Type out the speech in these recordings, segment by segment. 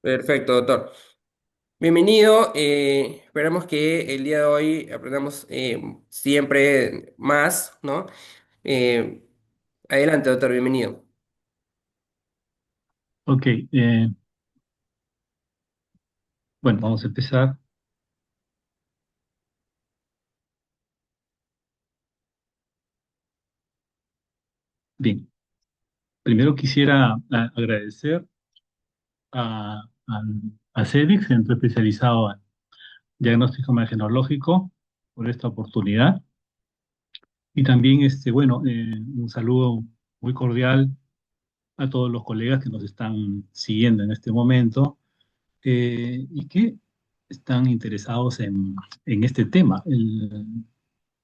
Perfecto, doctor. Bienvenido. Esperamos que el día de hoy aprendamos siempre más, ¿no? Eh, Adelante, doctor, bienvenido. Ok, bueno, vamos a empezar. Bien, primero quisiera agradecer a CEDIC, Centro Especializado en Diagnóstico Imagenológico, por esta oportunidad. Y también, bueno, un saludo muy cordial a todos los colegas que nos están siguiendo en este momento y que están interesados en este tema. El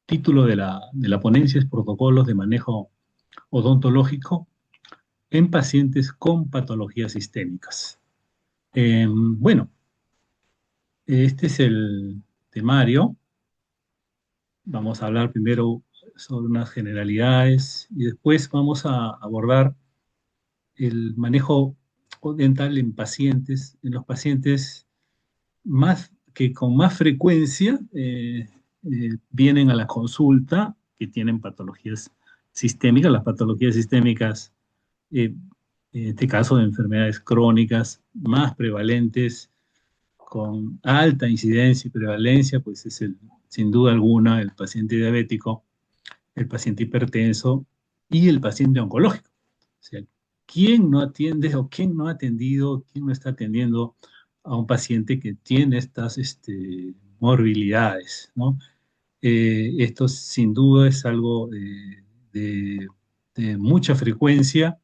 título de la ponencia es Protocolos de Manejo Odontológico en pacientes con patologías sistémicas. Bueno, este es el temario. Vamos a hablar primero sobre unas generalidades y después vamos a abordar el manejo dental en pacientes, en los pacientes más que con más frecuencia vienen a la consulta que tienen patologías sistémicas. Las patologías sistémicas eh, en este caso de enfermedades crónicas más prevalentes, con alta incidencia y prevalencia, pues es sin duda alguna el paciente diabético, el paciente hipertenso y el paciente oncológico. O sea, ¿quién no atiende o quién no ha atendido, quién no está atendiendo a un paciente que tiene estas morbilidades, ¿no? Esto sin duda es algo de de mucha frecuencia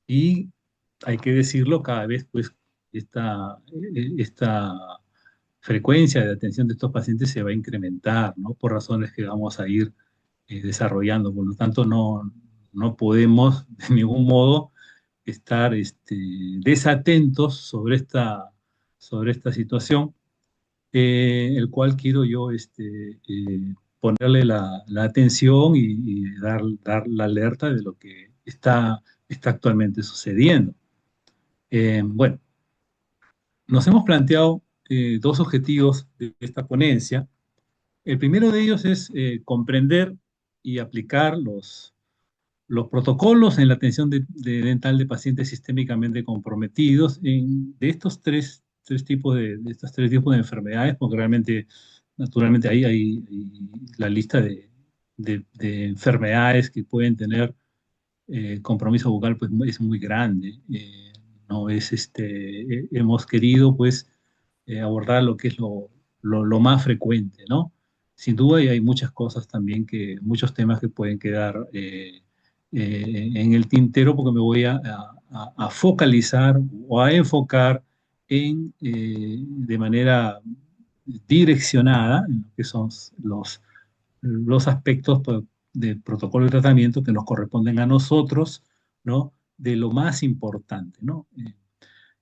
y hay que decirlo, cada vez pues esta frecuencia de atención de estos pacientes se va a incrementar, ¿no? Por razones que vamos a ir desarrollando. Por lo tanto, no podemos de ningún modo estar desatentos sobre esta situación, el cual quiero yo ponerle la atención y dar la alerta de lo que está actualmente sucediendo. Bueno, nos hemos planteado dos objetivos de esta ponencia. El primero de ellos es comprender y aplicar los protocolos en la atención dental de pacientes sistémicamente comprometidos de estos tres tipos de estos tres tipos de enfermedades, porque realmente, naturalmente, ahí hay la lista de enfermedades que pueden tener compromiso bucal pues es muy grande. No es hemos querido pues abordar lo que es lo más frecuente, ¿no? Sin duda y hay muchas cosas también muchos temas que pueden quedar en el tintero porque me voy a focalizar o a enfocar de manera direccionada en lo que son los aspectos de protocolo de tratamiento que nos corresponden a nosotros, ¿no? De lo más importante, ¿no?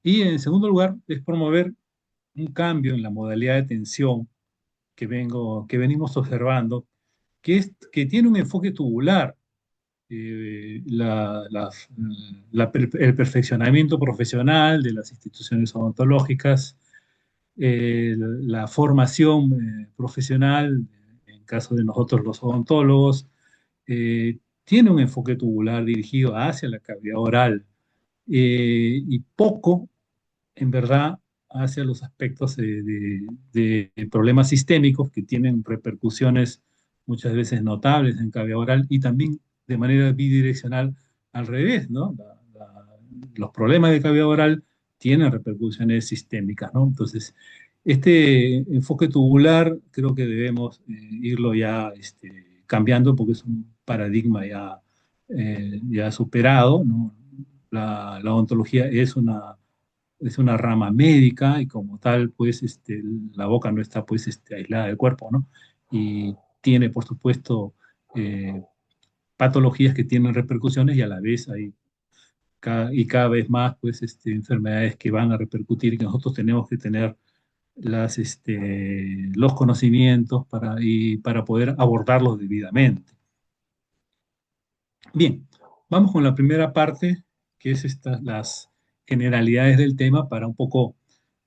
Y en segundo lugar, es promover un cambio en la modalidad de atención que venimos observando, que tiene un enfoque tubular, el perfeccionamiento profesional de las instituciones odontológicas, la formación profesional, en caso de nosotros los odontólogos, tiene un enfoque tubular dirigido hacia la cavidad oral y poco, en verdad, hacia los aspectos de problemas sistémicos que tienen repercusiones muchas veces notables en cavidad oral y también de manera bidireccional al revés, ¿no? Los problemas de cavidad oral tienen repercusiones sistémicas, ¿no? Entonces, este enfoque tubular creo que debemos irlo ya cambiando porque es un paradigma ya superado, ¿no? La odontología es una rama médica y como tal, pues, la boca no está, pues, aislada del cuerpo, ¿no? Y tiene, por supuesto, eh, patologías que tienen repercusiones y a la vez hay y cada vez más, pues, enfermedades que van a repercutir y que nosotros tenemos que tener los conocimientos para poder abordarlos debidamente. Bien, vamos con la primera parte, que es generalidades del tema para un poco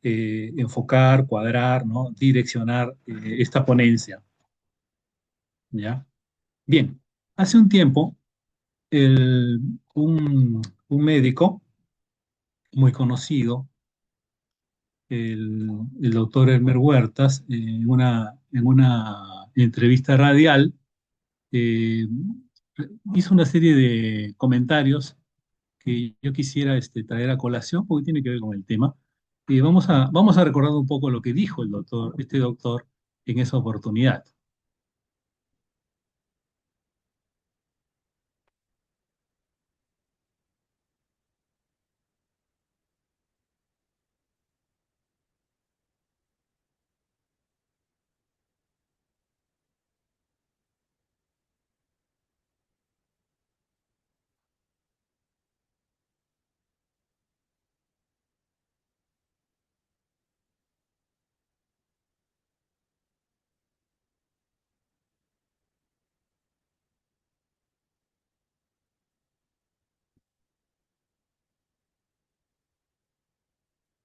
enfocar, cuadrar, ¿no? Direccionar esta ponencia, ¿ya? Bien, hace un tiempo el- un médico muy conocido, el doctor Elmer Huertas, en una entrevista radial, eh, hizo una serie de comentarios que yo quisiera traer a colación porque tiene que ver con el tema. Y vamos a recordar un poco lo que dijo este doctor en esa oportunidad.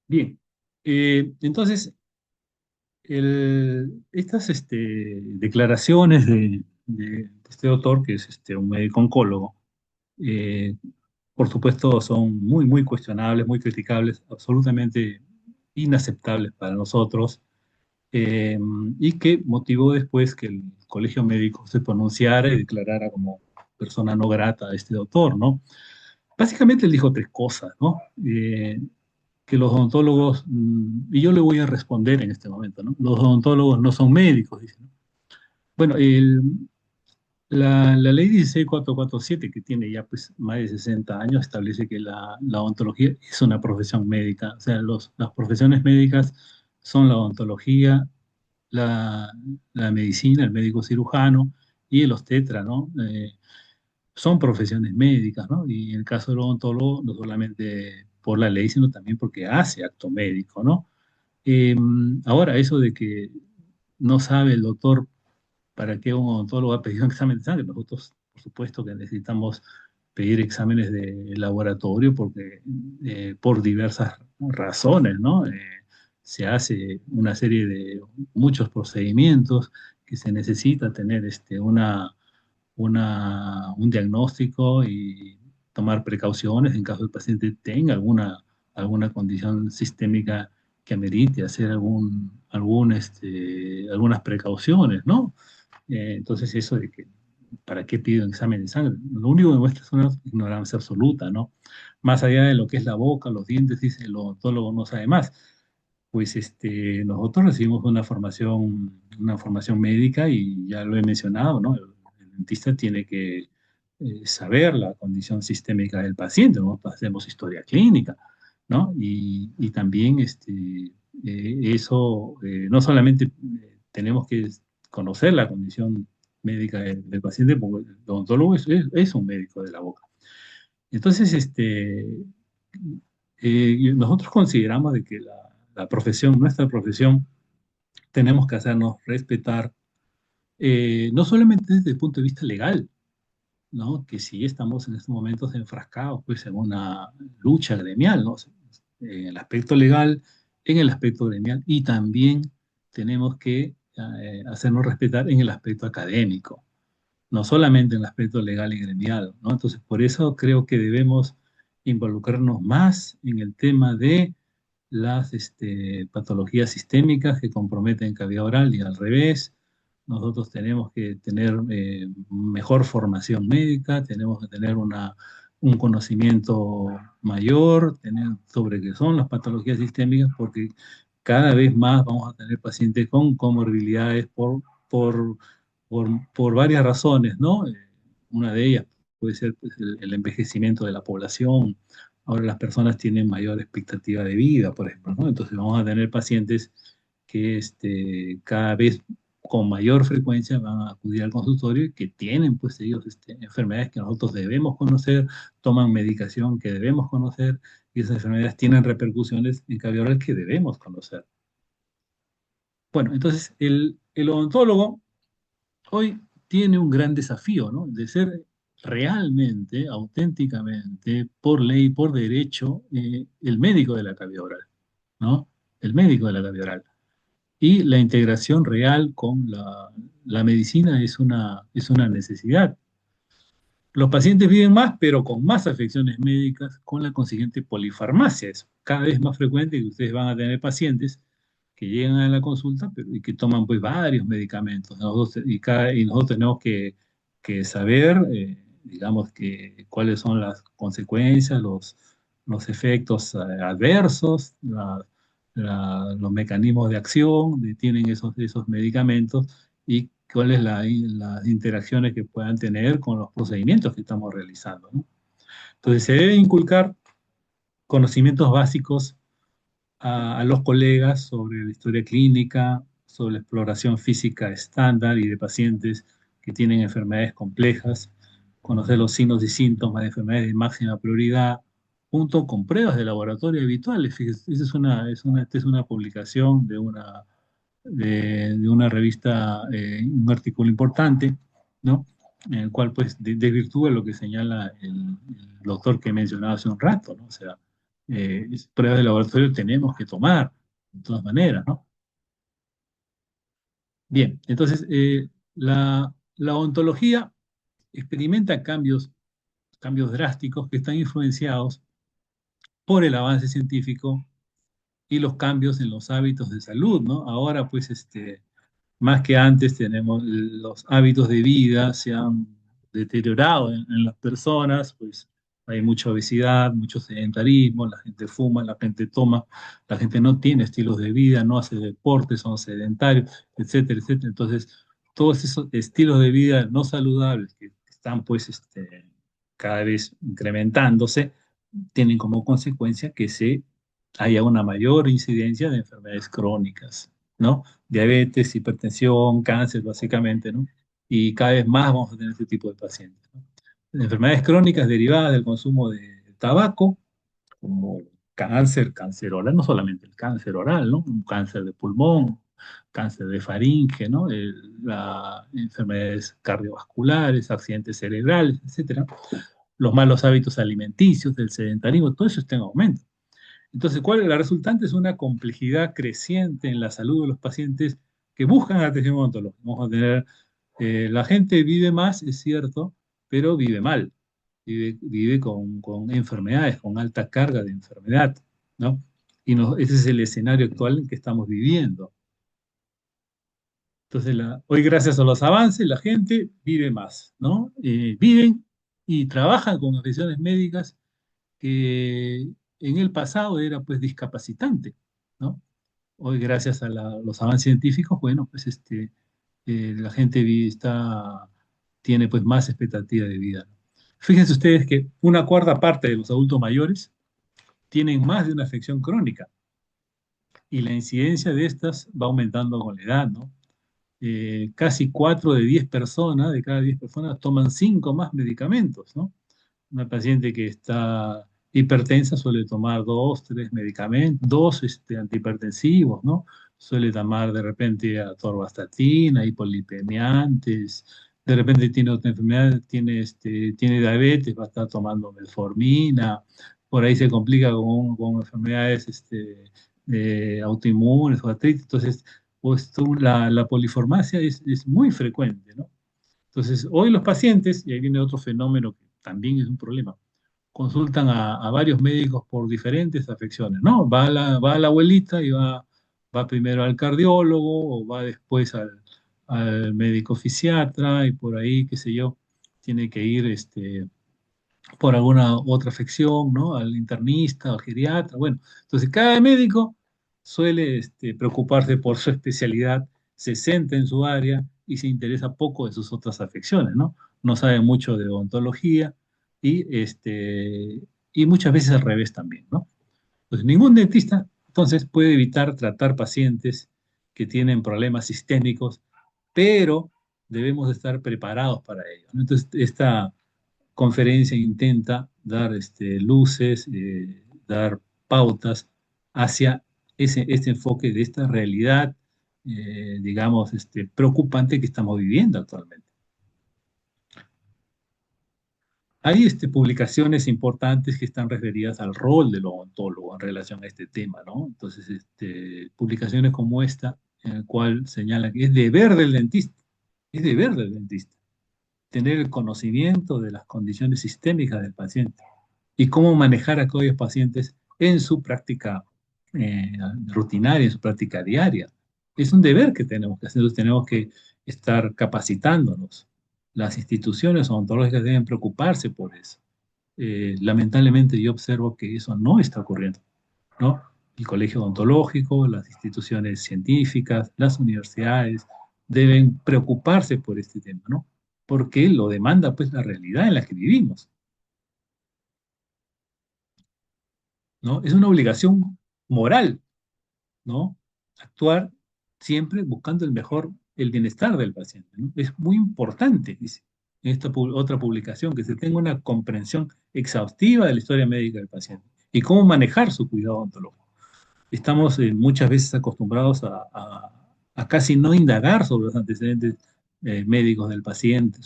Bien, entonces, estas declaraciones de este doctor, que es un médico oncólogo, eh, por supuesto son muy, muy cuestionables, muy criticables, absolutamente inaceptables para nosotros, eh, y que motivó después que el colegio médico se pronunciara y declarara como persona no grata a este doctor, ¿no? Básicamente él dijo tres cosas, ¿no? Que los odontólogos, y yo le voy a responder en este momento, ¿no? Los odontólogos no son médicos, dice, ¿no? Bueno, la ley 16447, que tiene ya pues más de 60 años, establece que la odontología es una profesión médica. O sea, las profesiones médicas son la odontología, la, la medicina, el médico cirujano y el obstetra, ¿no? Son profesiones médicas, ¿no? Y en el caso del odontólogo, no solamente por la ley, sino también porque hace acto médico, ¿no? Eh, Ahora, eso de que no sabe el doctor para qué un odontólogo ha pedido un examen de sangre. Nosotros, por supuesto, que necesitamos pedir exámenes de laboratorio porque por diversas razones, ¿no? Se hace una serie de muchos procedimientos que se necesita tener un diagnóstico y tomar precauciones en caso el paciente tenga alguna condición sistémica que amerite hacer algunas precauciones, ¿no? Entonces eso de que, ¿para qué pido un examen de sangre? Lo único que muestra es una ignorancia absoluta, ¿no? Más allá de lo que es la boca, los dientes, dice el odontólogo no sabe más. Pues nosotros recibimos una formación médica y ya lo he mencionado, ¿no? El dentista tiene que saber la condición sistémica del paciente, ¿no? Hacemos historia clínica, ¿no? Y también eso, no solamente tenemos que conocer la condición médica del paciente, porque el odontólogo es un médico de la boca. Entonces, y nosotros consideramos de que la profesión, nuestra profesión, tenemos que hacernos respetar, no solamente desde el punto de vista legal, ¿no? Que sí estamos en estos momentos enfrascados pues, en una lucha gremial, ¿no? En el aspecto legal, en el aspecto gremial, y también tenemos que hacernos respetar en el aspecto académico, no solamente en el aspecto legal y gremial, ¿no? Entonces, por eso creo que debemos involucrarnos más en el tema de las patologías sistémicas que comprometen cavidad oral y al revés. Nosotros tenemos que tener mejor formación médica, tenemos que tener un conocimiento mayor sobre qué son las patologías sistémicas, porque cada vez más vamos a tener pacientes con comorbilidades por, por varias razones, ¿no? Una de ellas puede ser pues, el envejecimiento de la población. Ahora las personas tienen mayor expectativa de vida, por ejemplo, ¿no? Entonces vamos a tener pacientes que cada vez con mayor frecuencia van a acudir al consultorio y que tienen pues ellos enfermedades que nosotros debemos conocer, toman medicación que debemos conocer y esas enfermedades tienen repercusiones en cavidad oral que debemos conocer. Bueno, entonces el odontólogo hoy tiene un gran desafío, ¿no? De ser realmente, auténticamente, por ley, por derecho, el médico de la cavidad oral, ¿no? El médico de la cavidad oral. Y la integración real con la medicina es una necesidad. Los pacientes viven más, pero con más afecciones médicas, con la consiguiente polifarmacia. Es cada vez más frecuente que ustedes van a tener pacientes que llegan a la consulta y que toman pues varios medicamentos. Y nosotros tenemos que saber, digamos, cuáles son las consecuencias, los efectos adversos, los mecanismos de acción que tienen esos medicamentos y cuáles las interacciones que puedan tener con los procedimientos que estamos realizando, ¿no? Entonces, se debe inculcar conocimientos básicos a los colegas sobre la historia clínica, sobre la exploración física estándar y de pacientes que tienen enfermedades complejas, conocer los signos y síntomas de enfermedades de máxima prioridad, junto con pruebas de laboratorio habituales. Fíjese, esta es una publicación de una revista, un artículo importante, ¿no? En el cual pues desvirtúa lo que señala el doctor que mencionaba hace un rato, ¿no? O sea, pruebas de laboratorio tenemos que tomar, de todas maneras, ¿no? Bien, entonces, la ontología experimenta cambios drásticos que están influenciados por el avance científico y los cambios en los hábitos de salud, ¿no? Ahora, pues, más que antes tenemos los hábitos de vida se han deteriorado en las personas, pues hay mucha obesidad, mucho sedentarismo, la gente fuma, la gente toma, la gente no tiene estilos de vida, no hace deporte, son sedentarios, etcétera, etcétera. Entonces, todos esos estilos de vida no saludables que están pues cada vez incrementándose, tienen como consecuencia que haya una mayor incidencia de enfermedades crónicas, ¿no? Diabetes, hipertensión, cáncer, básicamente, ¿no? Y cada vez más vamos a tener este tipo de pacientes, ¿no? Enfermedades crónicas derivadas del consumo de tabaco, como cáncer oral, no solamente el cáncer oral, ¿no? Un cáncer de pulmón, cáncer de faringe, ¿no? Enfermedades cardiovasculares, accidentes cerebrales, etcétera. Los malos hábitos alimenticios, del sedentarismo, todo eso está en aumento. Entonces, la resultante es una complejidad creciente en la salud de los pacientes que buscan atención odontológica. Vamos a tener, la gente vive más, es cierto, pero vive mal. Vive con enfermedades, con alta carga de enfermedad, ¿no? Y ese es el escenario actual en que estamos viviendo. Entonces, hoy gracias a los avances, la gente vive más, ¿no? Viven y trabajan con afecciones médicas que en el pasado era pues discapacitante, ¿no? Hoy gracias a los avances científicos, bueno, pues la gente tiene pues más expectativa de vida, ¿no? Fíjense ustedes que una cuarta parte de los adultos mayores tienen más de una afección crónica y la incidencia de estas va aumentando con la edad, ¿no? Casi 4 de 10 personas, de cada 10 personas, toman 5 más medicamentos, ¿no? Una paciente que está hipertensa suele tomar 2, 3 medicamentos, antihipertensivos, ¿no? Suele tomar de repente atorvastatina, hipolipemiantes, de repente tiene otra enfermedad, tiene diabetes, va a estar tomando metformina, por ahí se complica con enfermedades autoinmunes o artritis, entonces pues, la poliformacia es muy frecuente, ¿no? Entonces, hoy los pacientes, y ahí viene otro fenómeno que también es un problema, consultan a varios médicos por diferentes afecciones, ¿no? Va la abuelita y va primero al cardiólogo o va después al médico fisiatra y por ahí, qué sé yo, tiene que ir por alguna otra afección, ¿no? Al internista, al geriatra, bueno. Entonces, cada médico suele preocuparse por su especialidad, se centra en su área y se interesa poco de sus otras afecciones, ¿no? No sabe mucho de odontología y muchas veces al revés también, ¿no? Pues ningún dentista, entonces, puede evitar tratar pacientes que tienen problemas sistémicos, pero debemos estar preparados para ello, ¿no? Entonces, esta conferencia intenta dar luces, dar pautas hacia este enfoque de esta realidad, digamos, preocupante que estamos viviendo actualmente. hay publicaciones importantes que están referidas al rol del odontólogo en relación a este tema, ¿no? Entonces, publicaciones como esta, en la cual señala que es deber del dentista, tener el conocimiento de las condiciones sistémicas del paciente y cómo manejar a aquellos pacientes en su práctica eh, rutinaria, en su práctica diaria. Es un deber que tenemos que hacer, tenemos que estar capacitándonos. Las instituciones odontológicas deben preocuparse por eso. Lamentablemente yo observo que eso no está ocurriendo, ¿no? El colegio odontológico, las instituciones científicas, las universidades deben preocuparse por este tema, ¿no? Porque lo demanda pues la realidad en la que vivimos, ¿no? Es una obligación moral, ¿no? Actuar siempre buscando el bienestar del paciente, ¿no? Es muy importante, dice, en esta otra publicación, que se tenga una comprensión exhaustiva de la historia médica del paciente y cómo manejar su cuidado odontológico. Estamos muchas veces acostumbrados a casi no indagar sobre los antecedentes médicos del paciente,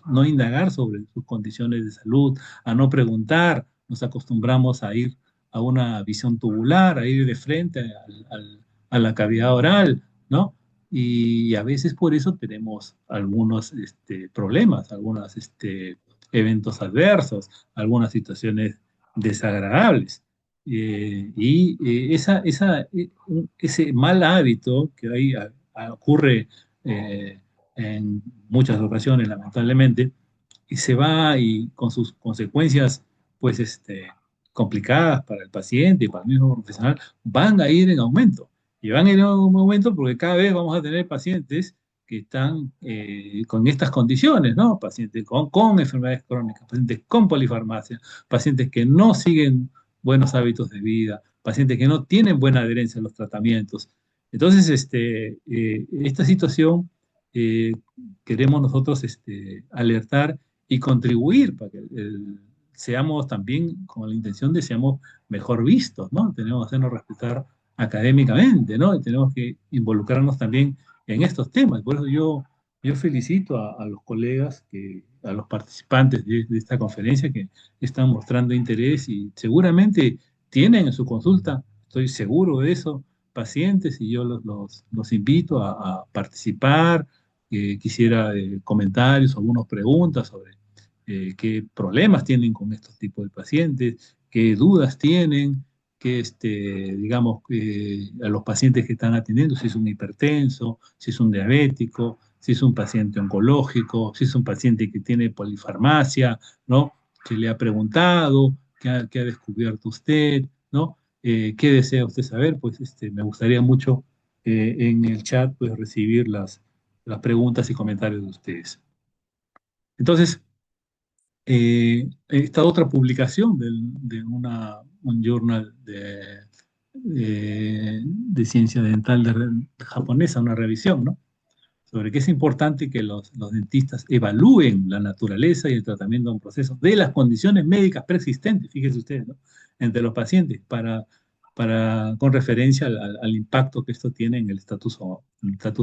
no indagar sobre sus condiciones de salud, a no preguntar, nos acostumbramos a ir a una visión tubular, a ir de frente a la cavidad oral, ¿no? Y a veces por eso tenemos algunos problemas, algunos eventos adversos, algunas situaciones desagradables. Ese mal hábito que ahí ocurre eh, en muchas ocasiones, lamentablemente, y se va y con sus consecuencias, pues, complicadas para el paciente y para el mismo profesional, van a ir en aumento. Y van a ir en aumento porque cada vez vamos a tener pacientes que están con estas condiciones, ¿no? Pacientes con enfermedades crónicas, pacientes con polifarmacia, pacientes que no siguen buenos hábitos de vida, pacientes que no tienen buena adherencia a los tratamientos. Entonces, esta situación eh, queremos nosotros alertar y contribuir para que seamos también con la intención de seamos mejor vistos, ¿no? Tenemos que hacernos respetar académicamente, ¿no? Y tenemos que involucrarnos también en estos temas. Por eso yo felicito a los colegas, a los participantes de esta conferencia que están mostrando interés y seguramente tienen en su consulta, estoy seguro de eso, pacientes y yo los invito a participar. Quisiera comentarios, algunas preguntas sobre qué problemas tienen con estos tipos de pacientes, qué dudas tienen, qué, digamos, a los pacientes que están atendiendo, si es un hipertenso, si es un diabético, si es un paciente oncológico, si es un paciente que tiene polifarmacia, ¿no? Se le ha preguntado, qué ha descubierto usted, ¿no? ¿Qué desea usted saber? Pues me gustaría mucho en el chat pues, recibir las preguntas y comentarios de ustedes. Entonces, esta otra publicación de un journal de ciencia dental japonesa, una revisión, ¿no? Sobre que es importante que los dentistas evalúen la naturaleza y el tratamiento de un proceso de las condiciones médicas preexistentes, fíjense ustedes, ¿no? Entre los pacientes, con referencia al impacto que esto tiene en el estatus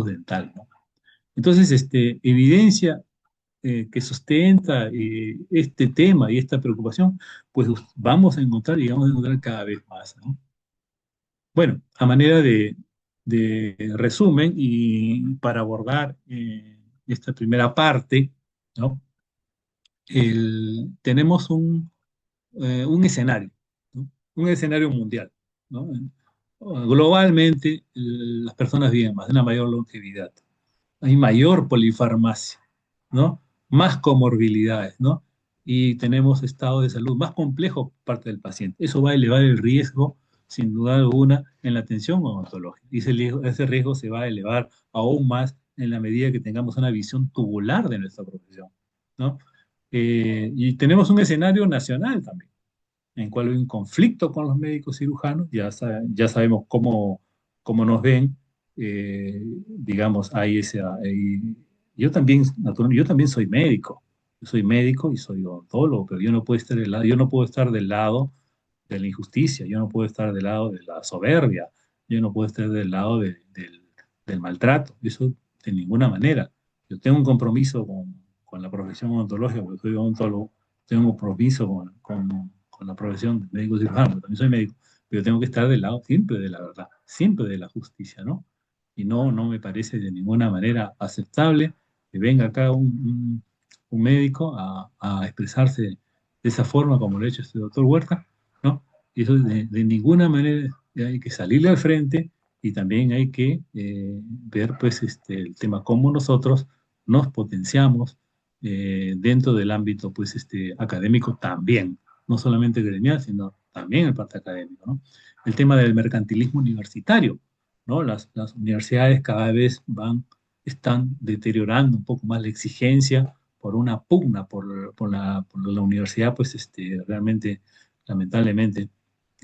dental, ¿no? Entonces, evidencia que sustenta este tema y esta preocupación, pues vamos a encontrar y vamos a encontrar cada vez más, ¿no? Bueno, a manera de resumen y para abordar esta primera parte, ¿no? Tenemos un escenario, ¿no? Un escenario mundial, ¿no? Globalmente, las personas viven más, de una mayor longevidad, hay mayor polifarmacia, ¿no? Más comorbilidades, ¿no? Y tenemos estados de salud más complejos por parte del paciente. Eso va a elevar el riesgo, sin duda alguna, en la atención odontológica. Y ese riesgo se va a elevar aún más en la medida que tengamos una visión tubular de nuestra profesión, ¿no? Y tenemos un escenario nacional también, en el cual hay un conflicto con los médicos cirujanos, ya sabemos cómo nos ven, digamos, yo también soy médico y soy odontólogo, pero yo no puedo estar del lado de la injusticia, yo no puedo estar del lado de la soberbia, yo no puedo estar del lado del maltrato, eso de ninguna manera. Yo tengo un compromiso con la profesión odontológica, porque soy odontólogo, tengo compromiso con la profesión de médico cirujano, también soy médico, pero tengo que estar del lado siempre de la verdad, siempre de la justicia, ¿no? Y no me parece de ninguna manera aceptable que venga acá un médico a expresarse de esa forma como lo ha hecho este doctor Huerta, ¿no? Y eso de ninguna manera hay que salirle al frente y también hay que ver pues el tema cómo nosotros nos potenciamos dentro del ámbito pues académico también, no solamente gremial, sino también el parte académico, ¿no? El tema del mercantilismo universitario, ¿no? Las universidades cada vez están deteriorando un poco más la exigencia por una pugna por la universidad, pues realmente, lamentablemente,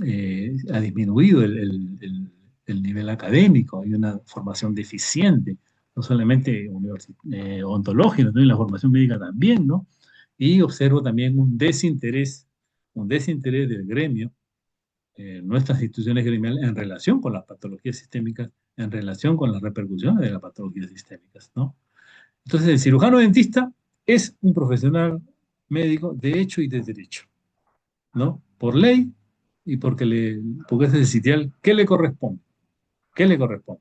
ha disminuido el nivel académico, hay una formación deficiente, no solamente ontológica, sino en la formación médica también, ¿no? Y observo también un desinterés del gremio, nuestras instituciones gremiales en relación con las patologías sistémicas, en relación con las repercusiones de las patologías sistémicas, ¿no? Entonces, el cirujano dentista es un profesional médico de hecho y de derecho, ¿no? Por ley y porque es el sitial, ¿qué le corresponde? ¿Qué le corresponde?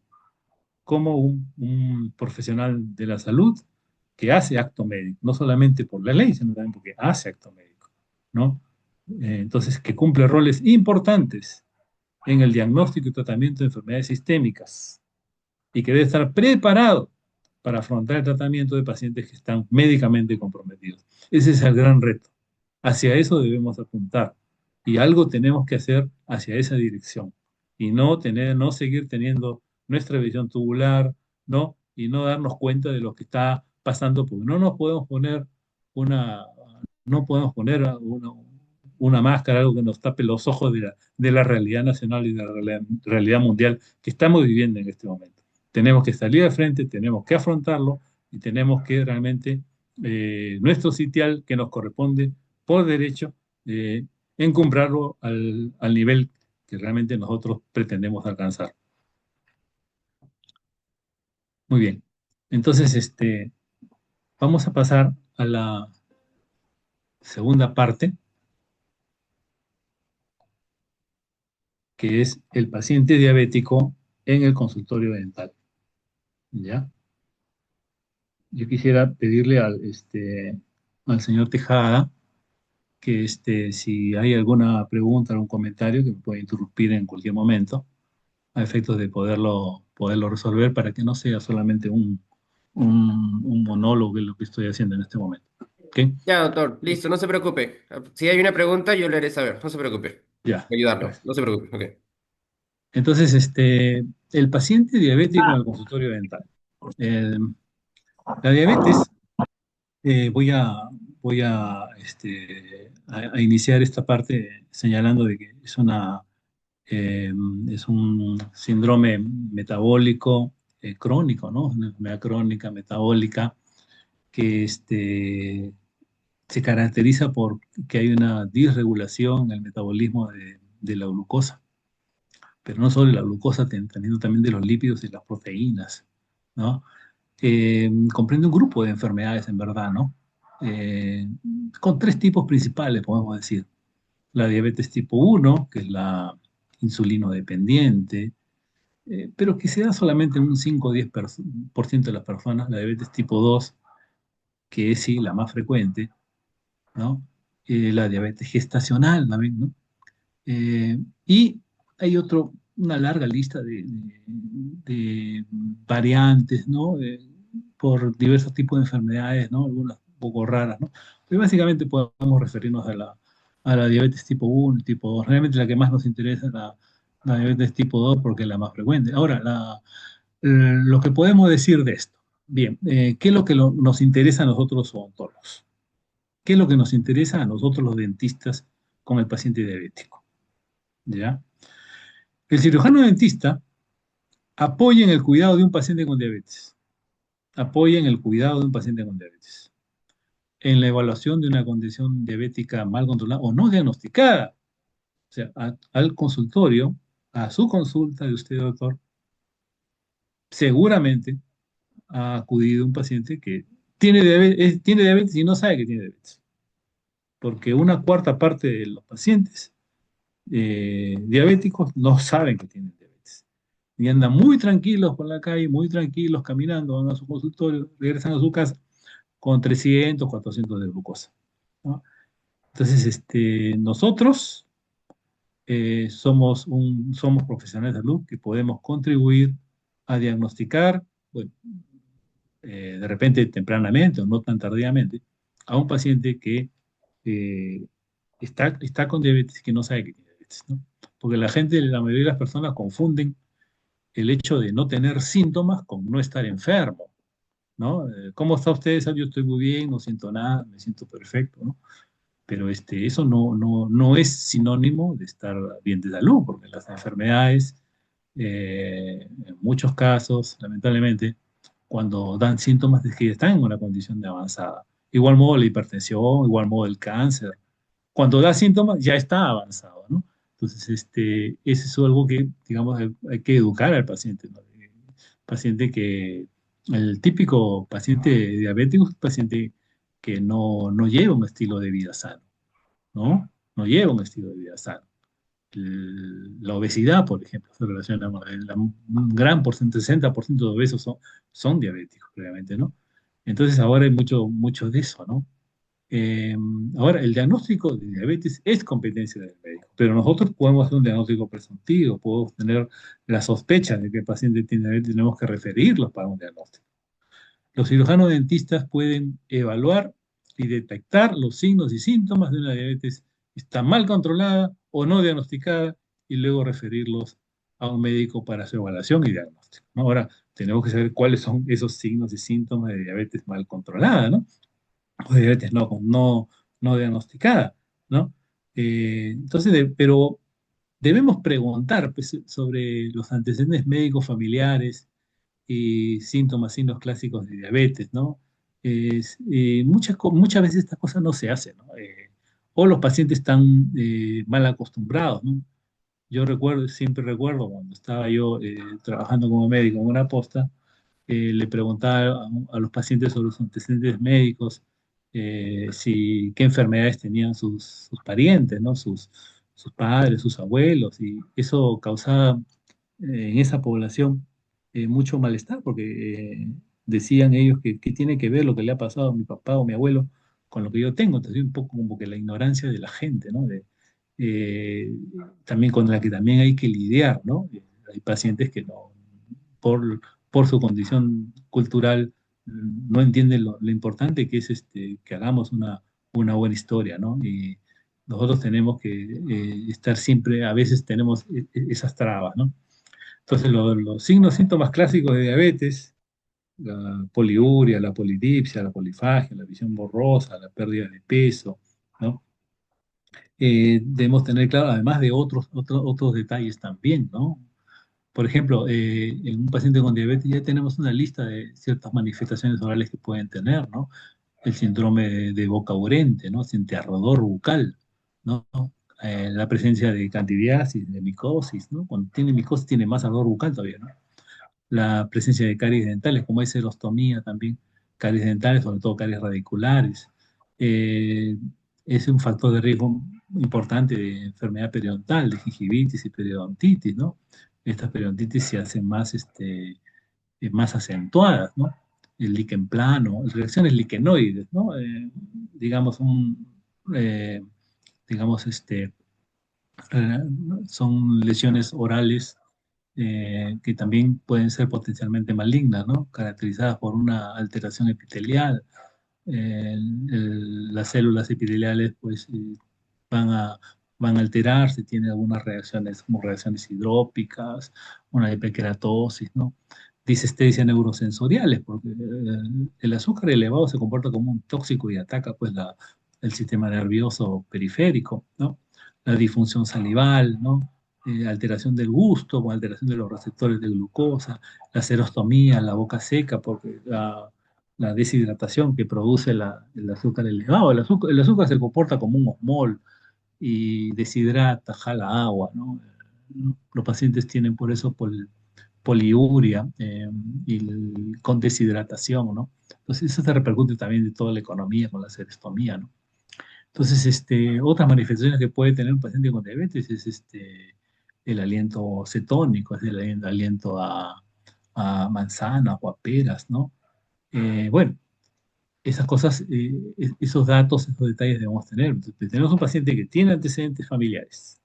Como un profesional de la salud que hace acto médico, no solamente por la ley, sino también porque hace acto médico, ¿no? Entonces, que cumple roles importantes en el diagnóstico y tratamiento de enfermedades sistémicas y que debe estar preparado para afrontar el tratamiento de pacientes que están médicamente comprometidos. Ese es el gran reto. Hacia eso debemos apuntar y algo tenemos que hacer hacia esa dirección y no seguir teniendo nuestra visión tubular, ¿no? Y no darnos cuenta de lo que está pasando, porque una, no podemos poner una máscara, algo que nos tape los ojos de la realidad nacional y de la realidad mundial que estamos viviendo en este momento. Tenemos que salir al frente, tenemos que afrontarlo y tenemos que realmente nuestro sitial que nos corresponde por derecho, encumbrarlo al nivel que realmente nosotros pretendemos alcanzar. Muy bien. Entonces, vamos a pasar a la segunda parte, que es el paciente diabético en el consultorio dental. ¿Ya? Yo quisiera pedirle al señor Tejada que si hay alguna pregunta, algún comentario que me pueda interrumpir en cualquier momento, a efectos de poderlo resolver para que no sea solamente un monólogo, que es lo que estoy haciendo en este momento. ¿Ok? Ya, doctor, listo, no se preocupe. Si hay una pregunta, yo le haré saber, no se preocupe. Ya, Ayudarlo, gracias. no se preocupe. Ok. Entonces, el paciente diabético en el consultorio dental. El- la diabetes, voy a iniciar esta parte señalando de que eh, es un síndrome metabólico crónico, ¿no? Una enfermedad crónica metabólica que se caracteriza por que hay una disregulación en el metabolismo de la glucosa, pero no solo de la glucosa, teniendo también de los lípidos y las proteínas, ¿no? Comprende un grupo de enfermedades en verdad, ¿no? Eh, con tres tipos principales, podemos decir. La diabetes tipo uno, que es la insulino dependiente, pero que se da solamente en un 5 o 10% de las personas. La diabetes tipo 2, que es sí la más frecuente, ¿no? La diabetes gestacional también, ¿no? Y hay una larga lista de variantes, ¿no? Por diversos tipos de enfermedades, ¿no? Algunas un poco raras, ¿no? Pero básicamente podemos referirnos a la diabetes tipo uno, tipo 2. Realmente la que más nos interesa es la diabetes tipo 2 porque es la más frecuente. Ahora, lo que podemos decir de esto. Bien, ¿qué es lo que nos interesa a nosotros los odontólogos? ¿Qué es lo que nos interesa a nosotros los dentistas con el paciente diabético? ¿Ya? El cirujano dentista apoya en el cuidado de un paciente con diabetes, apoya en el cuidado de un paciente con diabetes, en la evaluación de una condición diabética mal controlada o no diagnosticada. O sea, al consultorio, a su consulta de usted, doctor, seguramente ha acudido un paciente que tiene diabetes y no sabe que tiene diabetes. porque una cuarta parte de los pacientes diabéticos no saben que tienen diabetes. Y andan muy tranquilos por la calle, muy tranquilos caminando, van a su consultorio, regresan a su casa con 300, 400 de glucosa, ¿no? Entonces, nosotros somos profesionales de salud que podemos contribuir a diagnosticar, bueno, de repente tempranamente o no tan tardíamente, a un paciente que eh, está con diabetes y que no sabe que tiene diabetes, ¿no? Porque la mayoría de las personas confunden el hecho de no tener síntomas con no estar enfermo, ¿no? ¿Cómo está usted? Yo estoy muy bien, no siento nada, me siento perfecto, ¿no? Pero eso no es sinónimo de estar bien de salud, porque las enfermedades, en muchos casos, lamentablemente, cuando dan síntomas es que están en una condición de avanzada. Igual modo la hipertensión, igual modo el cáncer. Cuando da síntomas ya está avanzado, ¿no? Entonces, ese es algo que, digamos, hay que educar al paciente, ¿no? El paciente el típico paciente diabético es un paciente que no lleva un estilo de vida sano, ¿no? No lleva un estilo de vida sano. La obesidad, por ejemplo, se relaciona con un gran porcentaje, 60% de obesos son diabéticos, previamente, ¿no? Entonces ahora hay mucho de eso, ¿no? Eh, Ahora, el diagnóstico de diabetes es competencia del médico, pero nosotros podemos hacer un diagnóstico presuntivo, podemos tener la sospecha de que el paciente tiene diabetes, tenemos que referirlos para un diagnóstico. Los cirujanos dentistas pueden evaluar y detectar los signos y síntomas de una diabetes que está mal controlada o no diagnosticada y luego referirlos a un médico para su evaluación y diagnóstico, ¿no? Ahora, tenemos que saber cuáles son esos signos y síntomas de diabetes mal controlada, ¿no? O de diabetes no diagnosticada, ¿no? Entonces, pero debemos preguntar pues, sobre los antecedentes médicos familiares y síntomas, signos clásicos de diabetes, ¿no? Muchas veces estas cosas no se hacen, ¿no? O los pacientes están mal acostumbrados, ¿no? Siempre recuerdo cuando estaba yo trabajando como médico en una posta, le preguntaba a los pacientes sobre sus antecedentes médicos, qué enfermedades tenían sus parientes, ¿no? Sus padres, sus abuelos, y eso causaba en esa población mucho malestar, porque decían ellos que tiene que ver lo que le ha pasado a mi papá o mi abuelo con lo que yo tengo. Entonces, un poco como que la ignorancia de la gente, ¿no? Eh, También con la que también hay que lidiar, ¿no? Hay pacientes que no, por, por su condición cultural, no entienden lo importante que es que hagamos una buena historia, ¿no? Y nosotros tenemos que estar siempre, a veces tenemos esas trabas, ¿no? Entonces, los signos, síntomas clásicos de diabetes, la poliuria, la polidipsia, la polifagia, la visión borrosa, la pérdida de peso, ¿no? Debemos tener claro, además de otros detalles también, ¿no? Por ejemplo, en un paciente con diabetes ya tenemos una lista de ciertas manifestaciones orales que pueden tener, ¿no? El síndrome de boca urente, ¿no? Siente ardor bucal, ¿no? La presencia de candidiasis, de micosis, ¿no? Cuando tiene micosis tiene más ardor bucal todavía, ¿no? La presencia de caries dentales, como hay serostomía también, caries dentales, sobre todo caries radiculares. Eh, es un factor de riesgo importante de enfermedad periodontal, de gingivitis y periodontitis, ¿no? Estas periodontitis se hacen más acentuadas, ¿no? El líquen plano, reacciones liquenoides, ¿no? Digamos, eh, digamos, eh, son lesiones orales que también pueden ser potencialmente malignas, ¿no? Caracterizadas por una alteración epitelial. Las células epiteliales, pues, van a, van a alterarse, tienen algunas reacciones como reacciones hidrópicas, una hiperkeratosis, ¿no? Disestesia neurosensoriales, porque el azúcar elevado se comporta como un tóxico y ataca, pues, el sistema nervioso periférico, ¿no? La disfunción salival, ¿no? Alteración del gusto, con alteración de los receptores de glucosa, la serostomía, la boca seca, porque la deshidratación que produce el azúcar elevado. El azúcar se comporta como un osmol y deshidrata, jala agua, ¿no? Los pacientes tienen por eso poliuria con deshidratación, ¿no? Entonces eso se repercute también de toda la economía con la serostomía, ¿no? Entonces, otras manifestaciones que puede tener un paciente con diabetes es el aliento cetónico, es el aliento a manzanas o a peras, ¿no? Bueno, esas cosas, esos datos, esos detalles debemos tener. Entonces, tenemos un paciente que tiene antecedentes familiares,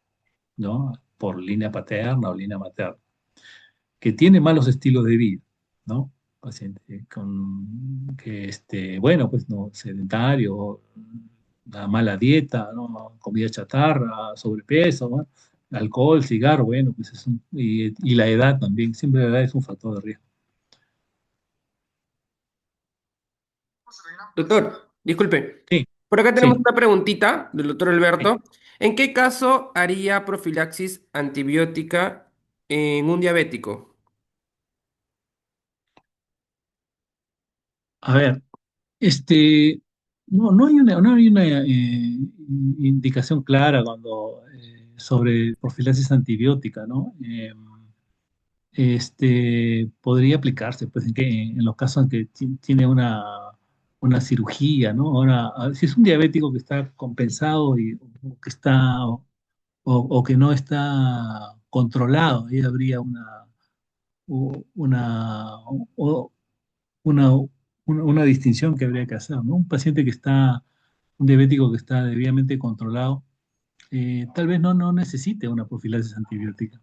¿no? Por línea paterna o línea materna, que tiene malos estilos de vida, ¿no? Paciente que, bueno, pues no, sedentario, una mala dieta, ¿no? Comida chatarra, sobrepeso, ¿no? Alcohol, cigarro, bueno, pues y la edad también, siempre la edad es un factor de riesgo. Doctor, disculpe. Sí, Por acá tenemos sí. una preguntita del doctor Sí. Alberto. ¿En qué caso haría profilaxis antibiótica en un diabético? A ver, no hay una indicación clara sobre profilaxis antibiótica, ¿no? Podría aplicarse, pues, en los casos en que tiene una cirugía, ¿no? Ahora, si es un diabético que está compensado o que o que no está controlado, ahí habría u- una, o- una, una distinción que habría que hacer, ¿no? Un diabético que está debidamente controlado, tal vez no necesite una profilaxis antibiótica.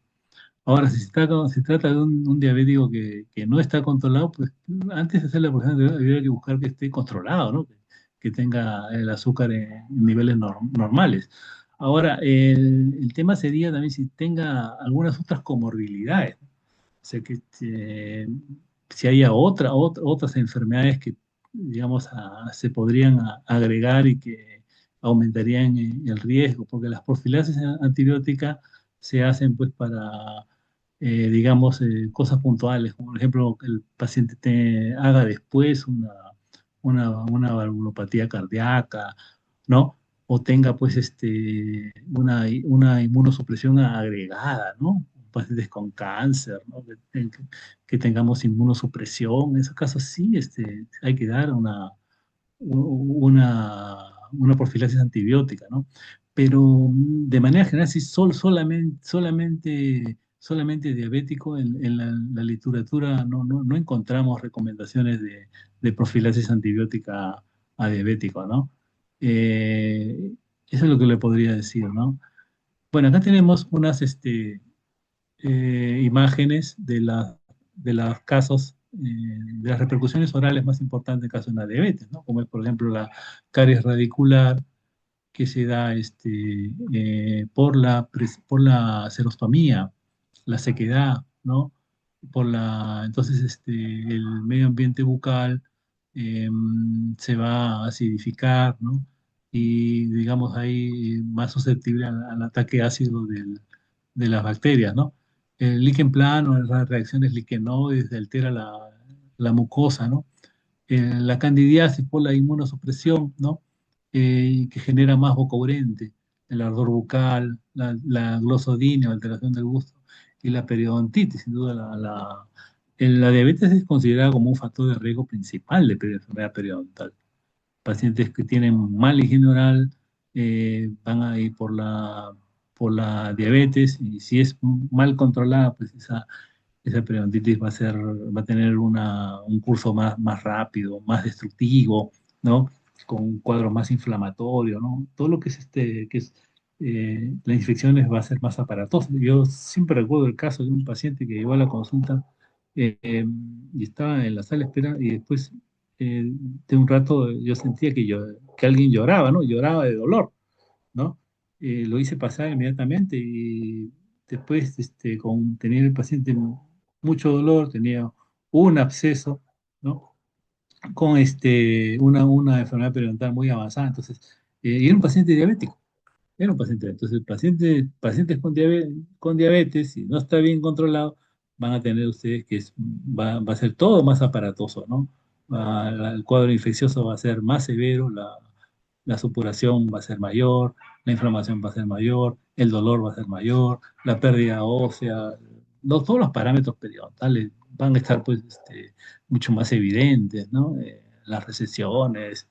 Ahora, si se trata de un diabético que no está controlado, pues antes de hacer la profilaxis habría que buscar que esté controlado, ¿no? Que tenga el azúcar en niveles normales. Ahora, el tema sería también si tenga algunas otras comorbilidades. O sea, si haya otras enfermedades que, digamos, se podrían agregar y que aumentarían el riesgo, porque las profilaxis antibióticas se hacen pues para, digamos, cosas puntuales, como por ejemplo que el paciente haga después una valvulopatía cardíaca, ¿no? O tenga pues una inmunosupresión agregada, ¿no? Pacientes con cáncer, ¿no? Que tengamos inmunosupresión, en esos casos sí hay que dar una profilaxis antibiótica, ¿no? Pero de manera general, si solamente diabético, en la literatura no encontramos recomendaciones de profilaxis antibiótica a diabético, ¿no? Eso es lo que le podría decir, ¿no? Bueno, acá tenemos unas imágenes de los casos, de las repercusiones orales más importantes en caso de una diabetes, ¿no? Como es, por ejemplo, la caries radicular que se da por la serostomía, la sequedad, ¿no? Entonces, el medio ambiente bucal eh, se va a acidificar, ¿no? Y, digamos, ahí más susceptible al ataque ácido de las bacterias, ¿no? El líquen plano, las reacciones liquenoides, altera la mucosa, ¿no? La candidiasis por la inmunosupresión, ¿no? Que genera más boca urente, el ardor bucal, la glosodinia, alteración del gusto, y la periodontitis, sin duda la diabetes es considerada como un factor de riesgo principal de enfermedad periodontal. Pacientes que tienen mal higiene oral van a ir por la diabetes, y si es mal controlada, pues esa periodontitis va a tener un curso más rápido, más destructivo, ¿no? Con un cuadro más inflamatorio, ¿no? Todo lo que la infección va a ser más aparatosa. Yo siempre recuerdo el caso de un paciente que llegó a la consulta y estaba en la sala de espera y después de un rato yo sentía que alguien lloraba, ¿no? Lloraba de dolor, ¿no? Lo hice pasar inmediatamente y después, tenía el paciente mucho dolor, tenía un absceso, ¿no? Con una enfermedad periodontal muy avanzada, entonces, y era un paciente diabético, era un paciente, entonces pacientes con diabetes, si no está bien controlado, van a tener ustedes va a ser todo más aparatoso, ¿no? El cuadro infeccioso va a ser más severo, la supuración va a ser mayor, la inflamación va a ser mayor, el dolor va a ser mayor, la pérdida ósea, todos los parámetros periodontales van a estar pues mucho más evidentes, ¿no? Las recesiones.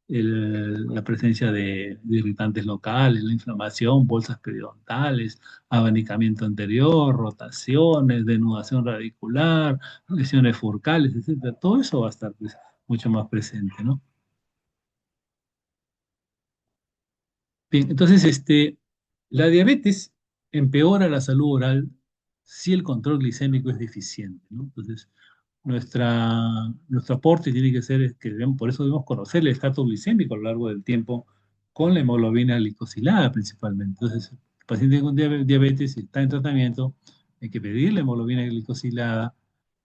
la presencia de irritantes locales, la inflamación, bolsas periodontales, abanicamiento anterior, rotaciones, denudación radicular, lesiones furcales, etcétera. Todo eso va a estar pues, mucho más presente, ¿no? Bien, entonces, la diabetes empeora la salud oral si el control glicémico es deficiente, ¿no? Entonces, nuestro aporte tiene que ser, es que por eso debemos conocer el estatus glicémico a lo largo del tiempo con la hemoglobina glicosilada principalmente. Entonces, el paciente con diabetes, si está en tratamiento, hay que pedirle hemoglobina glicosilada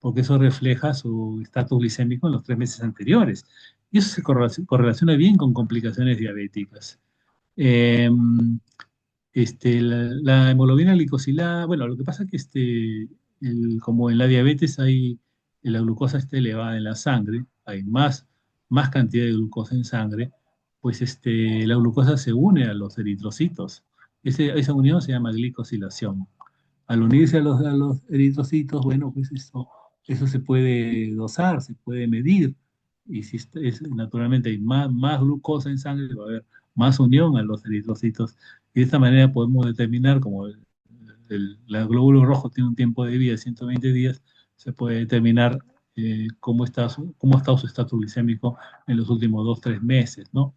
porque eso refleja su estatus glicémico en los 3 meses anteriores. Y eso se correlaciona bien con complicaciones diabéticas. Eh, la hemoglobina glicosilada, bueno, lo que pasa es que como en la diabetes la glucosa está elevada en la sangre, hay más cantidad de glucosa en sangre, pues la glucosa se une a los eritrocitos. Esa unión se llama glicosilación. Al unirse a los eritrocitos, bueno, pues eso se puede dosar, se puede medir. Y si naturalmente hay más glucosa en sangre, va a haber más unión a los eritrocitos. Y de esta manera podemos determinar, como el glóbulo rojo tiene un tiempo de vida de 120 días, se puede determinar cómo ha estado su estatus glicémico en los últimos 2, 3 meses, ¿no?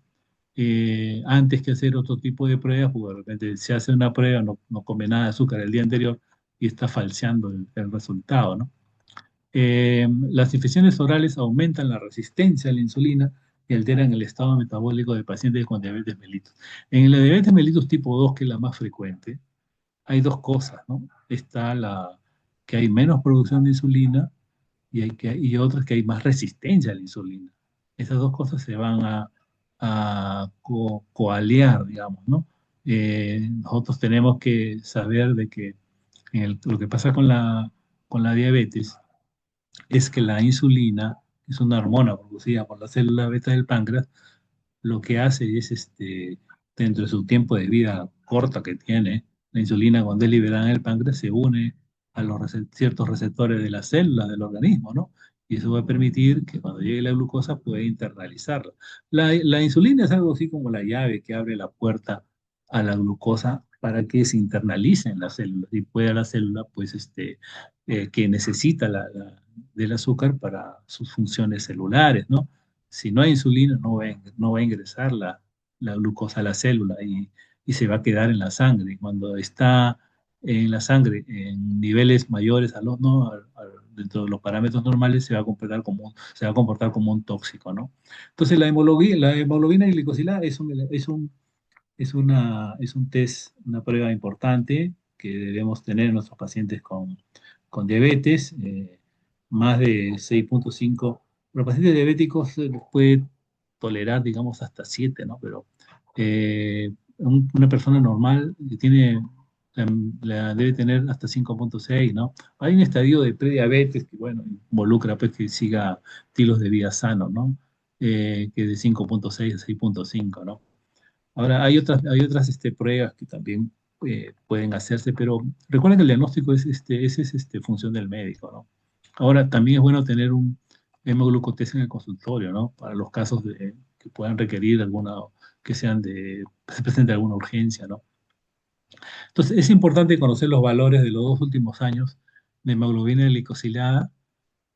Antes que hacer otro tipo de pruebas, porque de repente se hace una prueba, no come nada de azúcar el día anterior y está falseando el resultado, ¿no? Las infecciones orales aumentan la resistencia a la insulina y alteran el estado metabólico de pacientes con diabetes mellitus. En la diabetes mellitus tipo 2, que es la más frecuente, hay dos cosas, ¿no? Está que hay menos producción de insulina y otras que hay más resistencia a la insulina. Esas dos cosas se van a coaliar, digamos, ¿no? Nosotros tenemos que saber de que lo que pasa con la diabetes es que la insulina, que es una hormona producida por la célula beta del páncreas, lo que hace es, dentro de su tiempo de vida corta que tiene, la insulina cuando es liberada en el páncreas se une a los ciertos receptores de las células del organismo, ¿no? Y eso va a permitir que cuando llegue la glucosa pueda internalizarla. La insulina es algo así como la llave que abre la puerta a la glucosa para que se internalice en la célula y pueda la célula, pues, que necesita del azúcar para sus funciones celulares, ¿no? Si no hay insulina, no va a ingresar la glucosa a la célula y se va a quedar en la sangre. Y cuando está en la sangre en niveles mayores ¿no? Dentro de los parámetros normales, se va a comportar como un tóxico, ¿no? Entonces, la hemoglobina glicosilada es un test, una prueba importante que debemos tener en nuestros pacientes con diabetes, más de 6,5. Los pacientes diabéticos los puede tolerar, digamos, hasta 7, ¿no? Pero una persona normal debe tener hasta 5,6, ¿no? Hay un estadio de prediabetes que, bueno, involucra pues, que siga estilos de vida sanos, ¿no? Que de 5,6 a 6,5, ¿no? Ahora, hay otras pruebas que también pueden hacerse, pero recuerden que el diagnóstico es función del médico, ¿no? Ahora, también es bueno tener un hemoglucotest en el consultorio, ¿no? Para los casos que puedan requerir que se presente alguna urgencia, ¿no? Entonces, es importante conocer los valores de los 2 últimos años de hemoglobina glicosilada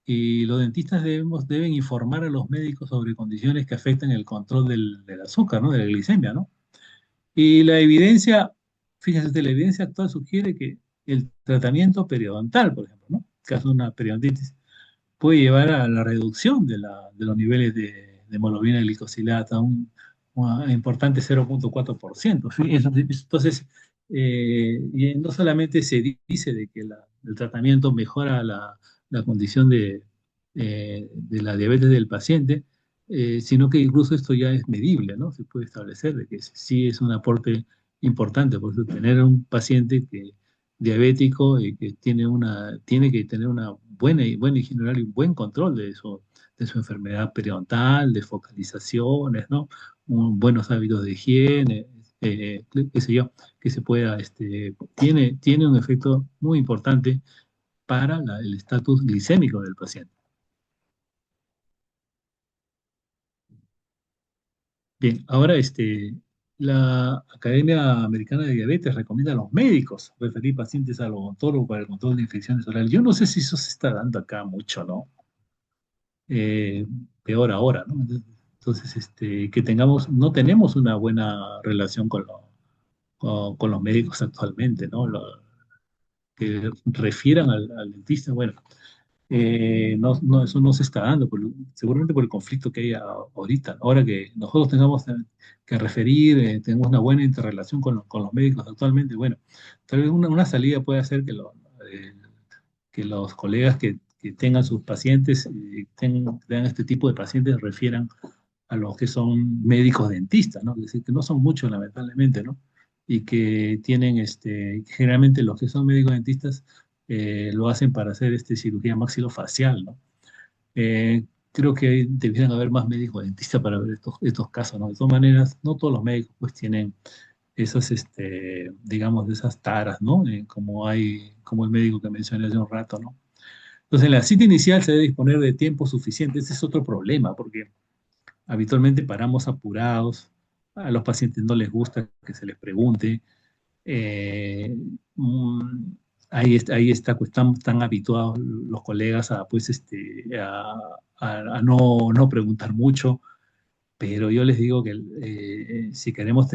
y los dentistas deben informar a los médicos sobre condiciones que afectan el control del azúcar, ¿no? De la glicemia, ¿no? Y la evidencia, fíjense usted, la evidencia actual sugiere que el tratamiento periodontal, por ejemplo, ¿no? En caso de una periodontitis, puede llevar a la reducción de los niveles de hemoglobina glicosilada a un importante 0,4%. ¿Sí? Entonces, y no solamente se dice de que el tratamiento mejora la condición de la diabetes del paciente, sino que incluso esto ya es medible, ¿no? Se puede establecer de que sí es un aporte importante, por eso tener un paciente diabético y que tiene que tener una buena higiene oral y un buen control de su enfermedad periodontal, de focalizaciones, ¿no? Buenos hábitos de higiene, qué sé yo, que tiene un efecto muy importante para el estatus glicémico del paciente. Bien, ahora la Academia Americana de Diabetes recomienda a los médicos referir pacientes al odontólogo para el control de infecciones orales. Yo no sé si eso se está dando acá mucho, ¿no? Eh, Peor ahora, ¿no? Entonces, que tengamos, no tenemos una buena relación con los médicos actualmente, ¿no? Que refieran al dentista, bueno, eso no se está dando, seguramente por el conflicto que hay ahorita. Ahora que nosotros tengamos que referir, tenemos una buena interrelación con los médicos actualmente, bueno, tal vez una salida puede ser eh, que los colegas que tengan sus pacientes, tengan este tipo de pacientes, refieran a los que son médicos dentistas, ¿no? Es decir, que no son muchos, lamentablemente, ¿no? Y que tienen, generalmente los que son médicos dentistas lo hacen para hacer cirugía maxilofacial, ¿no? Eh, Creo que debieran haber más médicos dentistas para ver estos casos, ¿no? De todas maneras, no todos los médicos pues tienen esas, digamos, de esas taras, ¿no? Como el médico que mencioné hace un rato, ¿no? Entonces, en la cita inicial se debe disponer de tiempo suficiente. Ese es otro problema, porque habitualmente paramos apurados, a los pacientes no les gusta que se les pregunte. eh, mm, ahí está, pues están habituados los colegas a, pues, a no preguntar mucho, pero yo les digo que si queremos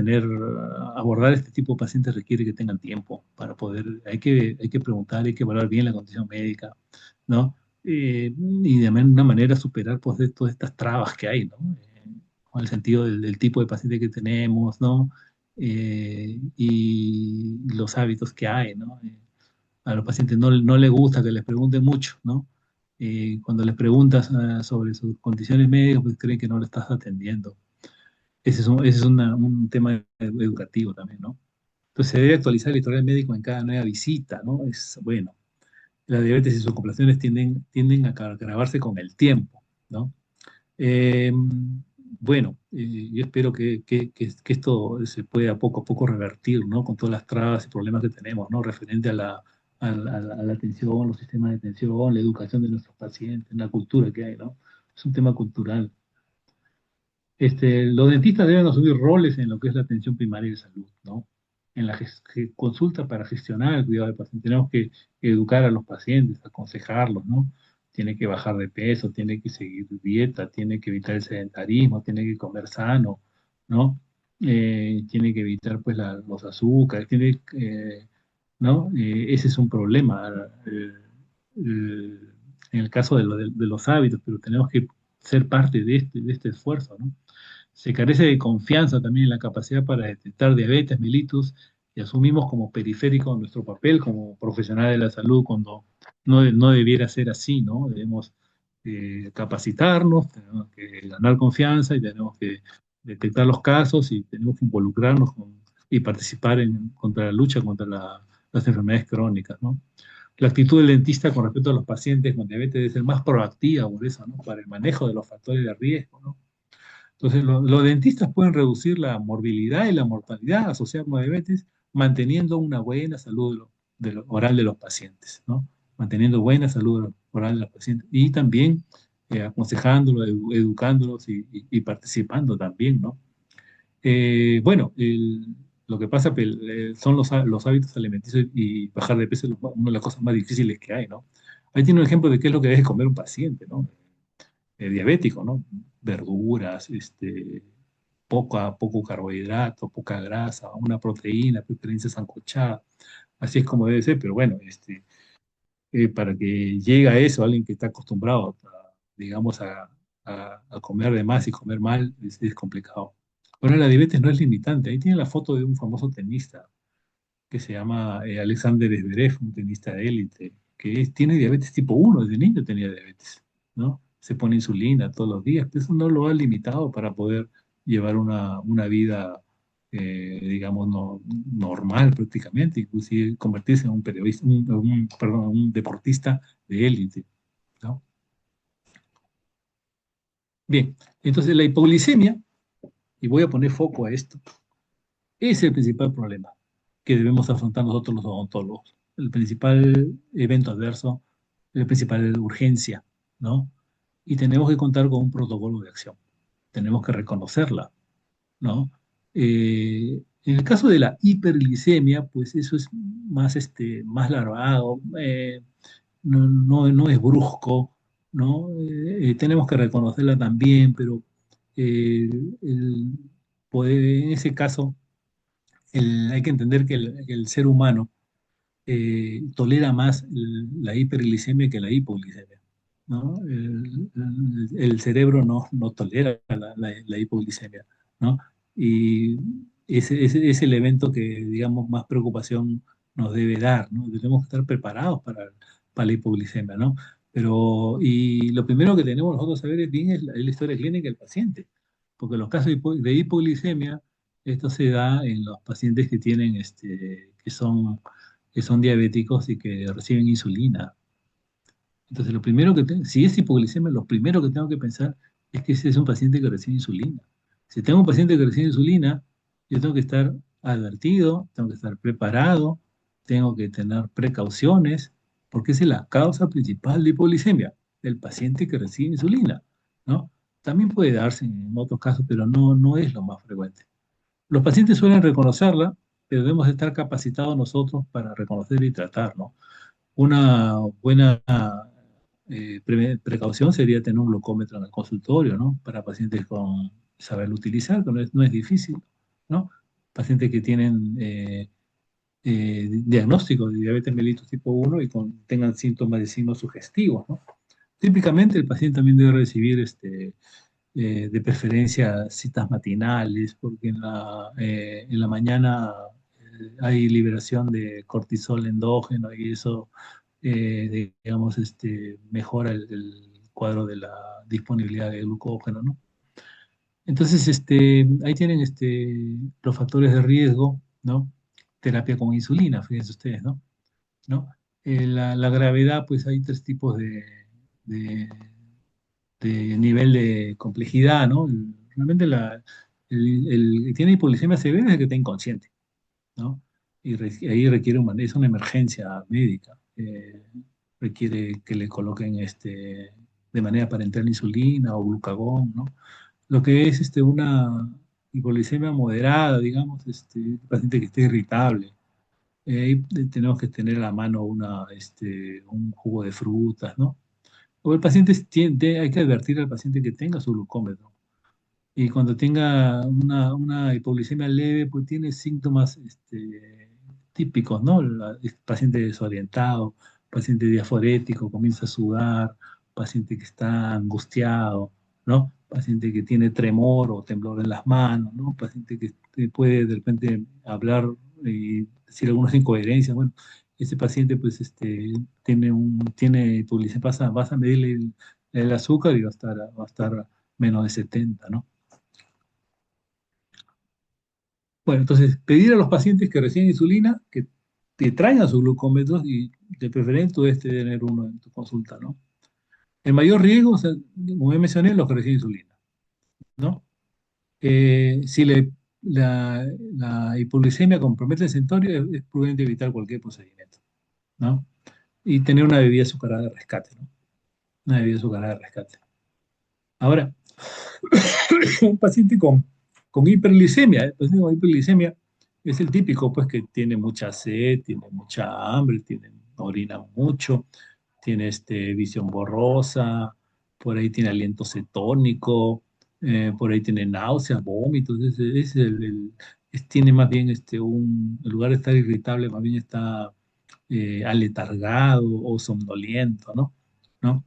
abordar este tipo de pacientes requiere que tengan tiempo para poder, hay que preguntar, hay que evaluar bien la condición médica, ¿no? Y de una manera superar pues de todas estas trabas que hay, ¿no? Con el sentido del tipo de paciente que tenemos, ¿no? Y los hábitos que hay, ¿no? A los pacientes no les gusta que les pregunten mucho, ¿no? Cuando les preguntas sobre sus condiciones médicas, pues creen que no le estás atendiendo. Ese es un tema educativo también, ¿no? Entonces se debe actualizar el historial médico en cada nueva visita, ¿no? Es bueno. La diabetes y sus complicaciones tienden a agravarse con el tiempo, ¿no? Eh, bueno, yo espero que esto se pueda poco a poco revertir, ¿no? Con todas las trabas y problemas que tenemos, ¿no? Referente a la atención, los sistemas de atención, la educación de nuestros pacientes, la cultura que hay, ¿no? Es un tema cultural. Los dentistas deben asumir roles en lo que es la atención primaria de salud, ¿no? En la consulta para gestionar el cuidado del paciente. Tenemos que educar a los pacientes, aconsejarlos, ¿no? Tiene que bajar de peso, tiene que seguir dieta, tiene que evitar el sedentarismo, tiene que comer sano, ¿no? Tiene que evitar, pues, los azúcares, ¿no? Ese es un problema en el caso de los hábitos, pero tenemos que ser parte de este esfuerzo, ¿no? Se carece de confianza también en la capacidad para detectar diabetes mellitus y asumimos como periférico nuestro papel como profesional de la salud cuando no debiera ser así, ¿no? Debemos capacitarnos, tenemos que ganar confianza y tenemos que detectar los casos y tenemos que involucrarnos y participar contra la lucha contra las enfermedades crónicas, ¿no? La actitud del dentista con respecto a los pacientes con diabetes debe ser más proactiva, por eso, ¿no? Para el manejo de los factores de riesgo, ¿no? Entonces, los dentistas pueden reducir la morbilidad y la mortalidad asociada con la diabetes, manteniendo una buena salud oral de los pacientes, ¿no? Manteniendo buena salud oral de los pacientes y también aconsejándolos, educándolos y participando también, ¿no? Bueno, lo que pasa son los hábitos alimenticios y bajar de peso es una de las cosas más difíciles que hay, ¿no? Ahí tiene un ejemplo de qué es lo que debe comer un paciente, ¿no? Diabético, ¿no? Verduras, poco carbohidrato, poca grasa, una proteína, preferencia sancochada. Así es como debe ser, pero bueno, para que llegue a eso, alguien que está acostumbrado, digamos, a comer de más y comer mal, es complicado. Bueno, la diabetes no es limitante. Ahí tiene la foto de un famoso tenista que se llama Alexander Zverev, un tenista de élite, que tiene diabetes tipo 1, desde niño tenía diabetes, ¿no? Se pone insulina todos los días, pero eso no lo ha limitado para poder llevar una vida, digamos, normal prácticamente, inclusive convertirse en un periodista, perdón, un deportista de élite, ¿no? Bien, entonces la hipoglicemia, y voy a poner foco a esto, es el principal problema que debemos afrontar nosotros los odontólogos. El principal evento adverso, la principal urgencia, ¿no? Y tenemos que contar con un protocolo de acción. Tenemos que reconocerla. ¿no? En el caso de la hiperglicemia, pues eso es más, más larvado, no es brusco, ¿no? Tenemos que reconocerla también, pero eh, el en ese caso hay que entender que el ser humano tolera más la hiperglicemia que la hipoglicemia, ¿no? El cerebro no tolera la hipoglicemia, ¿no? Y ese es el evento que, digamos, más preocupación nos debe dar, ¿no? Debemos estar preparados para la hipoglicemia, ¿no? Pero, y lo primero que tenemos nosotros saber es bien es la historia clínica del paciente, porque los casos de hipoglicemia, esto se da en los pacientes que tienen, que son diabéticos y que reciben insulina. Entonces, si es hipoglicemia, lo primero que tengo que pensar es que ese es un paciente que recibe insulina. Si tengo un paciente que recibe insulina, yo tengo que estar advertido, tengo que estar preparado, tengo que tener precauciones, porque esa es la causa principal de hipoglicemia, el paciente que recibe insulina, ¿no? También puede darse en otros casos, pero no es lo más frecuente. Los pacientes suelen reconocerla, pero debemos estar capacitados nosotros para reconocer y tratar, ¿no? Una buena precaución sería tener un glucómetro en el consultorio, ¿no? Para pacientes con saberlo utilizar, que no es difícil, ¿no? Pacientes que tienen diagnóstico de diabetes mellitus tipo 1 y tengan síntomas de signos sugestivos, ¿no? Típicamente el paciente también debe recibir de preferencia citas matinales, porque en la mañana hay liberación de cortisol endógeno y eso, digamos, mejora el cuadro de la disponibilidad de glucógeno, ¿no? Entonces, ahí tienen los factores de riesgo, ¿no? Terapia con insulina, fíjense ustedes, ¿no? ¿No? La gravedad, pues hay tres tipos de, de nivel de complejidad, ¿no? Realmente el que tiene hipoglicemia severa es el que está inconsciente, ¿no? Y ahí requiere es una emergencia médica. Requiere que le coloquen de manera parenteral insulina o glucagón, ¿no? Lo que es una hipoglicemia moderada, digamos, paciente que esté irritable. Ahí tenemos que tener a la mano un jugo de frutas, ¿no? O el paciente hay que advertir al paciente que tenga su glucómetro. Y cuando tenga una hipoglicemia leve, pues tiene síntomas típicos, ¿no? El paciente desorientado, paciente diaforético, comienza a sudar, paciente que está angustiado, ¿no? Paciente que tiene tremor o temblor en las manos, ¿no? Paciente que puede de repente hablar y decir algunas incoherencias. Bueno, ese paciente pues tiene hipoglicemia, vas a medirle el azúcar y va a estar menos de 70, ¿no? Bueno, entonces, pedir a los pacientes que reciben insulina que te traigan sus glucómetros y de preferencia tú debes tener uno en tu consulta, ¿no? El mayor riesgo, o sea, como ya mencioné, los que reciben insulina, ¿no? Si la hipoglicemia compromete el centaurio, es prudente evitar cualquier procedimiento, ¿no? Y tener una bebida azucarada de rescate, ¿no? Una bebida azucarada de rescate. Ahora, un paciente con hiperglicemia, el paciente con hiperglicemia es el típico, pues, que tiene mucha sed, tiene mucha hambre, orina mucho, tiene visión borrosa, por ahí tiene aliento cetónico, por ahí tiene náuseas, vómitos, tiene más bien en lugar de estar irritable, más bien está aletargado o somnoliento, ¿no? ¿No?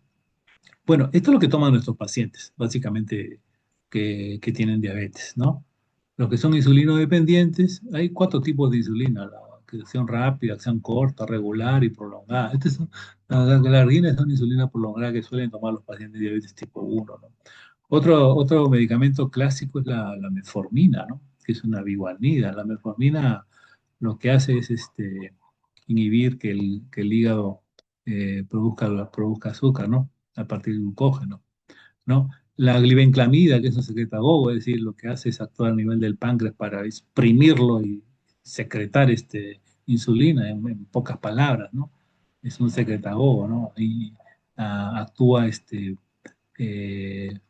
Bueno, esto es lo que toman nuestros pacientes, básicamente, que tienen diabetes, ¿no? Los que son insulinodependientes, hay cuatro tipos de insulina, la que acción rápida, acción corta, regular y prolongada. Las galardinas son insulina prolongada que suelen tomar los pacientes de diabetes tipo 1, ¿no? Otro medicamento clásico es la metformina, ¿no? Que es una biguanida. La metformina lo que hace es inhibir que el hígado produzca azúcar, ¿no? A partir del glucógeno, ¿no? La glibenclamida, que es un secretagogo, es decir, lo que hace es actuar a nivel del páncreas para exprimirlo y secretar insulina, en pocas palabras, ¿no? Es un secretagogo, ¿no? Y actúa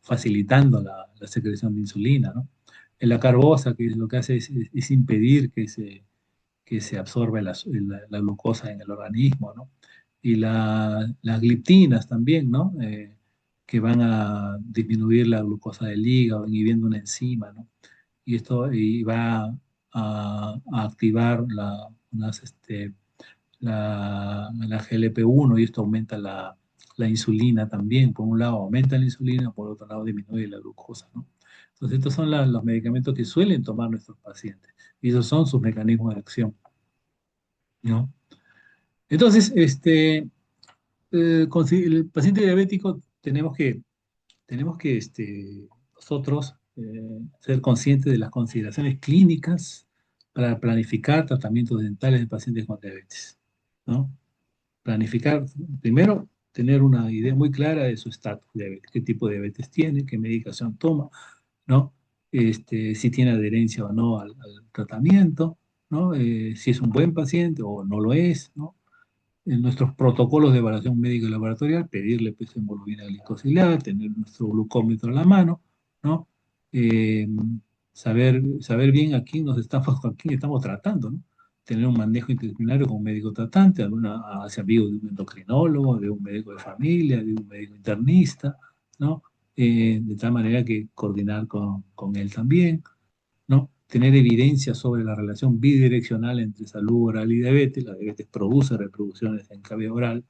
facilitando la secreción de insulina, ¿no? La carbosa, que lo que hace es impedir que se absorba la glucosa en el organismo, ¿no? Y las gliptinas también, ¿no? Que van a disminuir la glucosa del hígado, inhibiendo una enzima, ¿no? Y esto y va a activar la GLP-1 y esto aumenta la insulina también. Por un lado aumenta la insulina, por otro lado disminuye la glucosa, ¿no? Entonces estos son los medicamentos que suelen tomar nuestros pacientes y esos son sus mecanismos de acción, ¿no? Entonces, el paciente diabético tenemos que nosotros ser conscientes de las consideraciones clínicas para planificar tratamientos dentales de pacientes con diabetes, ¿no? Planificar, primero, tener una idea muy clara de su estatus de diabetes, qué tipo de diabetes tiene, qué medicación toma, ¿no? Si tiene adherencia o no al tratamiento, ¿no? Si es un buen paciente o no lo es, ¿no? En nuestros protocolos de evaluación médica y laboratorial, pedirle pues hemoglobina glicosílea, tener nuestro glucómetro a la mano, ¿no? Eh, saber bien a quién estamos tratando, ¿no? Tener un manejo interdisciplinario con un médico tratante, hacia amigo de un endocrinólogo, de un médico de familia, de un médico internista, ¿no? De tal manera que coordinar con él también, ¿no? Tener evidencia sobre la relación bidireccional entre salud oral y diabetes. La diabetes produce repercusiones en cavidad oral,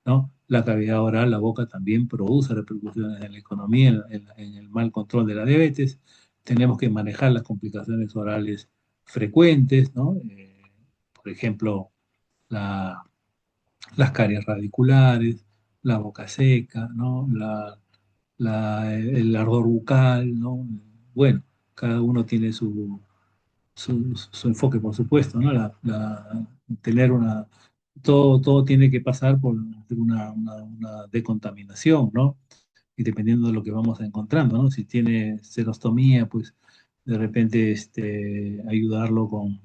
¿no? La cavidad oral, la boca también produce repercusiones en la economía, en el mal control de la diabetes. Tenemos que manejar las complicaciones orales frecuentes, ¿no? Por ejemplo, la- las caries radiculares, la boca seca, ¿no? El ardor bucal, ¿no? Bueno, cada uno tiene su enfoque, por supuesto, ¿no? Tener todo tiene que pasar por una decontaminación, ¿no? Y dependiendo de lo que vamos encontrando, ¿no? Si tiene serostomía, pues de repente ayudarlo con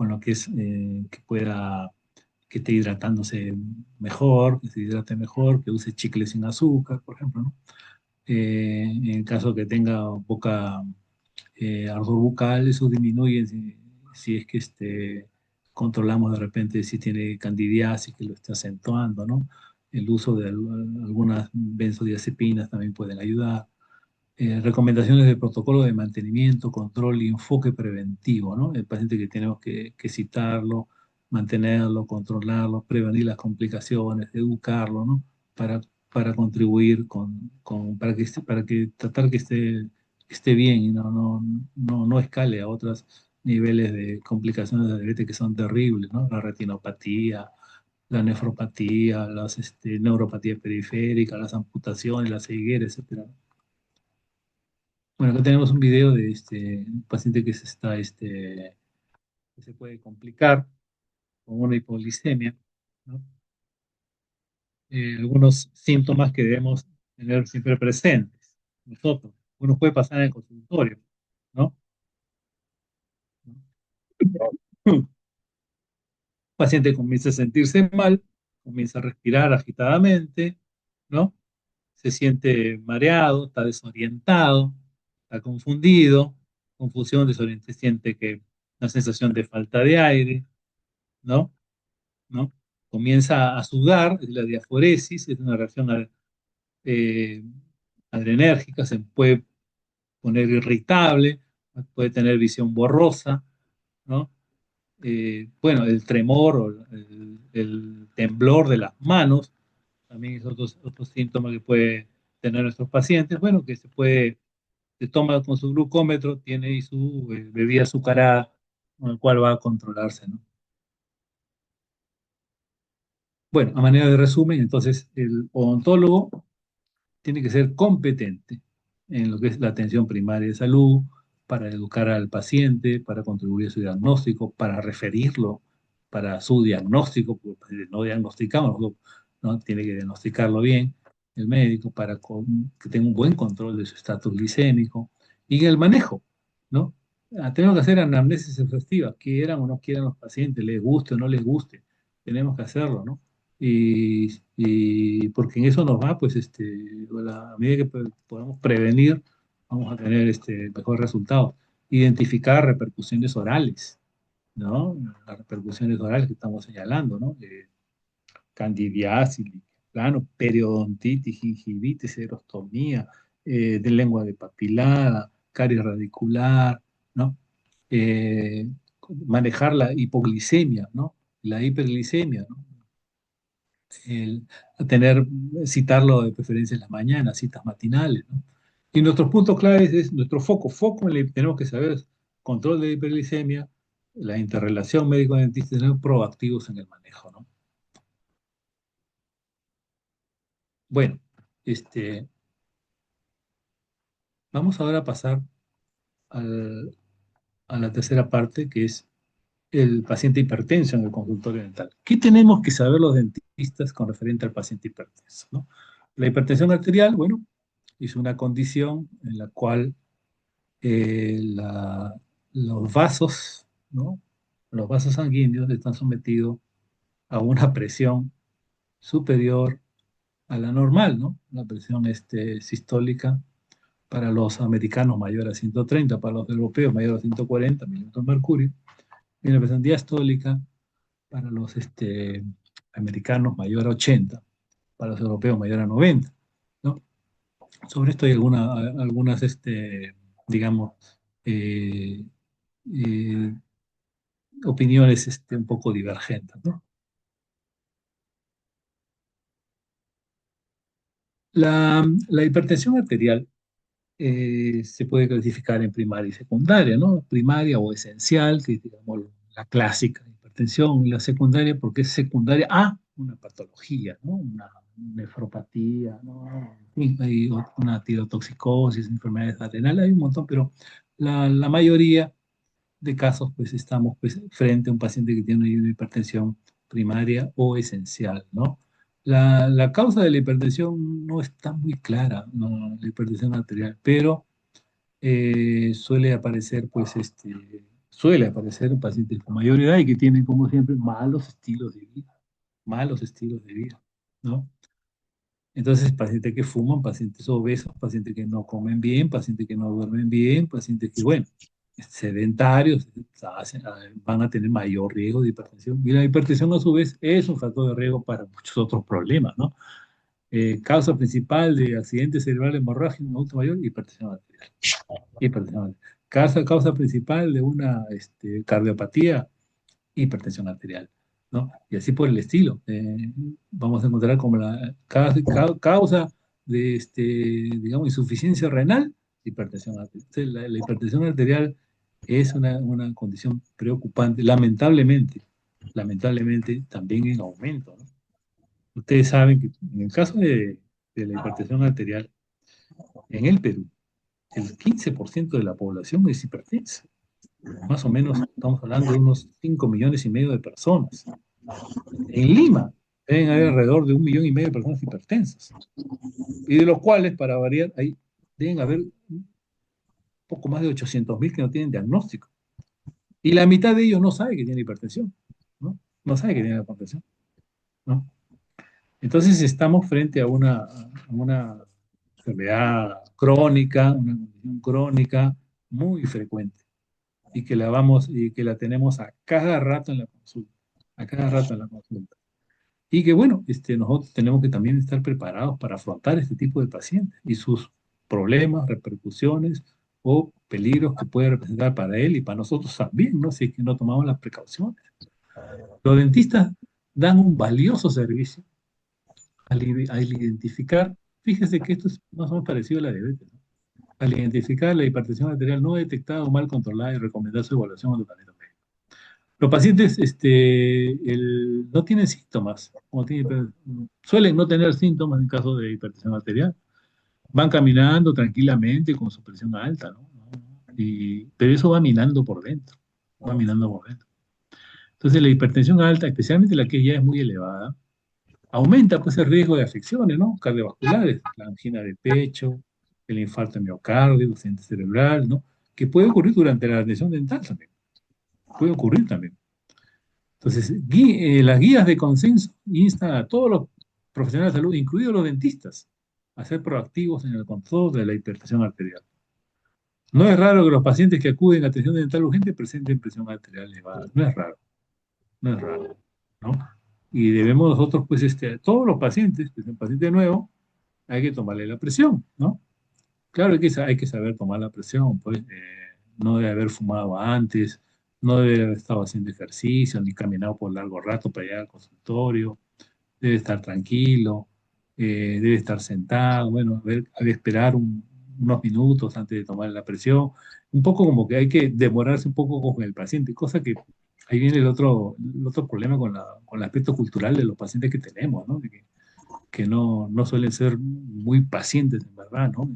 lo que es que esté hidratándose mejor, que se hidrate mejor, que use chicle sin azúcar, por ejemplo, ¿no? En el caso que tenga boca ardor bucal, eso disminuye si es que controlamos de repente si tiene candidiasis que lo está acentuando, ¿no? El uso de algunas benzodiazepinas también pueden ayudar. Recomendaciones de protocolo de mantenimiento, control y enfoque preventivo, ¿no? El paciente que tenemos que citarlo, mantenerlo, controlarlo, prevenir las complicaciones, educarlo, ¿no? Para, para contribuir para que tratar que esté bien y no escale a otros niveles de complicaciones de diabetes que son terribles, ¿no? La retinopatía, la nefropatía, las neuropatías periféricas, las amputaciones, la ceguera, etcétera. Bueno, acá tenemos un video de un paciente que se puede complicar con una hipoglicemia, ¿no? Algunos síntomas que debemos tener siempre presentes nosotros. Uno puede pasar en el consultorio, ¿no? El paciente comienza a sentirse mal, comienza a respirar agitadamente, ¿no? Se siente mareado, está desorientado, está confundido, confusión, desorientación, siente que una sensación de falta de aire, ¿no? ¿No? Comienza a sudar, es la diaforesis, es una reacción eh, adrenérgica, se puede poner irritable, puede tener visión borrosa, ¿no? Bueno, el tremor o el temblor de las manos también es otro síntoma que puede tener nuestros pacientes. Bueno, se toma con su glucómetro, tiene ahí su bebida azucarada, con el cual va a controlarse, ¿no? Bueno, a manera de resumen, entonces el odontólogo tiene que ser competente en lo que es la atención primaria de salud, para educar al paciente, para contribuir a su diagnóstico, para referirlo para su diagnóstico, porque no diagnosticamos, ¿no? Tiene que diagnosticarlo bien el médico para que tenga un buen control de su estatus glicémico y en el manejo, ¿no? Tenemos que hacer anamnesis exhaustiva, quieran o no quieran los pacientes, les guste o no les guste, tenemos que hacerlo, ¿no? Y porque en eso nos va, pues, a medida que podamos prevenir, vamos a tener mejores resultados. identificar repercusiones orales, ¿no? Las repercusiones orales que estamos señalando, ¿no? Candidiasis, plano, periodontitis, gingivitis, serostomía, de lengua de papilada, caries radicular, ¿no? Eh, manejar la hipoglicemia, ¿no? La hiperglicemia, ¿no? El, tener, citarlo de preferencia en las mañanas, citas matinales, ¿no? Y nuestros puntos claves es nuestro foco tenemos que saber control de hiperglicemia, la interrelación médico-dentista, tener proactivos en el manejo, ¿no? Bueno, este, vamos ahora a pasar al- a la tercera parte, que es el paciente hipertenso en el consultorio dental. ¿Qué tenemos que saber los dentistas con referente al paciente hipertenso, ¿no? La hipertensión arterial, bueno, es una condición en la cual los vasos, ¿no? Los vasos sanguíneos están sometidos a una presión superior a la normal, ¿no? La presión sistólica para los americanos mayor a 130, para los europeos mayor a 140 milímetros de mercurio, y la presión diastólica para los americanos mayor a 80, para los europeos mayor a 90, ¿no? Sobre esto hay algunas, digamos, eh, eh, opiniones un poco divergentes, ¿no? La hipertensión arterial se puede clasificar en primaria y secundaria, ¿no? Primaria o esencial, que es, digamos, la clásica hipertensión, y la secundaria porque es secundaria a una patología, ¿no? Una nefropatía, ¿no? En fin, hay una tirotoxicosis, enfermedades adrenales, hay un montón, pero la mayoría de casos, pues estamos pues, frente a un paciente que tiene una hipertensión primaria o esencial, ¿no? La causa de la hipertensión no está muy clara, ¿no? La hipertensión arterial, pero suele aparecer, pues, suele aparecer en pacientes con mayor edad y que tienen, como siempre, malos estilos de vida, ¿no? Entonces, pacientes que fuman, pacientes obesos, pacientes que no comen bien, pacientes que no duermen bien, pacientes que, bueno, sedentarios, van a tener mayor riesgo de hipertensión. Y la hipertensión, a su vez, es un factor de riesgo para muchos otros problemas, ¿no? Causa principal de accidentes cerebrales hemorrágicos en adulto mayor, hipertensión arterial. Hipertensión arterial. Causa principal de una cardiopatía, hipertensión arterial, ¿no? Y así por el estilo. Vamos a encontrar como la causa de, digamos, insuficiencia renal, hipertensión arterial. Entonces, la hipertensión arterial es una condición preocupante, lamentablemente también en aumento, ¿no? Ustedes saben que en el caso de la hipertensión arterial, en el Perú, el 15% de la población es hipertensa. Más o menos estamos hablando de unos 5,5 millones de personas. En Lima deben haber alrededor de 1,5 millones de personas hipertensas, y de los cuales, para variar, deben haber un poco más de 800.000 que no tienen diagnóstico. Y la mitad de ellos no sabe que tiene hipertensión, ¿no? No sabe que tiene hipertensión, ¿no? Entonces estamos frente a una enfermedad crónica, una condición crónica muy frecuente y que la tenemos a cada rato en la consulta, a cada rato en la consulta. Y que bueno, nosotros tenemos que también estar preparados para afrontar este tipo de pacientes y sus problemas, repercusiones o peligros que puede representar para él y para nosotros también, ¿no? Si es que no tomamos las precauciones. Los dentistas dan un valioso servicio al identificar, fíjese que esto es más o menos parecido a la diabetes, ¿no? Al identificar la hipertensión arterial no detectada o mal controlada y recomendar su evaluación al tratamiento médico. Los pacientes no tienen síntomas, suelen no tener síntomas en caso de hipertensión arterial. Van caminando tranquilamente con su presión alta, ¿no? Pero eso va minando por dentro, va minando por dentro. Entonces la hipertensión alta, especialmente la que ya es muy elevada, aumenta pues el riesgo de afecciones, ¿no? Cardiovasculares, la angina de pecho, el infarto de miocardio, el accidente cerebral, ¿no? Que puede ocurrir durante la atención dental también, puede ocurrir también. Entonces, las guías de consenso instan a todos los profesionales de salud, incluidos los dentistas, a ser proactivos en el control de la hipertensión arterial. No es raro que los pacientes que acuden a atención dental urgente presenten presión arterial elevada. No es raro, no es raro, ¿no? Y debemos nosotros, pues, a todos los pacientes, pues, un paciente nuevo, hay que tomarle la presión, ¿no? Claro, hay que saber tomar la presión, pues, no debe haber fumado antes, no debe haber estado haciendo ejercicio, ni caminado por largo rato para llegar al consultorio, debe estar tranquilo, debe estar sentado, bueno, a ver, esperar unos minutos antes de tomar la presión, un poco como que hay que demorarse un poco con el paciente, cosa que ahí viene el otro problema con el aspecto cultural de los pacientes que tenemos, ¿no? De que no suelen ser muy pacientes, en verdad, ¿no?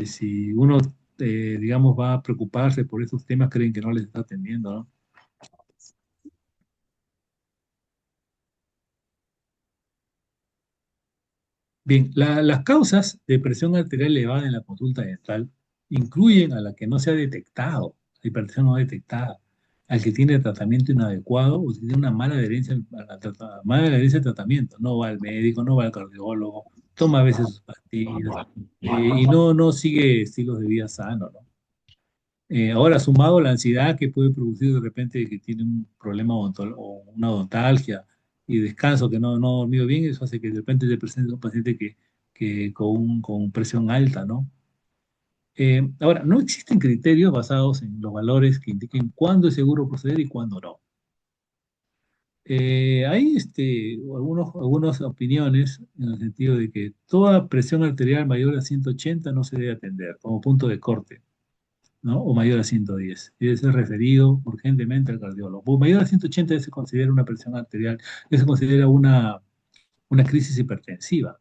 Si uno, digamos, va a preocuparse por esos temas, creen que no les está atendiendo, ¿no? Bien, las causas de presión arterial elevada en la consulta dental incluyen a la que no se ha detectado, la hipertensión no detectada, al que tiene tratamiento inadecuado o tiene una mala adherencia, mala adherencia al tratamiento, no va al médico, no va al cardiólogo, toma a veces sus pastillas y no sigue estilos de vida sanos, ¿no? Ahora, sumado a la ansiedad que puede producir de repente que tiene un problema o una odontalgia y descanso que no ha dormido bien, eso hace que de repente se presente un paciente que con presión alta, ¿no? Ahora, no existen criterios basados en los valores que indiquen cuándo es seguro proceder y cuándo no. Hay algunas opiniones en el sentido de que toda presión arterial mayor a 180 no se debe atender como punto de corte, ¿no? O mayor a 110. Debe ser referido urgentemente al cardiólogo. O mayor a 180 ya se considera una presión arterial, ya se considera una crisis hipertensiva,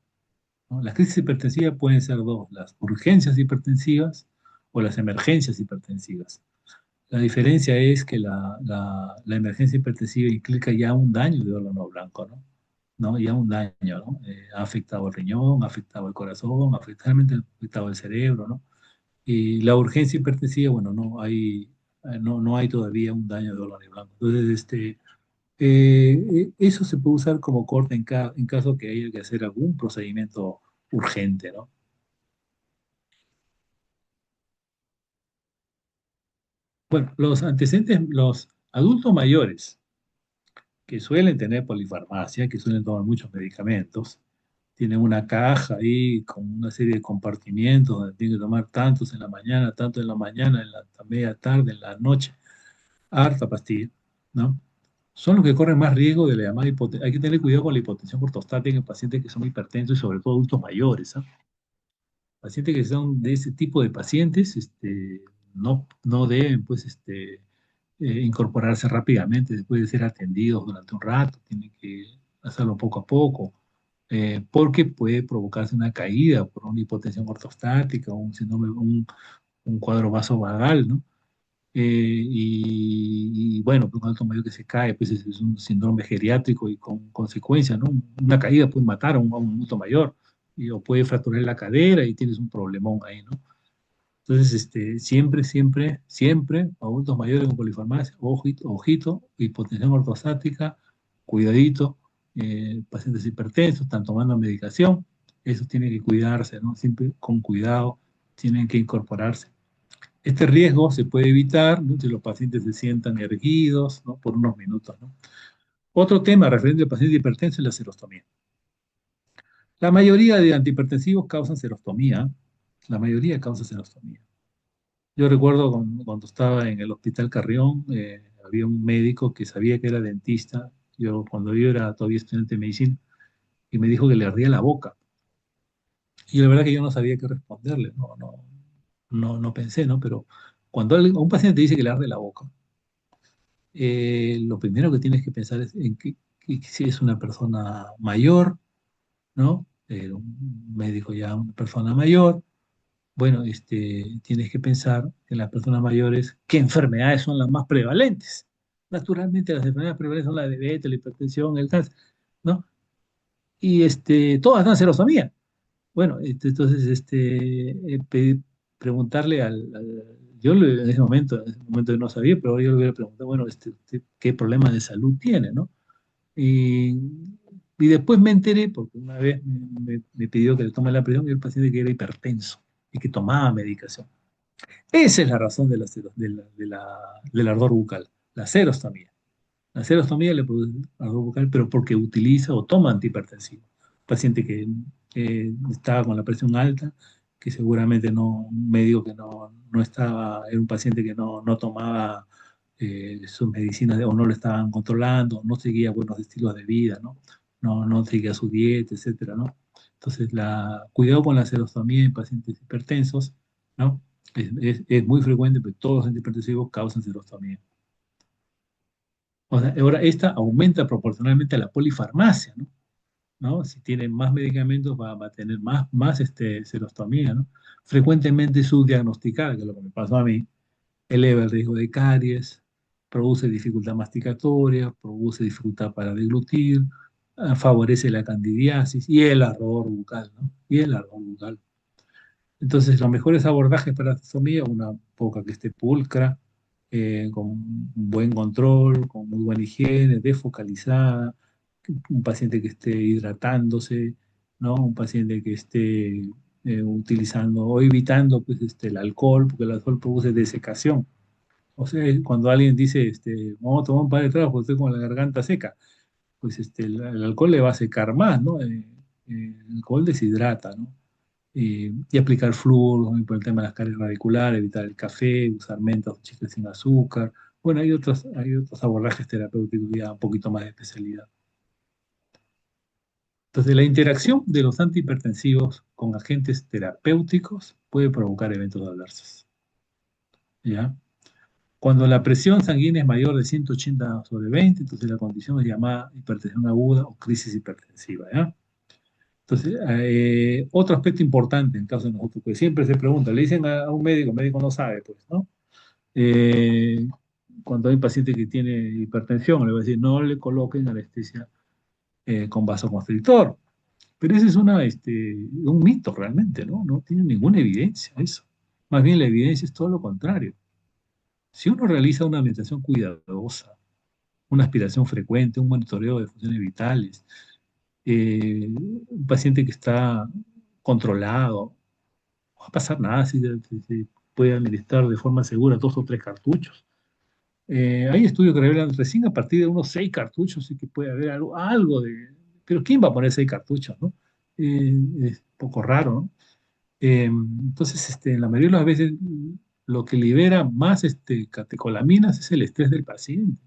¿no? Las crisis hipertensivas pueden ser dos, las urgencias hipertensivas o las emergencias hipertensivas. La diferencia es que la emergencia hipertensiva implica ya un daño de órgano blanco, ¿no? ¿No? Ya un daño, ¿no? Ha afectado el riñón, ha afectado el corazón, ha afectado el cerebro, ¿no? Y la urgencia hipertensiva, bueno, no hay todavía un daño de órgano blanco. Entonces, eso se puede usar como corte en caso que haya que hacer algún procedimiento urgente, ¿no? Bueno, los antecedentes, los adultos mayores que suelen tener polifarmacia, que suelen tomar muchos medicamentos, tienen una caja ahí con una serie de compartimientos donde tienen que tomar tantos en la mañana, tanto en la mañana, en la media tarde, en la noche, harta pastilla, ¿no? Son los que corren más riesgo de la llamada hipotensión. Hay que tener cuidado con la hipotensión ortostática en pacientes que son hipertensos y sobre todo adultos mayores, ¿ah? Pacientes que son de ese tipo de pacientes, no deben, pues, incorporarse rápidamente después de ser atendidos durante un rato, tienen que hacerlo poco a poco, porque puede provocarse una caída por una hipotensión ortostática, un síndrome, un cuadro vasovagal, ¿no? Bueno, pues un alto mayor que se cae, pues es un síndrome geriátrico y con consecuencias, ¿no? Una caída puede matar a un adulto mayor o puede fracturar la cadera y tienes un problemón ahí, ¿no? Entonces, siempre, adultos mayores con polifarmacia, ojito, hipotensión ortostática, cuidadito, pacientes hipertensos, están tomando medicación, eso tiene que cuidarse, ¿no? Siempre con cuidado, tienen que incorporarse. Este riesgo se puede evitar, ¿no? Si los pacientes se sientan erguidos, ¿no? Por unos minutos, ¿no? Otro tema referente al paciente hipertenso es la serostomía. La mayoría de antihipertensivos causan serostomía. La mayoría causa serostomía. Yo recuerdo cuando estaba en el Hospital Carrión, había un médico que sabía que era dentista. Cuando yo era todavía estudiante de medicina, y me dijo que le ardía la boca. Y la verdad que yo no sabía qué responderle, no pensé, ¿no? Pero cuando a un paciente te dice que le arde la boca, lo primero que tienes que pensar es en que si es una persona mayor, ¿no? Un médico ya, una persona mayor. Bueno, tienes que pensar en las personas mayores qué enfermedades son las más prevalentes. Naturalmente, las enfermedades prevalentes son la diabetes, la hipertensión, el cáncer, ¿no? Y todas dan serostomía. Bueno, preguntarle en ese momento yo no sabía, pero yo le hubiera preguntado, bueno, ¿qué problema de salud tiene, no? Y, y después me enteré, porque una vez me pidió que le tome la presión, y el paciente que era hipertenso y que tomaba medicación. Esa es la razón de del ardor bucal, la serostomía. La serostomía le produce ardor bucal, pero porque utiliza o toma antihipertensivo. Paciente que estaba con la presión alta, que seguramente no, un médico que no estaba, era un paciente que no tomaba sus medicinas o no lo estaban controlando, no seguía buenos estilos de vida, ¿no? No seguía su dieta, etcétera, ¿no? Entonces, cuidado con la serostomía en pacientes hipertensos, ¿no? Es muy frecuente, porque todos los antihipertensivos causan serostomía. O sea, ahora esta aumenta proporcionalmente a la polifarmacia, ¿no? ¿No? Si tiene más medicamentos va a tener más serostomía, ¿no? Frecuentemente subdiagnosticada, que es lo que me pasó a mí, eleva el riesgo de caries, produce dificultad masticatoria, produce dificultad para deglutir, favorece la candidiasis y el ardor bucal, ¿no? Y el ardor bucal. Entonces, los mejores abordajes para la cistostomía, una boca que esté pulcra, con un buen control, con muy buena higiene, desfocalizada, un paciente que esté hidratándose, ¿no? Un paciente que esté utilizando o evitando pues, el alcohol, porque el alcohol produce desecación. O sea, cuando alguien dice, vamos a tomar un par de tragos porque estoy con la garganta seca, pues el alcohol le va a secar más, ¿no? El alcohol deshidrata, ¿no? Y aplicar flúor, ¿no? Por el tema de las caries radiculares, evitar el café, usar mentas o chicles sin azúcar. Bueno, hay otros abordajes terapéuticos ya un poquito más de especialidad. Entonces, la interacción de los antihipertensivos con agentes terapéuticos puede provocar eventos adversos, ¿ya? Cuando la presión sanguínea es mayor de 180/20, entonces la condición es llamada hipertensión aguda o crisis hipertensiva, ¿ya? Entonces, otro aspecto importante en caso de nosotros, que siempre se pregunta, le dicen a un médico, el médico no sabe, pues, ¿no? Eh, Cuando hay un paciente que tiene hipertensión, le va a decir, no le coloquen anestesia con vasoconstrictor. Pero ese es un mito realmente, ¿no? No tiene ninguna evidencia eso. Más bien la evidencia es todo lo contrario. Si uno realiza una alimentación cuidadosa, una aspiración frecuente, un monitoreo de funciones vitales, un paciente que está controlado, no va a pasar nada si se puede administrar de forma segura 2 o 3 cartuchos. Hay estudios que revelan recién a partir de unos 6 cartuchos sí que puede haber algo de... Pero ¿quién va a poner 6 cartuchos, no? Es un poco raro, ¿no? Entonces, en la mayoría de las veces, lo que libera más catecolaminas es el estrés del paciente.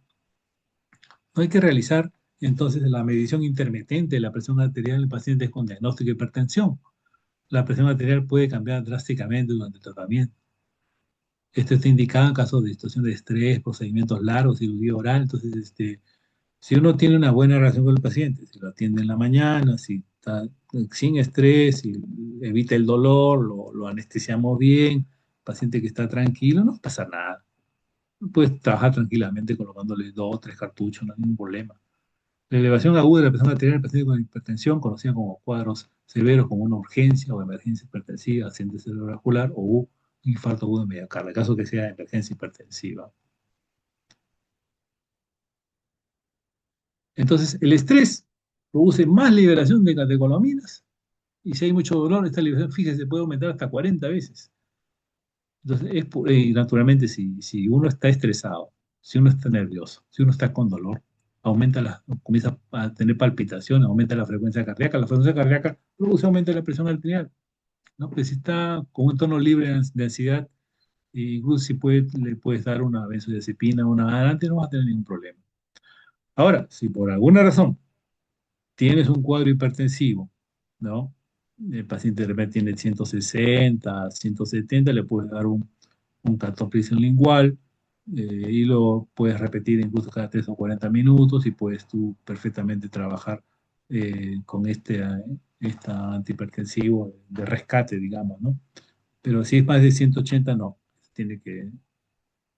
No hay que realizar entonces la medición intermitente de la presión arterial en pacientes con diagnóstico de hipertensión. La presión arterial puede cambiar drásticamente durante el tratamiento. Esto está indicado en casos de situación de estrés, procedimientos largos, cirugía oral. Entonces, si uno tiene una buena relación con el paciente, si lo atiende en la mañana, si está sin estrés, si evita el dolor, lo anestesiamos bien, paciente que está tranquilo, no pasa nada. Puedes trabajar tranquilamente colocándole 2 o 3 cartuchos, no hay ningún problema. La elevación aguda de la presión arterial en el paciente con hipertensión, conocida como cuadros severos como una urgencia o emergencia hipertensiva, accidente cerebrovascular o un infarto agudo de miocardio, caso que sea emergencia hipertensiva. Entonces, el estrés produce más liberación de catecolaminas y si hay mucho dolor, esta liberación, fíjese, puede aumentar hasta 40 veces. Entonces, y naturalmente, si uno está estresado, si uno está nervioso, si uno está con dolor, comienza a tener palpitaciones, aumenta la frecuencia cardíaca produce aumento de la presión arterial, ¿no? Porque si está con un tono libre de ansiedad, incluso si le puedes dar una benzodiazepina o una adelante, no vas a tener ningún problema. Ahora, si por alguna razón tienes un cuadro hipertensivo, ¿no? El paciente de repente tiene 160, 170, le puedes dar un captopril lingual y lo puedes repetir incluso cada 3 o 40 minutos y puedes tú perfectamente trabajar con antihipertensivo de rescate, digamos, ¿no? Pero si es más de 180, no, tiene que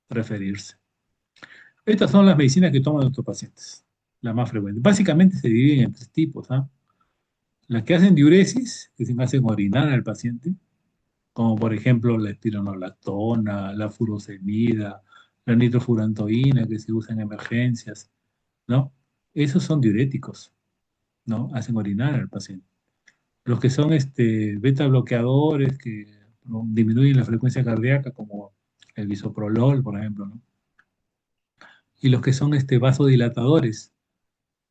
referirse. Estas son las medicinas que toman nuestros pacientes, las más frecuentes. Básicamente se dividen en 3 tipos, ¿ah? Las que hacen diuresis, que se hacen orinar al paciente, como por ejemplo la espironolactona, la furosemida, la nitrofurantoína que se usa en emergencias, ¿no? Esos son diuréticos, ¿no? Hacen orinar al paciente. Los que son beta bloqueadores, que disminuyen la frecuencia cardíaca, como el bisoprolol, por ejemplo, ¿no? Y los que son vasodilatadores,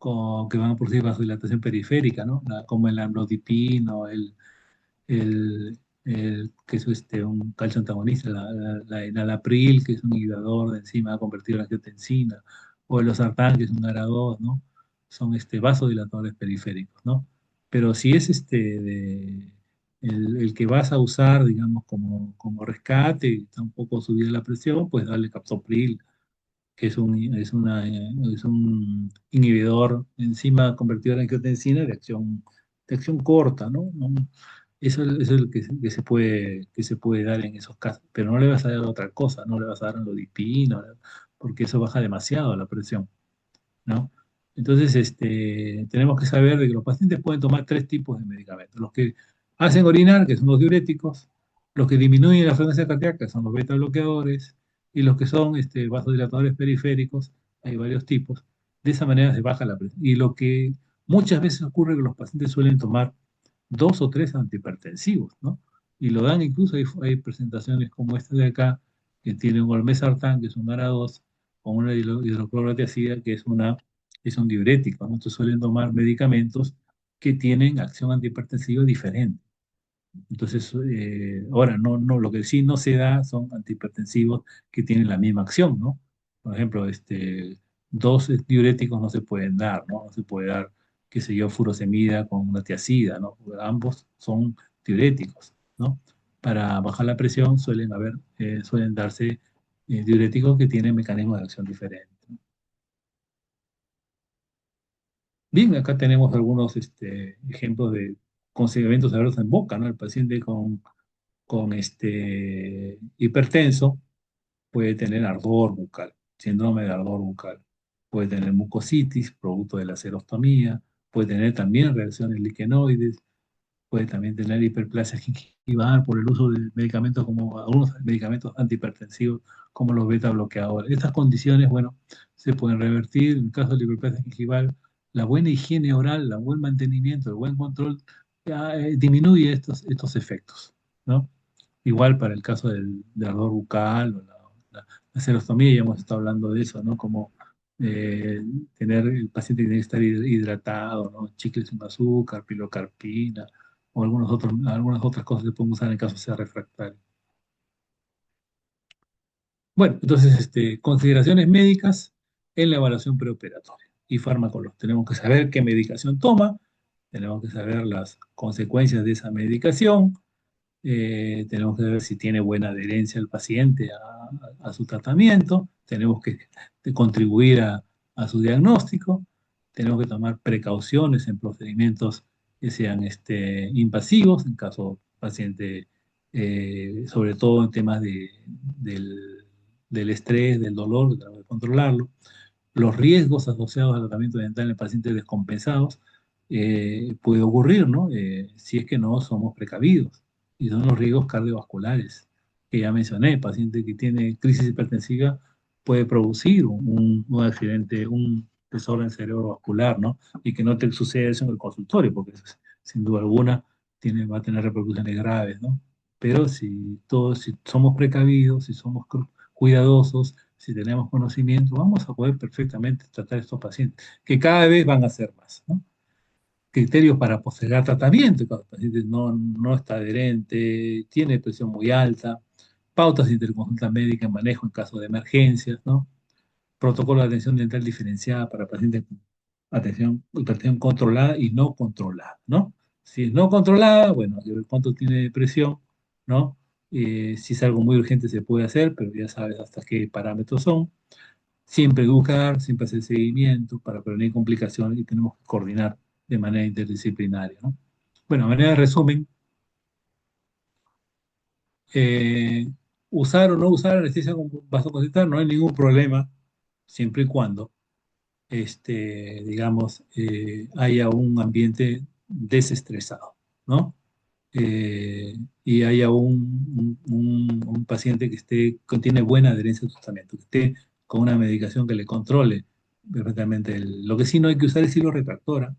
que van a producir vasodilatación periférica, ¿no? Como el amlodipino, que es un calcio antagonista, la enalapril, que es un inhibidor de enzima convertido en angiotensina, o el losartán, que es un ARA2, ¿no? Son vasodilatadores periféricos, ¿no? Pero si es el que vas a usar, digamos, como rescate, y está un poco subida la presión, pues dale captopril, que es un inhibidor enzima convertido en angiotensina de acción corta, ¿no? Eso es el que se puede dar en esos casos, pero no le vas a dar otra cosa, no le vas a dar anlodipina, porque eso baja demasiado la presión, ¿no? Entonces, tenemos que saber de que los pacientes pueden tomar tres tipos de medicamentos. Los que hacen orinar, que son los diuréticos, los que disminuyen la frecuencia cardíaca, que son los beta bloqueadores, y los que son vasodilatadores periféricos, hay varios tipos. De esa manera se baja la presión. Y lo que muchas veces ocurre es que los pacientes suelen tomar dos o tres antihipertensivos, ¿no? Y lo dan incluso, hay presentaciones como esta de acá, que tiene un olmesartán, que es un ARA2, con una hidroclorotiazida, que es un diurético, ¿no? Entonces suelen tomar medicamentos que tienen acción antihipertensiva diferente. Entonces, ahora, lo que sí no se da son antihipertensivos que tienen la misma acción, ¿no? Por ejemplo, dos diuréticos no se pueden dar, ¿no? No se puede dar, qué sé yo, furosemida con una tiazida, ¿no? Ambos son diuréticos, ¿no? Para bajar la presión suelen darse diuréticos que tienen mecanismos de acción diferentes. Bien, acá tenemos algunos ejemplos de consiguientes dolores en boca, ¿no? El paciente con hipertenso puede tener ardor bucal, síndrome de ardor bucal, puede tener mucositis, producto de la serostomía, puede tener también reacciones liquenoides, puede también tener hiperplasia gingival por el uso de medicamentos como algunos medicamentos antihipertensivos como los beta bloqueadores. Estas condiciones, bueno, se pueden revertir. En el caso de la hiperplasia gingival, la buena higiene oral, el buen mantenimiento, el buen control, ya, disminuye estos efectos, ¿no? Igual para el caso del ardor bucal o la serostomía, ya hemos estado hablando de eso, ¿no? Como eh, el paciente tiene que estar hidratado, ¿no? Chicles sin azúcar, pilocarpina, o algunas otras cosas que podemos usar en caso sea refractario. Bueno, entonces, consideraciones médicas en la evaluación preoperatoria y farmacología. Tenemos que saber qué medicación toma, tenemos que saber las consecuencias de esa medicación, tenemos que ver si tiene buena adherencia el paciente a su tratamiento, tenemos que contribuir a su diagnóstico, tenemos que tomar precauciones en procedimientos que sean invasivos, en caso paciente, sobre todo en temas del estrés, del dolor, tenemos que controlarlo, los riesgos asociados al tratamiento dental en pacientes descompensados, puede ocurrir, ¿no? Si es que no somos precavidos. Y son los riesgos cardiovasculares que ya mencioné. El paciente que tiene crisis hipertensiva puede producir un accidente, un desorden cerebrovascular, ¿no? Y que no te suceda eso en el consultorio, porque eso, sin duda alguna va a tener repercusiones graves, ¿no? Pero si somos precavidos, si somos cuidadosos, si tenemos conocimiento, vamos a poder perfectamente tratar a estos pacientes, que cada vez van a ser más, ¿no? Criterios para postergar tratamiento, cuando el paciente no está adherente, tiene presión muy alta, pautas de interconsulta médica en manejo en caso de emergencias, ¿no? Protocolo de atención dental diferenciada para pacientes con hipertensión controlada y no controlada, ¿no? Si es no controlada, bueno, hay que ver cuánto tiene de presión, ¿no? Si es algo muy urgente se puede hacer, pero ya sabes hasta qué parámetros son. Siempre educar, siempre hacer seguimiento para prevenir complicaciones y tenemos que coordinar de manera interdisciplinaria, ¿no? Bueno, a manera de resumen, eh, usar o no usar anestesia con vasoconstrictor no hay ningún problema, siempre y cuando, digamos, haya un ambiente desestresado, ¿no? Y haya un paciente que tiene buena adherencia al tratamiento, que esté con una medicación que le controle perfectamente. Lo que sí no hay que usar es hilo retractor, ¿ah?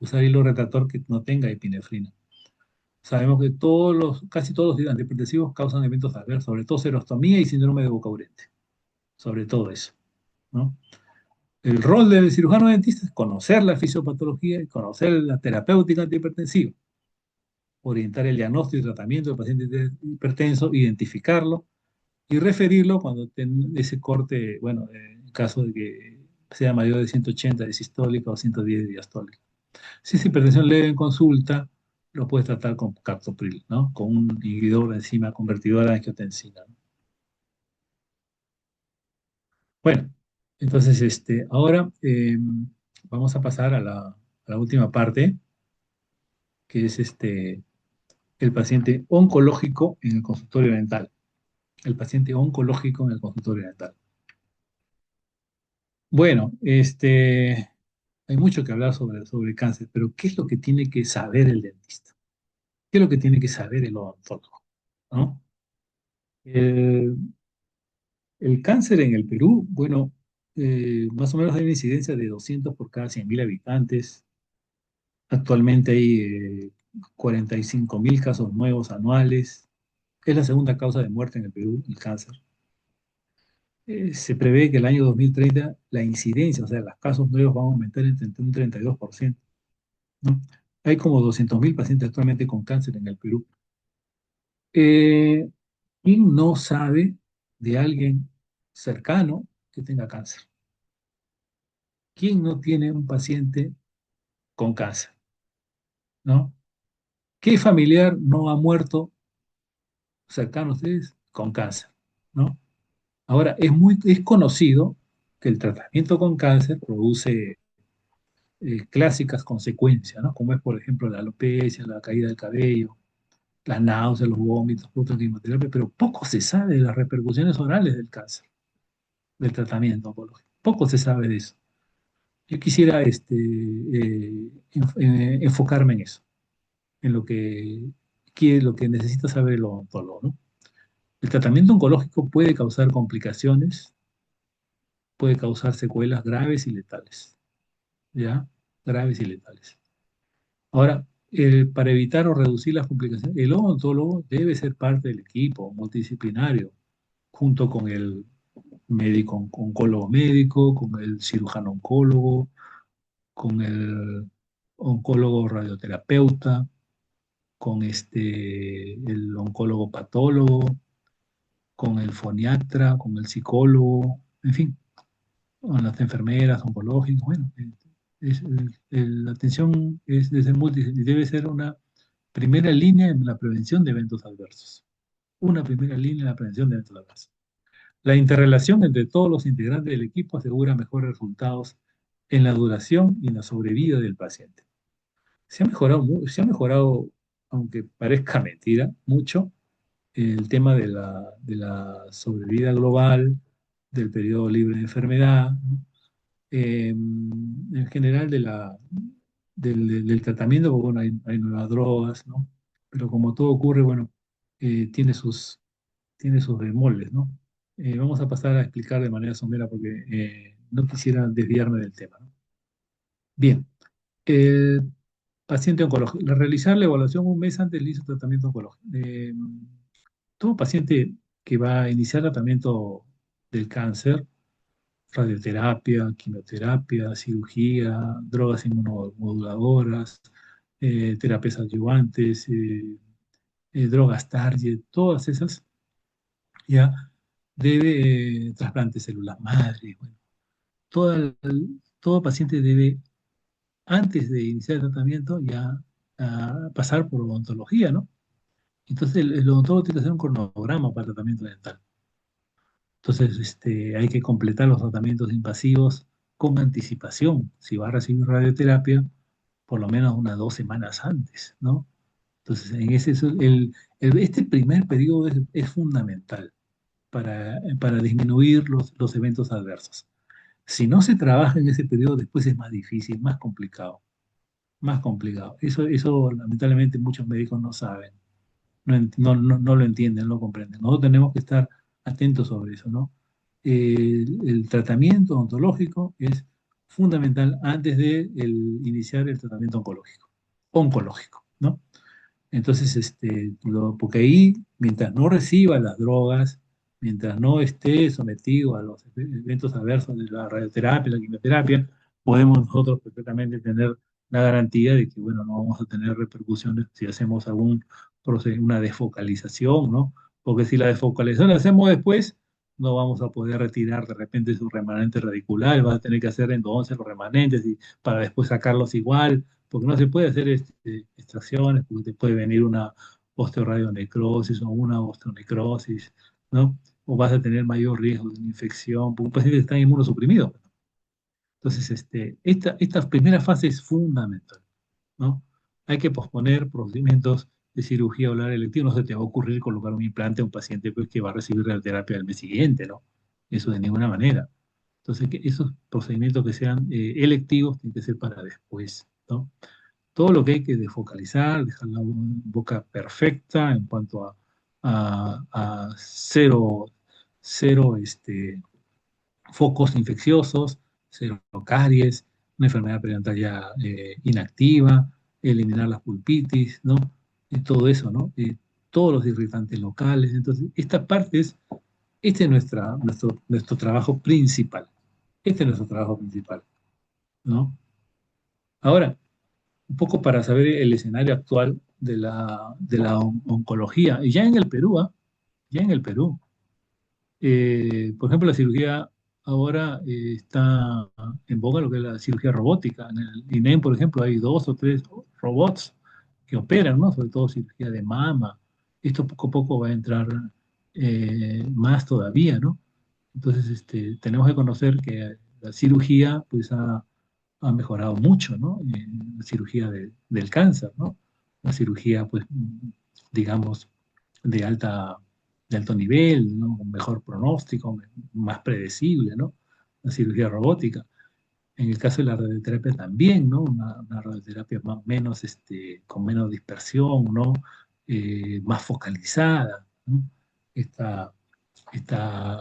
Usar hilo retractor que no tenga epinefrina. Sabemos que casi todos los antihipertensivos causan eventos adversos, sobre todo serostomía y síndrome de boca urente, sobre todo eso, ¿no? El rol del cirujano dentista es conocer la fisiopatología y conocer la terapéutica antihipertensiva, orientar el diagnóstico y tratamiento del paciente hipertenso, identificarlo y referirlo cuando tenga ese corte, bueno, en caso de que sea mayor de 180 de sistólica o 110 de diastólica. Si es hipertensión leve en consulta, lo puedes tratar con captopril, ¿no? Con un inhibidor de enzima convertidora de angiotensina, ¿no? Bueno, entonces, ahora vamos a pasar a la última parte, que es el paciente oncológico en el consultorio dental. El paciente oncológico en el consultorio dental. Bueno, hay mucho que hablar sobre cáncer, pero ¿qué es lo que tiene que saber el dentista? ¿Qué es lo que tiene que saber el odontólogo? ¿No? El, el cáncer en el Perú, bueno, más o menos hay una incidencia de 200 por cada 100.000 habitantes. Actualmente hay 45.000 casos nuevos anuales. Es la segunda causa de muerte en el Perú, el cáncer. Se prevé que el año 2030 la incidencia, o sea, los casos nuevos van a aumentar entre un 32%, ¿no? Hay como 200.000 pacientes actualmente con cáncer en el Perú. Eh, ¿Quién no sabe de alguien cercano que tenga cáncer? ¿Quién no tiene un paciente con cáncer? ¿No? ¿Qué familiar no ha muerto cercano a ustedes con cáncer? ¿No? Ahora, es conocido que el tratamiento con cáncer produce clásicas consecuencias, ¿no? Como es, por ejemplo, la alopecia, la caída del cabello, las náuseas, los vómitos, producto de quimioterapia, pero poco se sabe de las repercusiones orales del cáncer, del tratamiento oncológico. Poco se sabe de eso. Yo quisiera enfocarme en eso, en lo que necesita saber el odontólogo, ¿no? El tratamiento oncológico puede causar complicaciones, puede causar secuelas graves y letales, ¿ya? Graves y letales. Ahora, para evitar o reducir las complicaciones, el odontólogo debe ser parte del equipo multidisciplinario, junto con el médico oncólogo médico, con el cirujano oncólogo, con el oncólogo radioterapeuta, con el oncólogo patólogo, con el foniatra, con el psicólogo, en fin, con las enfermeras oncológicas. Bueno, la atención es de ser debe ser una primera línea en la prevención de eventos adversos. Una primera línea en la prevención de eventos adversos. La interrelación entre todos los integrantes del equipo asegura mejores resultados en la duración y en la sobrevida del paciente. Se ha mejorado, aunque parezca mentira, mucho el tema de la sobrevida global, del periodo libre de enfermedad, ¿no? En general del tratamiento, porque bueno, hay nuevas drogas, ¿no? Pero como todo ocurre, bueno, eh, tiene sus, tiene sus bemoles, ¿no? Vamos a pasar a explicar de manera somera porque no quisiera desviarme del tema, ¿no? Bien, el paciente oncológico. Realizar la evaluación un mes antes del inicio del tratamiento oncológico. Todo paciente que va a iniciar tratamiento del cáncer, radioterapia, quimioterapia, cirugía, drogas inmunomoduladoras, terapias adyuvantes, drogas target, todas esas, ya debe trasplante de células madre. Bueno, todo paciente debe, antes de iniciar el tratamiento, ya pasar por odontología, ¿no? Entonces el odontólogo tiene que hacer un cronograma para el tratamiento dental. Entonces, hay que completar los tratamientos invasivos con anticipación. Si va a recibir radioterapia, por lo menos unas 2 semanas antes, ¿no? Entonces, este primer periodo es fundamental para disminuir los eventos adversos. Si no se trabaja en ese periodo, después es más difícil, más complicado, más complicado. Eso lamentablemente muchos médicos no saben, no lo entienden, no lo comprenden. Nosotros tenemos que estar atentos sobre eso, ¿no? El tratamiento odontológico es fundamental antes de iniciar el tratamiento oncológico, ¿no? Entonces, porque ahí, mientras no reciba las drogas, mientras no esté sometido a los eventos adversos de la radioterapia, la quimioterapia, podemos nosotros perfectamente tener la garantía de que, bueno, no vamos a tener repercusiones si hacemos una desfocalización, ¿no? Porque si la desfocalización la hacemos después, no vamos a poder retirar de repente su remanente radicular, va a tener que hacer entonces los remanentes y para después sacarlos igual, porque no se puede hacer extracciones, porque te puede venir una osteoradionecrosis o una osteonecrosis, ¿no? O vas a tener mayor riesgo de una infección, porque un paciente está inmunosuprimido. Entonces, esta primera fase es fundamental, ¿no? Hay que posponer procedimientos de cirugía ocular electiva. No se te va a ocurrir colocar un implante a un paciente pues, que va a recibir la terapia al mes siguiente, ¿no? Eso de ninguna manera. Entonces, que esos procedimientos que sean electivos tienen que ser para después, ¿no? Todo lo que hay que desfocalizar, dejar la boca perfecta en cuanto a cero focos infecciosos, cero caries, una enfermedad periodontal ya inactiva, eliminar las pulpitis, ¿no? Y todo eso, ¿no? Todos los irritantes locales. Entonces, esta parte este es nuestro trabajo principal. Este es nuestro trabajo principal, ¿no? Ahora, un poco para saber el escenario actual de la oncología. Y ya en el Perú, ¿ah? Ya en el Perú. Por ejemplo, la cirugía ahora está en boga lo que es la cirugía robótica. En el INEM, por ejemplo, hay dos o tres robots que operan, ¿no? Sobre todo cirugía de mama. Esto poco a poco va a entrar más todavía, ¿no? Entonces, tenemos que conocer que la cirugía, pues, ha mejorado mucho, ¿no? La cirugía del cáncer, ¿no? La cirugía, pues, digamos, de alta, de alto nivel, ¿no? Con mejor pronóstico, más predecible, ¿no? La cirugía robótica. En el caso de la radioterapia también, ¿no? Una radioterapia menos, con menos dispersión, ¿no? Más focalizada, ¿no? Esta, esta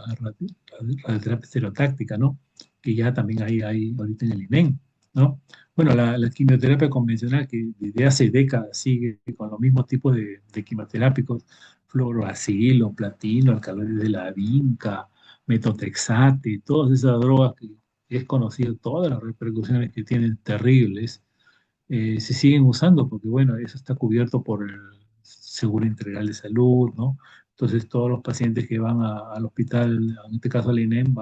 radioterapia estereotáctica, ¿no? Que ya también hay ahorita en el INEM, ¿no? Bueno, la quimioterapia convencional que desde hace décadas sigue con los mismos tipos de quimioterápicos, fluoroacilo, platino, alcaloides de la vinca, metotrexate, todas esas drogas que es conocido todas las repercusiones que tienen terribles, se siguen usando porque, bueno, eso está cubierto por el Seguro Integral de Salud, ¿no? Entonces, todos los pacientes que van al hospital, en este caso al INEM,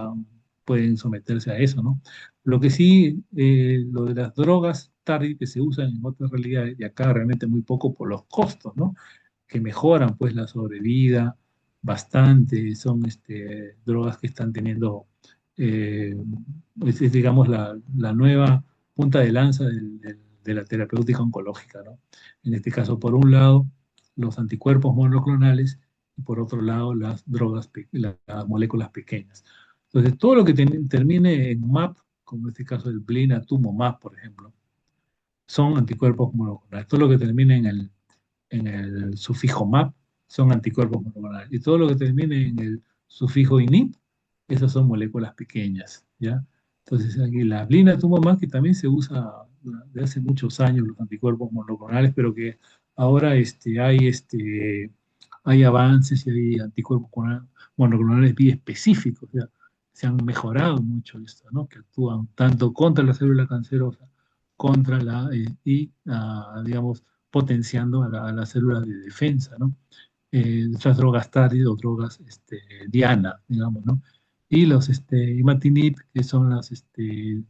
pueden someterse a eso, ¿no? Lo que sí, lo de las drogas tarde que se usan en otras realidades, y acá realmente muy poco por los costos, ¿no? Que mejoran pues la sobrevida bastante, son drogas que están teniendo, eh, digamos, la nueva punta de lanza de la terapéutica oncológica, ¿no? En este caso, por un lado, los anticuerpos monoclonales y por otro lado, las drogas, las moléculas pequeñas. Entonces, todo lo que termine en MAP, como en este caso el blinatumomab, por ejemplo, son anticuerpos monoclonales. Todo lo que termine en el sufijo MAP son anticuerpos monoclonales. Y todo lo que termine en el sufijo INIP, esas son moléculas pequeñas, ¿ya? Entonces aquí la blinatumomab, que también se usa desde hace muchos años los anticuerpos monoclonales, pero que ahora hay avances y hay anticuerpos monoclonales bien específicos, ¿ya? Se han mejorado mucho esto, ¿no? Que actúan tanto contra la célula cancerosa, digamos, potenciando a la célula de defensa, ¿no? Otras drogas TARI o drogas Diana, digamos, ¿no? Y los imatinib, que son las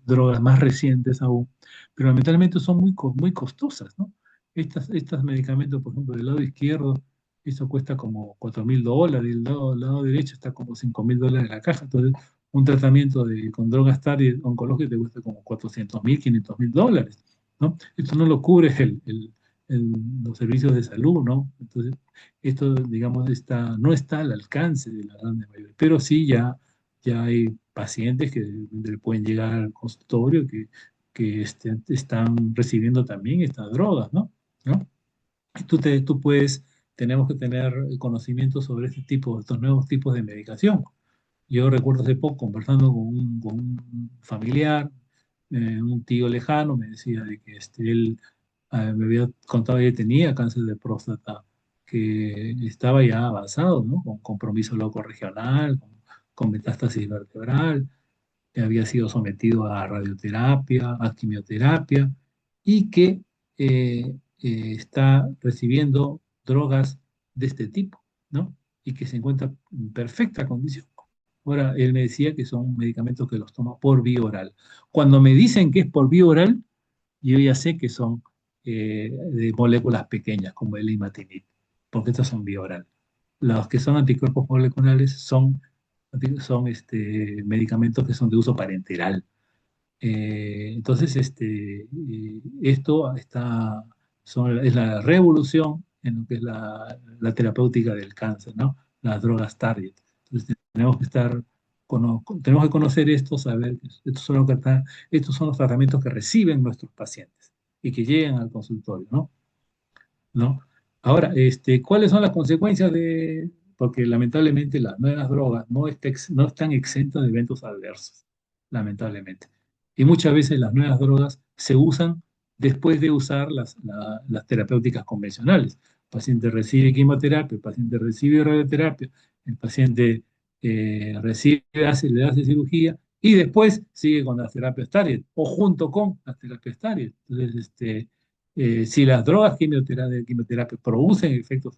drogas más recientes aún, pero lamentablemente son muy costosas, ¿no? Estos medicamentos, por ejemplo, del lado izquierdo, eso cuesta como $4.000, y el lado derecho está como $5.000 la caja. Entonces, un tratamiento con drogas TARI oncológicas te cuesta como 400.000, $500.000, ¿no? Esto no lo cubre los servicios de salud, ¿no? Entonces, esto, digamos, no está al alcance de la gran mayoría, pero sí ya hay pacientes que le pueden llegar al consultorio que están recibiendo también estas drogas, ¿no? ¿No? Y tenemos que tener conocimiento sobre estos nuevos tipos de medicación. Yo recuerdo hace poco conversando con un familiar, un tío lejano, me decía de que él me había contado que tenía cáncer de próstata, que estaba ya avanzado, ¿no? Con compromiso loco regional, con metástasis vertebral, que había sido sometido a radioterapia, a quimioterapia, y que está recibiendo drogas de este tipo, ¿no? Y que se encuentra en perfecta condición. Ahora, él me decía que son medicamentos que los toma por vía oral. Cuando me dicen que es por vía oral, yo ya sé que son de moléculas pequeñas, como el imatinib, porque estos son vía oral. Los que son anticuerpos moleculares son medicamentos que son de uso parenteral. Entonces, esto es la revolución en lo que es la terapéutica del cáncer, ¿no? Las drogas target. Entonces, tenemos que conocer esto, saber que estos son los tratamientos que reciben nuestros pacientes y que llegan al consultorio, ¿no? ¿No? Ahora, ¿cuáles son las consecuencias porque lamentablemente las nuevas drogas no están exentas de eventos adversos, lamentablemente. Y muchas veces las nuevas drogas se usan después de usar las terapéuticas convencionales. El paciente recibe quimioterapia, el paciente recibe radioterapia, el paciente le hace cirugía y después sigue con las terapias target o junto con las terapias target. Entonces, si las drogas de quimioterapia producen efectos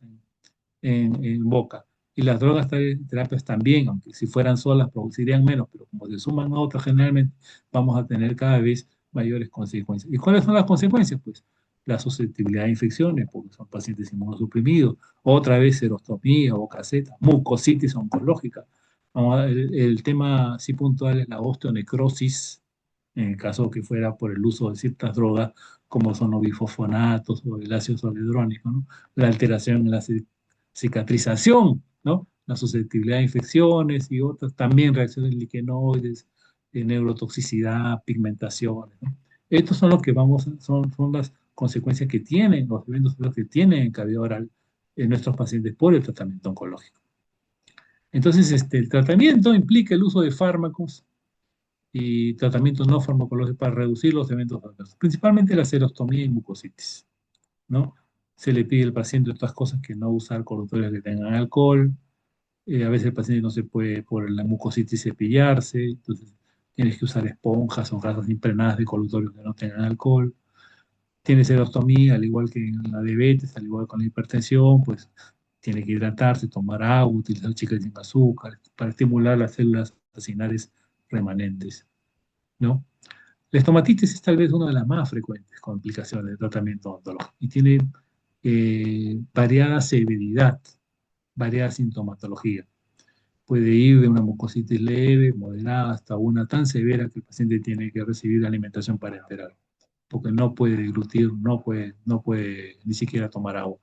en boca y las drogas terapias también, aunque si fueran solas producirían menos, pero como se suman a otras generalmente, vamos a tener cada vez mayores consecuencias. ¿Y cuáles son las consecuencias? Pues la susceptibilidad a infecciones, porque son pacientes inmunosuprimidos, otra vez serostomía o caseta, mucositis oncológica. El tema sí puntual es la osteonecrosis, en el caso que fuera por el uso de ciertas drogas como son los bifosfonatos o el ácido soledrónico, ¿no? La alteración en la cicatrización, ¿no? La susceptibilidad a infecciones y otras, también reacciones liquenoides, neurotoxicidad, pigmentaciones, ¿no? Estos son los que son las consecuencias que tienen, los eventos que tienen en cavidad oral en nuestros pacientes por el tratamiento oncológico. Entonces, el tratamiento implica el uso de fármacos y tratamientos no farmacológicos para reducir los eventos adversos, principalmente la serostomía y mucositis, ¿no? Se le pide al paciente otras cosas que no usar colutorios que tengan alcohol. A veces el paciente no se puede por la mucositis cepillarse, entonces tienes que usar esponjas o gasas impregnadas de colutorios que no tengan alcohol. Tiene serostomía, al igual que en la diabetes, al igual con la hipertensión, pues tiene que hidratarse, tomar agua, utilizar chicles sin azúcar para estimular las células acinares remanentes, ¿no? La estomatitis es tal vez una de las más frecuentes complicaciones del tratamiento odontológico y tiene variada severidad, variada sintomatología. Puede ir de una mucositis leve, moderada, hasta una tan severa que el paciente tiene que recibir alimentación parenteral, porque no puede deglutir, no puede ni siquiera tomar agua,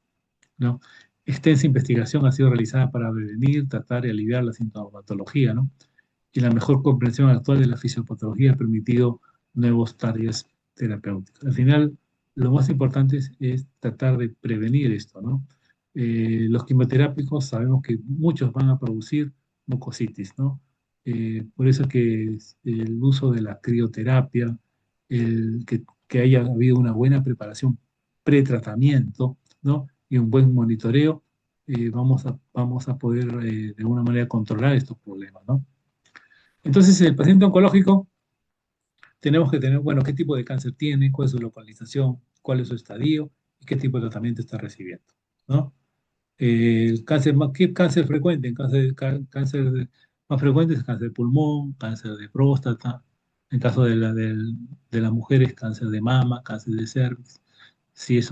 ¿no? Extensa investigación ha sido realizada para prevenir, tratar y aliviar la sintomatología, ¿no? Y la mejor comprensión actual de la fisiopatología ha permitido nuevos targets terapéuticos. Al final, lo más importante es tratar de prevenir esto, ¿no? Los quimioterápicos sabemos que muchos van a producir mucositis, ¿no? Por eso que el uso de la crioterapia, que haya habido una buena preparación pretratamiento, ¿no? Y un buen monitoreo, vamos a poder de alguna manera controlar estos problemas, ¿no? Entonces, el paciente oncológico tenemos que tener, bueno, qué tipo de cáncer tiene, cuál es su localización, cuál es su estadio y qué tipo de tratamiento está recibiendo, ¿no? ¿Qué cáncer frecuente? Más frecuente es cáncer de pulmón, cáncer de próstata, en caso de las mujeres, cáncer de mama, cáncer de cervix. Si es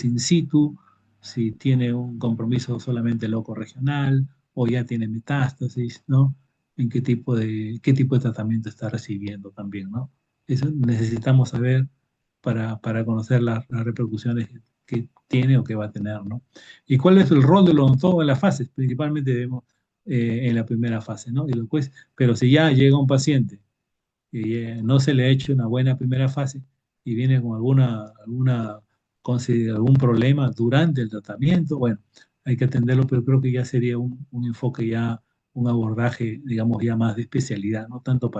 in situ, si tiene un compromiso solamente loco regional o ya tiene metástasis, ¿no? En qué tipo de tratamiento está recibiendo también, ¿no? Eso necesitamos saber para conocer las repercusiones que tiene o que va a tener, ¿no? ¿Y cuál es el rol del odontólogo en las fases? Principalmente debemos en la primera fase, ¿no? Y después, pero si ya llega un paciente y no se le ha hecho una buena primera fase y viene con algún problema durante el tratamiento, bueno, hay que atenderlo, pero creo que ya sería un enfoque ya, un abordaje, digamos, ya más de especialidad, no tanto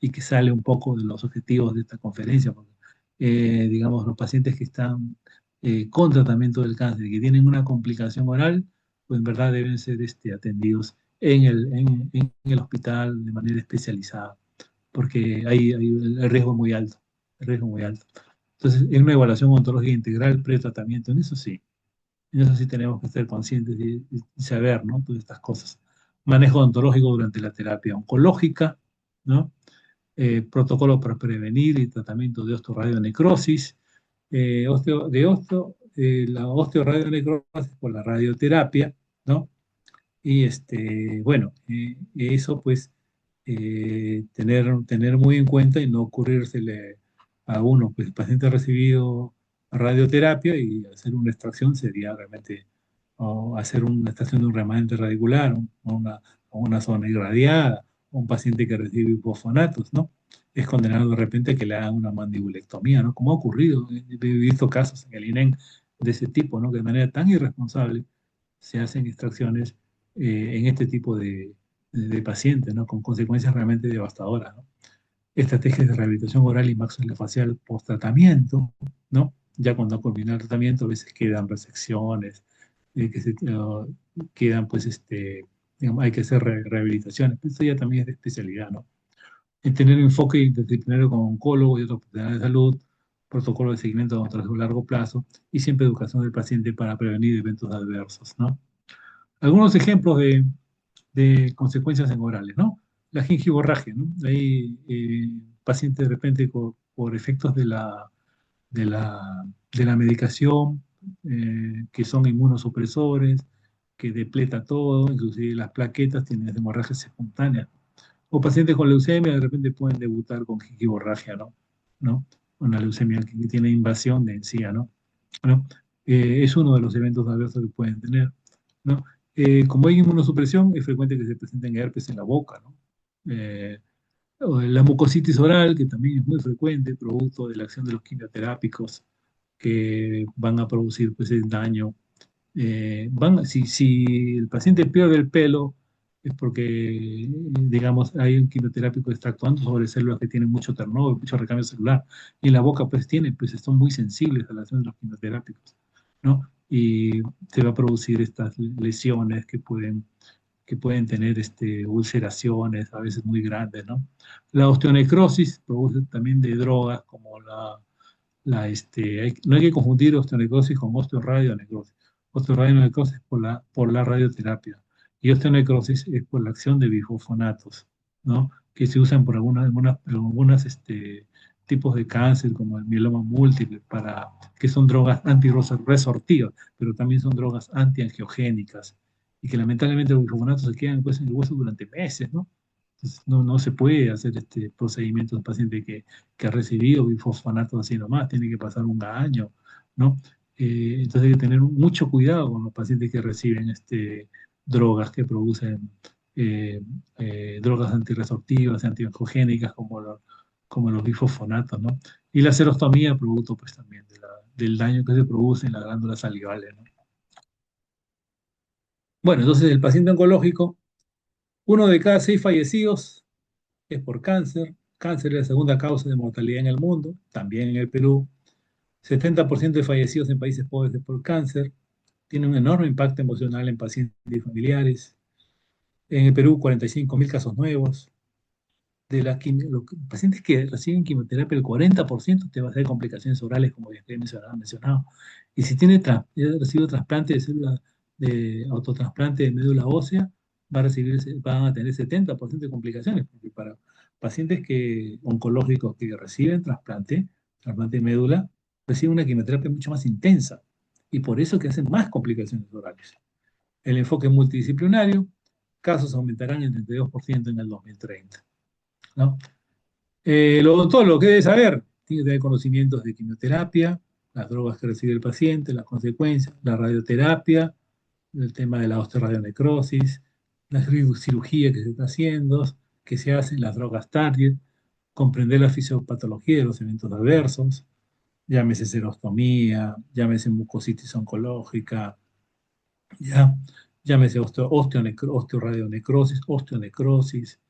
y que sale un poco de los objetivos de esta conferencia, porque digamos, los pacientes que están con tratamiento del cáncer y que tienen una complicación oral, pues en verdad deben ser atendidos en el hospital de manera especializada, porque hay el riesgo es muy alto, el riesgo es muy alto. Entonces, en una evaluación ontológica integral pre-tratamiento, en eso sí tenemos que ser conscientes y saber, ¿no? Todas estas cosas. Manejo ontológico durante la terapia oncológica, ¿no? Protocolo para prevenir y tratamiento de osteoradionecrosis, la osteoradionecrosis por la radioterapia, ¿no? Y bueno, eso pues tener muy en cuenta y no ocurrírsele a uno, pues el paciente ha recibido radioterapia y hacer una extracción sería realmente, o hacer una extracción de un remanente radicular, o una zona irradiada, o un paciente que recibe bifofonatos, ¿no? Es condenado de repente a que le hagan una mandibulectomía, ¿no? Como ha ocurrido, he visto casos en el INEN de ese tipo, ¿no? Que de manera tan irresponsable se hacen extracciones en este tipo de pacientes, ¿no? Con consecuencias realmente devastadoras, ¿no? Estrategias de rehabilitación oral y maxilofacial post-tratamiento, ¿no? Ya cuando culmina el tratamiento, a veces quedan resecciones, quedan, pues, digamos, hay que hacer rehabilitaciones. Esto ya también es de especialidad, ¿no? En tener un enfoque interdisciplinario con oncólogos y otros profesionales de salud, protocolo de seguimiento a un largo plazo y siempre educación del paciente para prevenir eventos adversos, ¿no? Algunos ejemplos de consecuencias en orales, ¿no? La gingivorragia, ¿no? Hay pacientes de repente por efectos de la medicación, que son inmunosupresores, que depleta todo, inclusive las plaquetas tienen hemorragias espontáneas. O pacientes con leucemia de repente pueden debutar con gingivorragia, ¿no? ¿No? Una leucemia que tiene invasión de encía, ¿no? ¿No? Es uno de los eventos adversos que pueden tener, ¿no? Como hay inmunosupresión, es frecuente que se presenten herpes en la boca, ¿no? O la mucositis oral, que también es muy frecuente, producto de la acción de los quimioterápicos que van a producir pues, el daño. Si el paciente pierde el pelo, es porque, digamos, hay un quimioterápico extractuando sobre células que tienen mucho turnover, mucho recambio celular. Y en la boca, pues, pues, son muy sensibles a la acción de los quimioterápicos, ¿no? Y se va a producir estas lesiones que pueden tener ulceraciones, a veces muy grandes, ¿no? La osteonecrosis produce también de drogas como no hay que confundir osteonecrosis con osteoradionecrosis. Osteoradionecrosis es por la radioterapia y osteonecrosis es por la acción de bifosfonatos, ¿no? Que se usan por algunas tipos de cáncer como el mieloma múltiple, que son drogas antirresortivas, pero también son drogas antiangiogénicas y que lamentablemente los bifosfonatos se quedan pues, en el hueso durante meses, ¿no? Entonces, no se puede hacer este procedimiento en un paciente que ha recibido bifosfonatos así nomás, tiene que pasar un año, ¿no? Entonces hay que tener mucho cuidado con los pacientes que reciben drogas que producen eh, drogas antirresortivas, antiangiogénicas como los bifosfonatos, ¿no? Y la serostomía, producto pues también del daño que se produce en las glándulas salivales, ¿no? Bueno, entonces el paciente oncológico, uno de cada 6 fallecidos es por cáncer. Cáncer es la segunda causa de mortalidad en el mundo, también en el Perú. 70% de fallecidos en países pobres es por cáncer. Tiene un enorme impacto emocional en pacientes y familiares. En el Perú, 45.000 casos nuevos. Los pacientes que reciben quimioterapia, el 40% te va a hacer complicaciones orales, como ya he mencionado. Y si ya ha recibido trasplante de célula de autotrasplante de médula ósea, van a tener 70% de complicaciones, porque para pacientes oncológicos que reciben trasplante de médula, reciben una quimioterapia mucho más intensa. Y por eso que hacen más complicaciones orales. El enfoque multidisciplinario, casos aumentarán en 32% en el 2030, ¿no? El odontólogo, ¿qué debe saber? Tiene que tener conocimientos de quimioterapia, las drogas que recibe el paciente, las consecuencias, la radioterapia, el tema de la osteoradionecrosis, la cirugía que se está haciendo, que se hacen, las drogas target, comprender la fisiopatología de los eventos adversos, llámese serostomía, llámese mucositis oncológica, ya, llámese osteoradionecrosis, osteonecrosis,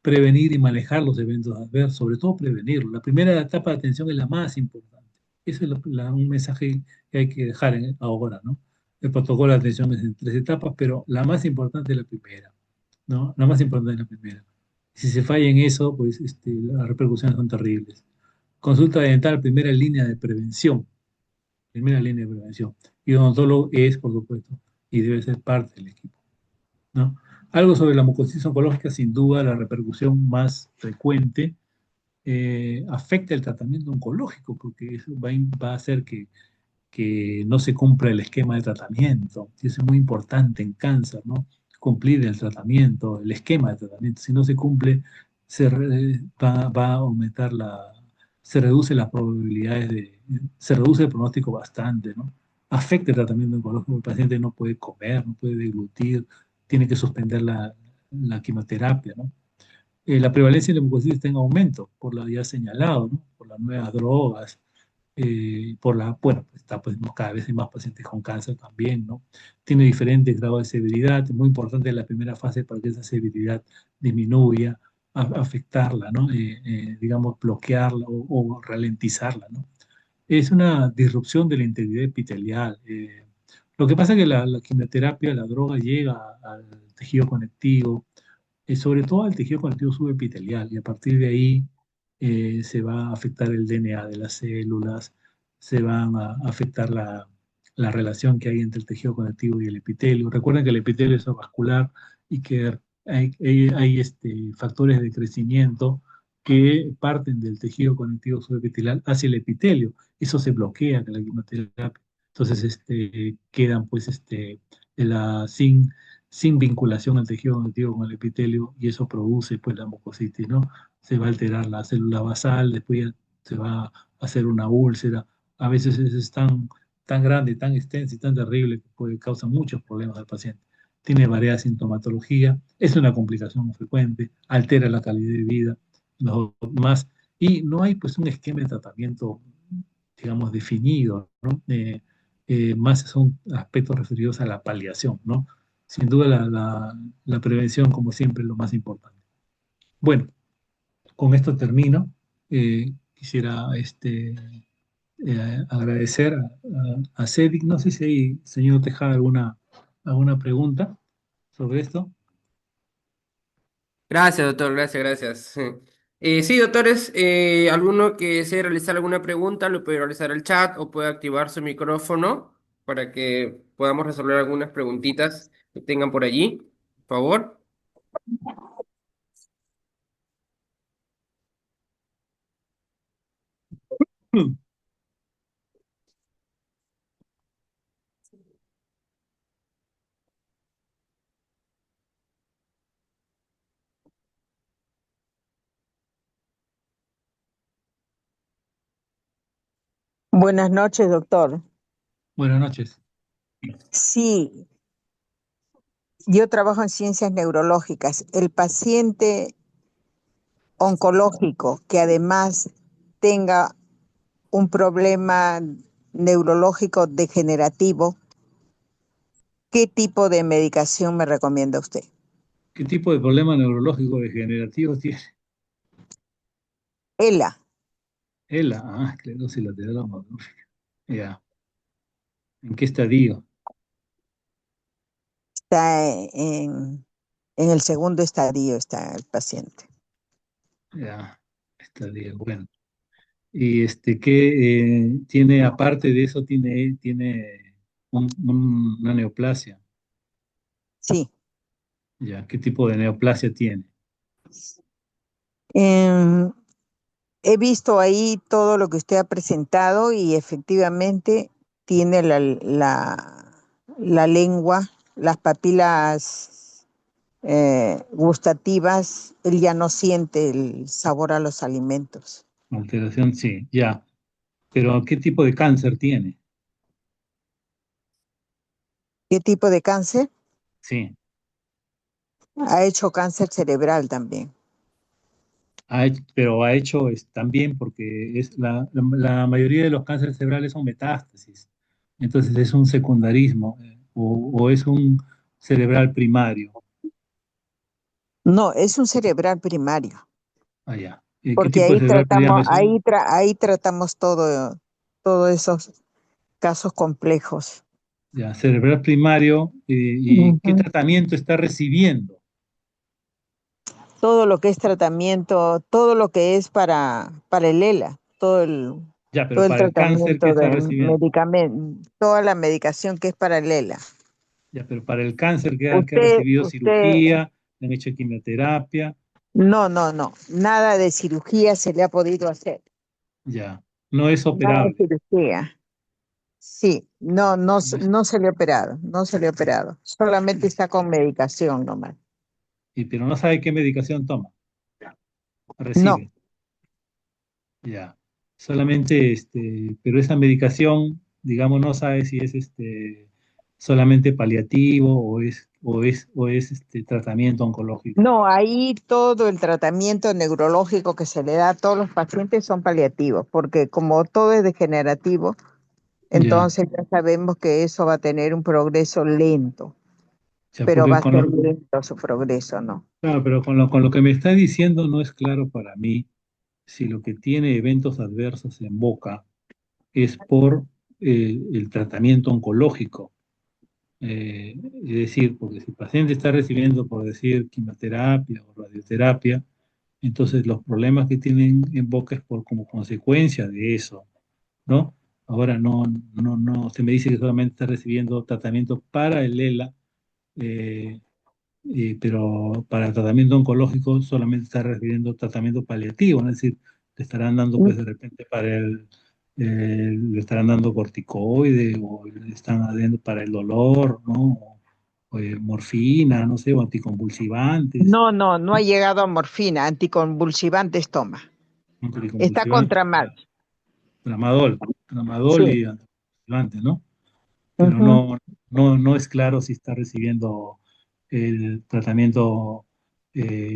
prevenir y manejar los eventos adversos, sobre todo prevenirlo. La primera etapa de atención es la más importante. Ese es un mensaje que hay que dejar ahora, ¿no? El protocolo de atención es en tres etapas, pero la más importante es la primera, ¿no? La más importante es la primera. Si se falla en eso, pues las repercusiones son terribles. Consulta dental, primera línea de prevención. Y odontólogo es, por supuesto, y debe ser parte del equipo, ¿no? Algo sobre la mucosis oncológica, sin duda, la repercusión más frecuente afecta el tratamiento oncológico, porque eso va a hacer que no se cumpla el esquema de tratamiento. Y eso es muy importante en cáncer, ¿no? Cumplir el tratamiento, el esquema de tratamiento. Si no se cumple, va a aumentar se reduce las probabilidades se reduce el pronóstico bastante, ¿no? Afecta el tratamiento oncológico, el paciente no puede comer, no puede deglutir, tiene que suspender la quimioterapia, ¿no? La prevalencia de la mucositis está en aumento, por lo ya señalado, ¿no? Por las nuevas drogas, bueno, pues está pues ¿no? Cada vez hay más pacientes con cáncer también, ¿no? Tiene diferentes grados de severidad, es muy importante en la primera fase para que esa severidad disminuya, afectarla, ¿no? Digamos, bloquearla o ralentizarla, ¿no? Es una disrupción de la integridad epitelial. Lo que pasa es que la quimioterapia, la droga llega al tejido conectivo, sobre todo al tejido conectivo subepitelial, y a partir de ahí se va a afectar el DNA de las células, se van a afectar la relación que hay entre el tejido conectivo y el epitelio. Recuerden que el epitelio es vascular y que hay factores de crecimiento que parten del tejido conectivo subepitelial hacia el epitelio. Eso se bloquea con la quimioterapia. Entonces, quedan pues sin vinculación al tejido conectivo con el epitelio y eso produce pues la mucositis, ¿no? Se va a alterar la célula basal, después ya se va a hacer una úlcera. A veces es tan grande, tan extensa y tan terrible que puede causar muchos problemas al paciente. Tiene variada sintomatología, es una complicación frecuente, altera la calidad de vida, los más, y no hay pues un esquema de tratamiento, digamos, definido, ¿no? Más son aspectos referidos a la paliación, ¿no? Sin duda la prevención, como siempre, es lo más importante. Bueno, con esto termino. Quisiera agradecer a Cedric. No sé si hay, señor Tejada, alguna pregunta sobre esto. Gracias, doctor, gracias, gracias. Sí, doctores, alguno que desee realizar alguna pregunta lo puede realizar al chat o puede activar su micrófono para que podamos resolver algunas preguntitas que tengan por allí, por favor. Buenas noches, doctor. Buenas noches. Sí, yo trabajo en ciencias neurológicas. El paciente oncológico que además tenga un problema neurológico degenerativo, ¿qué tipo de medicación me recomienda usted? ¿Qué tipo de problema neurológico degenerativo tiene? ELA Esclerosis lateral amiotrófica. Ya. ¿En qué estadio? está en el segundo estadio, está el paciente. Ya. Estadio, bueno. Y ¿qué tiene, aparte de eso, tiene una neoplasia? Sí. Ya. ¿Qué tipo de neoplasia tiene? Em, He visto ahí todo lo que usted ha presentado y efectivamente tiene la lengua, las papilas gustativas, él ya no siente el sabor a los alimentos. Alteración, sí, ya. Pero ¿qué tipo de cáncer tiene? ¿Qué tipo de cáncer? Sí. Ha hecho cáncer cerebral también. Pero ha hecho también porque la mayoría de los cánceres cerebrales son metástasis. Entonces es un secundarismo o es un cerebral primario. No, es un cerebral primario, Ah, ya. ¿Qué porque tipo de cerebral primario es? ahí tratamos todos esos casos complejos. Ya, cerebral primario, ¿y qué Ujú. tratamiento está recibiendo? Todo lo que es tratamiento, todo lo que es para el ELA, Ya, todo pero el para el cáncer, ¿qué tratamiento está de recibiendo? medicamento, toda la medicación que es para el ELA. Ya, pero para el cáncer, ¿qué ha Usted, recibido? usted, Cirugía, le han hecho quimioterapia, no, nada de cirugía se le ha podido hacer, ya. No es nada de operable. cirugía. Sí, No es- no se le ha operado, no se le ha operado, solamente está con medicación nomás. pero no sabe qué medicación toma, No, recibe. Ya. Solamente, pero esa medicación, digamos, no sabe si es solamente paliativo o es tratamiento oncológico. no, ahí todo el tratamiento neurológico que se le da a todos los pacientes son paliativos, porque como todo es degenerativo, Ya. entonces ya sabemos que eso va a tener un progreso lento, Ya, pero va porque a ser lento su progreso, ¿no? claro, pero con lo que me está diciendo no es claro para mí si lo que tiene eventos adversos en boca es por el tratamiento oncológico. Es decir, porque si el paciente está recibiendo, por decir, quimioterapia o radioterapia, entonces los problemas que tienen en boca es como consecuencia de eso, ¿no? Ahora no, se me dice que solamente está recibiendo tratamiento para el ELA, eh, pero para el tratamiento oncológico solamente está recibiendo tratamiento paliativo, ¿no? Es decir, le estarán dando pues de repente le estarán dando corticoide o le están dando para el dolor, ¿no? O morfina, no sé, o anticonvulsivantes, No ha llegado a morfina, anticonvulsivantes toma. Está anticonvulsivantes, contra mal. tramadol, Sí. tramadol y anticonvulsivantes, ¿no? Pero Ujú. no es claro si está recibiendo el tratamiento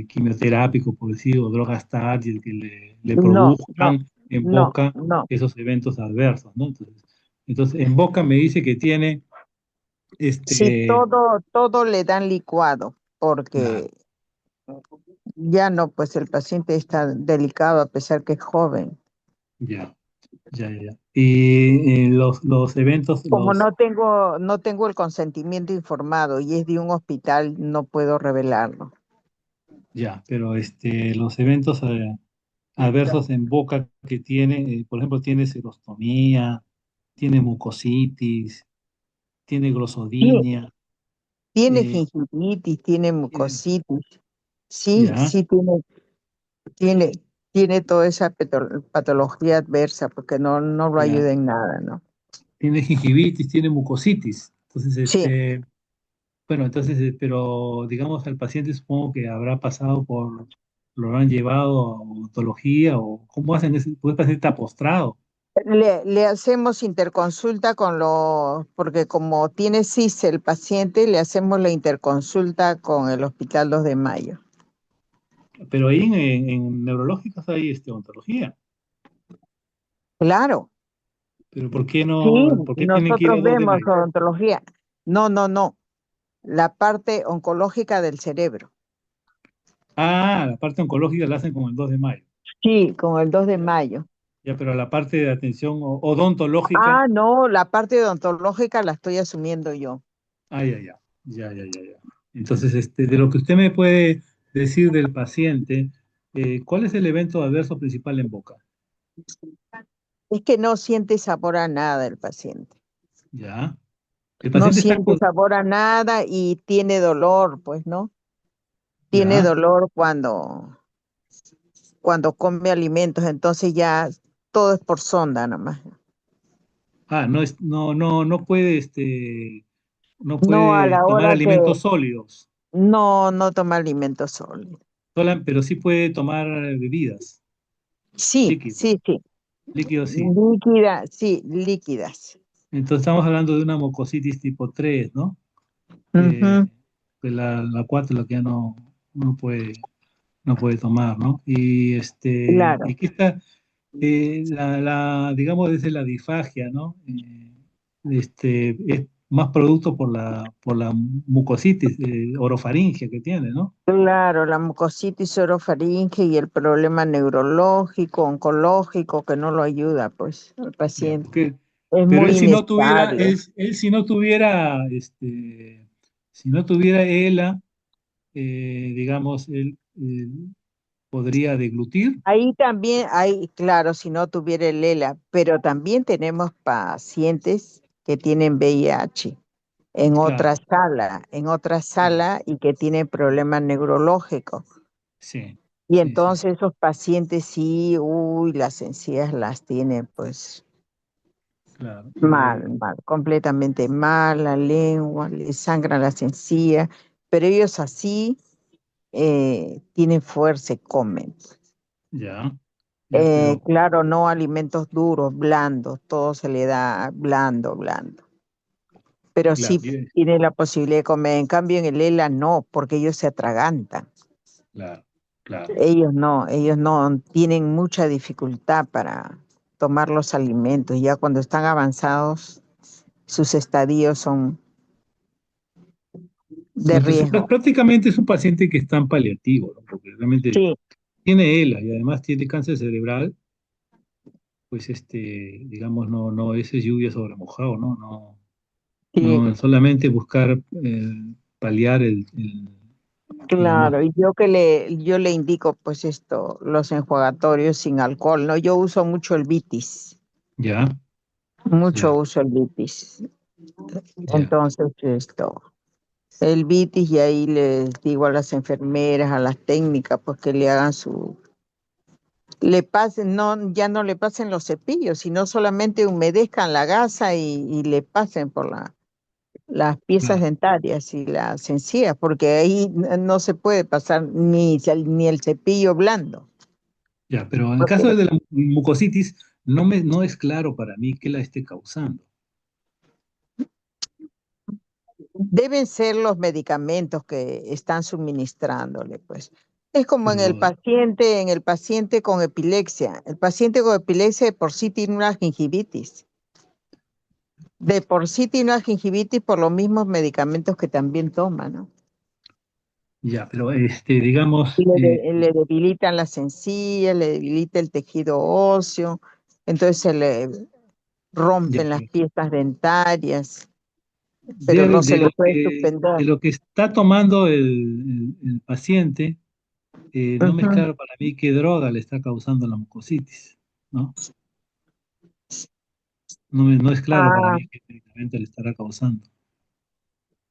quimioterápico, por decir, o drogas táctiles que le No, no, produzcan en boca no. esos eventos adversos, ¿no? Entonces, en boca me dice que tiene Sí, este, todo le dan licuado, ya, porque ya no, pues el paciente está delicado a pesar que es joven. ya, ya. Y los eventos, Como no tengo el consentimiento informado y es de un hospital, no puedo revelarlo. ya, pero los eventos adversos en boca que tiene, por ejemplo, tiene serostomía, tiene mucositis, tiene Sí, glosodinia, tiene eh, gingivitis, tiene tiene- mucositis. Sí, ya, tiene, tiene toda esa patología adversa, porque no lo ya, ayuda en nada, ¿no? tiene gingivitis, tiene mucositis. Entonces, Sí, bueno, entonces, pero digamos al paciente supongo que habrá pasado lo han llevado a odontología o cómo hacen ese, pues el paciente está postrado. le hacemos interconsulta porque como tiene CIS el paciente, le hacemos la interconsulta con el Hospital 2 de Mayo. Pero ahí en neurológicos hay odontología. Claro, Pero ¿por qué sí, no, por qué tienen que ir nosotros al 2 de vemos mayo? odontología. No, la parte oncológica del cerebro. Ah, la parte oncológica la hacen con el 2 de mayo. Sí, con el 2 de mayo. Ya, pero la parte de atención odontológica, Ah, no, la parte odontológica la estoy asumiendo yo. ya. Entonces, de lo que usted me puede decir del paciente, ¿cuál es el evento adverso principal en boca? Es que no siente sabor a nada el paciente. Ya. El No paciente está siente con, sabor a nada y tiene dolor, pues, ¿no? Tiene ya. dolor cuando come alimentos, entonces ya todo es por sonda nomás. No No a puede la tomar hora que alimentos sólidos, no toma alimentos sólidos. pero sí puede tomar bebidas, líquidos, Sí. líquidos sí. Sí, líquidas. Entonces estamos hablando de una mucositis tipo 3, ¿no? Ujú, Que la 4 la que ya no puede tomar, ¿no? Y claro. aquí está, digamos, desde la disfagia, ¿no? más producto por la mucositis orofaringia que tiene, ¿no? Claro, la mucositis orofaringe y el problema neurológico, oncológico, que no lo ayuda, pues, al Ya, paciente. porque, Es pero muy inestable. él si no tuviera, si no tuviera ELA, digamos, él podría deglutir. Ahí también hay, claro, si no tuviera el ELA, pero también tenemos pacientes que tienen VIH Claro, en otra claro, sala y que tienen problemas neurológicos. sí, Y sí, sí, entonces esos pacientes sí, uy, las encías las tienen pues claro. mal, mal, completamente mal, la lengua, les sangran las encías, pero ellos así tienen fuerza y comen. Ya, ya, pero, Claro, no alimentos duros, blandos, todo se le da blando, blando. Pero claro, sí tiene la posibilidad de comer. En cambio, en el ELA no, porque ellos se atragantan. claro, claro. Ellos no tienen mucha dificultad para tomar los alimentos. Ya cuando están avanzados, sus estadios son de Entonces, riesgo. prácticamente es un paciente que está en paliativo, ¿no? Porque realmente Sí, tiene ELA y además tiene cáncer cerebral, pues digamos, no, ese es lluvia sobre mojado, ¿no? sí, No, solamente buscar paliar digamos, claro. Y yo le indico, pues esto, los enjuagatorios sin alcohol, ¿no? Yo uso mucho el Vitis, ya, mucho ya, uso el Vitis. ya, Entonces, esto, el Vitis y ahí les digo a las enfermeras, a las técnicas, pues que le hagan le pasen, no, ya no le pasen los cepillos, sino solamente humedezcan la gasa y le pasen por las piezas claro, dentarias y las encías, porque ahí no se puede pasar ni el cepillo blando. ya, pero en el Porque caso de la mucositis, no es claro para mí qué la esté causando. deben ser los medicamentos que están suministrándole, pues. Es como Pero, en el paciente con epilepsia. El paciente con epilepsia de por sí tiene una gingivitis. De por sí tiene una gingivitis por los mismos medicamentos que también toma, ¿no? ya, pero digamos, Le debilitan las encías, le debilita el tejido óseo, entonces se le ya, rompen las pero piezas dentarias, pero no se le puede de suspender. lo que está tomando el paciente, no me es Ujú. claro para mí qué droga le está causando la mucositis, ¿no? No es claro para Ah, mí qué medicamento le estará causando.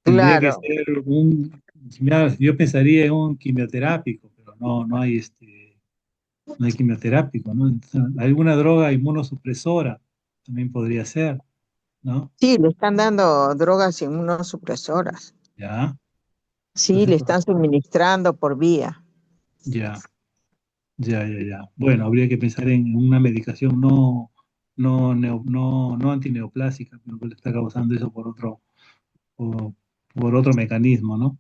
Tendría que claro. ser yo pensaría en un quimioterápico, pero no hay no hay quimioterápico, ¿no? Entonces, alguna droga inmunosupresora también podría ser, ¿no? Sí, le están dando drogas inmunosupresoras. Ya, Sí, entonces, le están suministrando por vía. ya, ya. Bueno, habría que pensar en una medicación no antineoplásica, pero que le está causando eso por, por otro mecanismo, ¿no?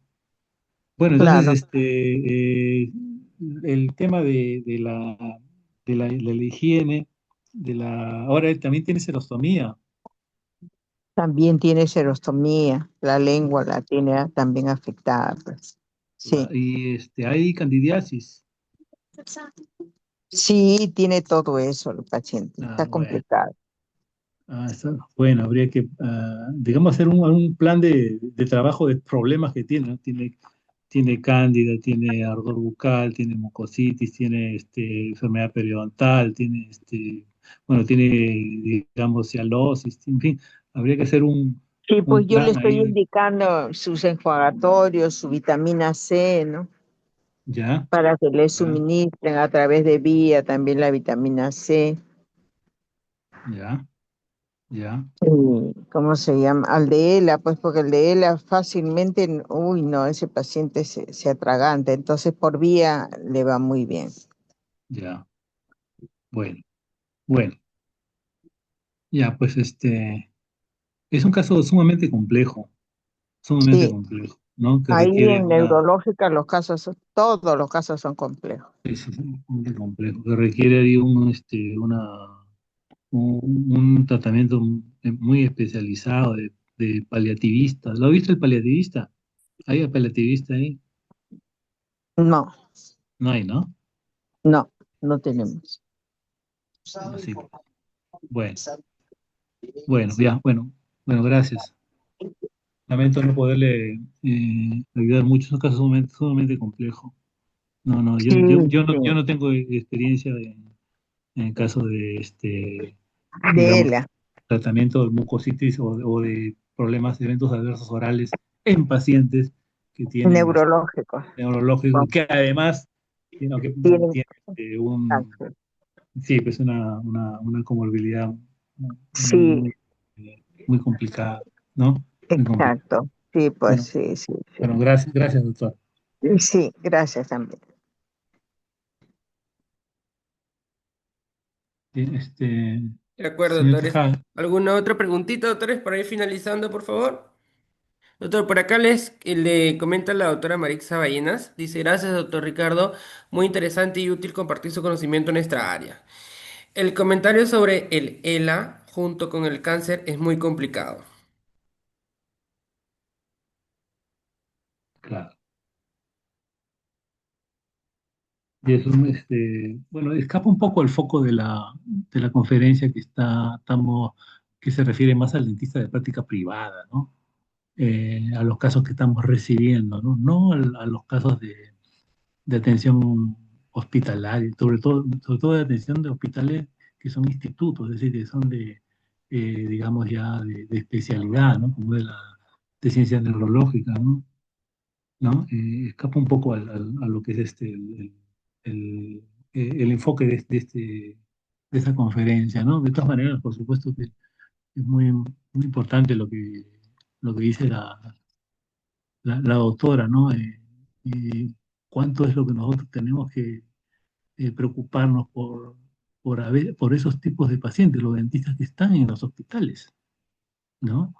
Bueno, entonces, Claro. el tema de la higiene, ahora él también tiene serostomía, También tiene serostomía, la lengua la tiene también afectada, pues. Sí, y hay candidiasis. sí, tiene todo eso el paciente, Ah, está bueno, complicado. bueno, habría que, digamos, hacer un plan de trabajo de problemas que tiene, ¿no? Tiene cándida, tiene ardor bucal, tiene mucositis, tiene enfermedad periodontal, tiene bueno, tiene, digamos, cialosis, en fin, habría que hacer Sí, un pues yo le plan estoy ahí, indicando sus enjuagatorios, su vitamina C, ¿no? ya, Para que le ya, suministren a través de vía también la vitamina C. ya, ya, Y, ¿cómo se llama? Aldeela, pues porque Aldeela fácilmente, uy, no, ese paciente se atraganta, entonces por vía le va muy bien. ya, bueno, bueno, ya, pues es un caso sumamente Sí, complejo, ¿no? Que ahí requiere en neurológica los casos, todos los casos son complejos. sí, muy complejo, que requiere ahí un tratamiento muy especializado de paliativista. ¿Lo ha visto el paliativista? ¿Hay paliativista ahí? No, No hay, ¿no? no, no tenemos. Así. Bueno, bueno, ya, bueno, bueno, gracias. Lamento no poderle ayudar mucho, es un caso sumamente complejo. No, no, Sí, yo sí, no tengo experiencia en el caso de, de digamos, ELA, tratamiento de mucositis o de problemas, eventos adversos orales en pacientes que tienen neurológico. neurológicos, que además Tienen tienen cáncer. sí, pues una comorbilidad muy, Sí, muy, muy complicada, ¿no? Muy complicada. exacto. Sí, pues Bueno, sí, sí, sí. bueno, gracias, doctor. Sí, gracias también. Sí, De acuerdo, señor doctores. Tejada, ¿Alguna otra preguntita, doctores, para ir finalizando, por favor? Doctor, por acá le comenta la doctora Marixa Ballenas. Dice, gracias, doctor Ricardo. Muy interesante y útil compartir su conocimiento en esta área. El comentario sobre el ELA junto con el cáncer es muy complicado. claro. Y es un, bueno, escapa un poco el foco de la conferencia que se refiere más al dentista de práctica privada, ¿no? A los casos que estamos recibiendo, ¿no? No a los casos de atención hospitalaria, sobre todo de atención de hospitales que son institutos, es decir, que son digamos ya de especialidad, ¿no? Como de ciencias neurológicas, ¿no? ¿No? Escapa un poco a lo que es el, el enfoque de esta conferencia, ¿no? De todas maneras, por supuesto que es muy importante lo que dice la doctora, ¿no? Cuánto es lo que nosotros tenemos que preocuparnos por esos tipos de pacientes, los dentistas que están en los hospitales, ¿no?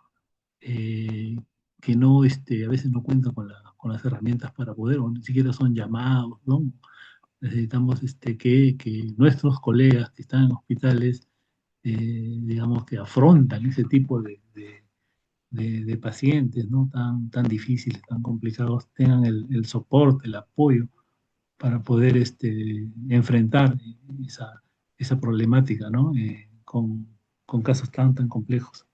eh, que no, a veces no cuentan con las herramientas para poder, o ni siquiera son llamados, ¿no? Necesitamos que nuestros colegas que están en hospitales, digamos, que afrontan ese tipo de pacientes, ¿no? Tan difíciles, tan complicados, tengan el soporte, el apoyo para poder enfrentar esa problemática, ¿no? Con casos tan complejos.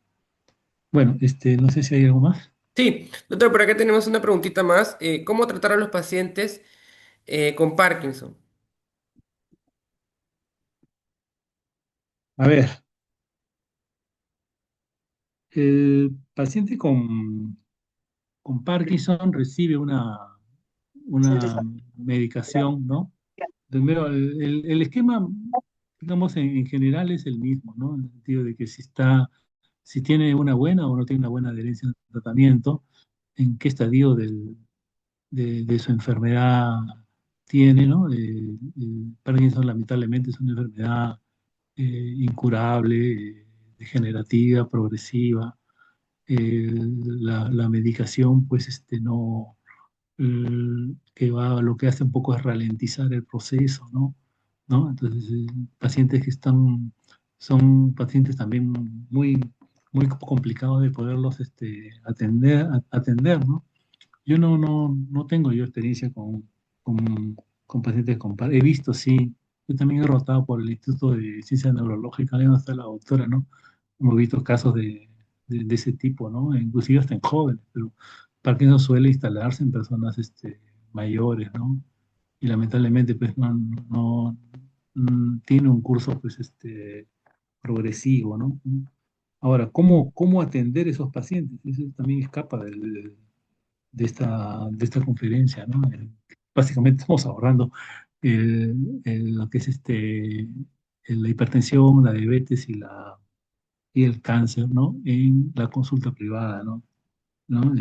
Bueno, no sé si hay algo más. Sí, doctor, por acá tenemos una preguntita más. ¿Cómo tratar a los pacientes con Parkinson? A ver, el paciente con Parkinson recibe una medicación, ¿no? Primero, el esquema, digamos, en general es el mismo, ¿no? En el sentido de que si tiene una buena o no tiene una buena adherencia al tratamiento, en qué estadio de su enfermedad tiene, ¿no? El Parkinson lamentablemente es una enfermedad incurable, degenerativa, progresiva. La medicación, pues, no, lo que hace un poco es ralentizar el proceso, ¿no? ¿No? Entonces, pacientes son pacientes también muy complicados de poderlos atender, ¿no? Yo no tengo yo experiencia con pacientes con He visto, sí, yo también he rotado por el Instituto de Ciencias Neurológicas, ahí donde está la doctora, ¿no? Hemos visto casos de ese tipo, ¿no? Inclusive hasta en jóvenes, pero Parkinson suele instalarse en personas mayores, ¿no? Y lamentablemente, pues, tiene un curso, pues, progresivo, ¿no? Ahora, ¿cómo atender esos pacientes? Eso también escapa de esta conferencia, ¿no? Básicamente estamos ahorrando lo que es la hipertensión, la diabetes y el cáncer, ¿no? En la consulta privada, ¿no? ¿No?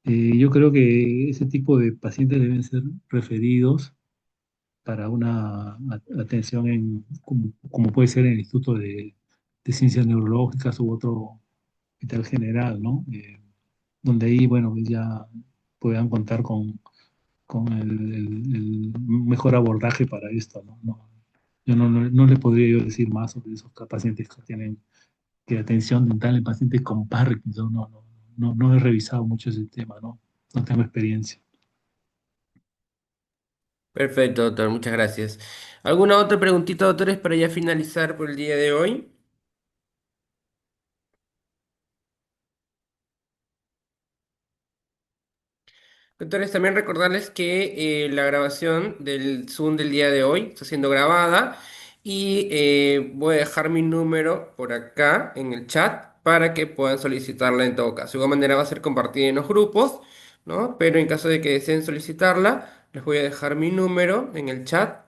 Yo creo que ese tipo de pacientes deben ser referidos para una atención como puede ser en el Instituto de Ciencias Neurológicas u otro hospital general, ¿no? Donde ahí, bueno, ya puedan contar con el mejor abordaje para esto, ¿no? Yo no le podría yo decir más sobre esos pacientes que atención dental en pacientes con Parkinson. No he revisado mucho ese tema, ¿no? No tengo experiencia. Perfecto, doctor, muchas gracias. ¿Alguna otra preguntita, doctores, para ya finalizar por el día de hoy? Doctores, también recordarles que la grabación del Zoom del día de hoy está siendo grabada y voy a dejar mi número por acá en el chat para que puedan solicitarla en todo caso. De igual manera va a ser compartida en los grupos, ¿no? Pero en caso de que deseen solicitarla, les voy a dejar mi número en el chat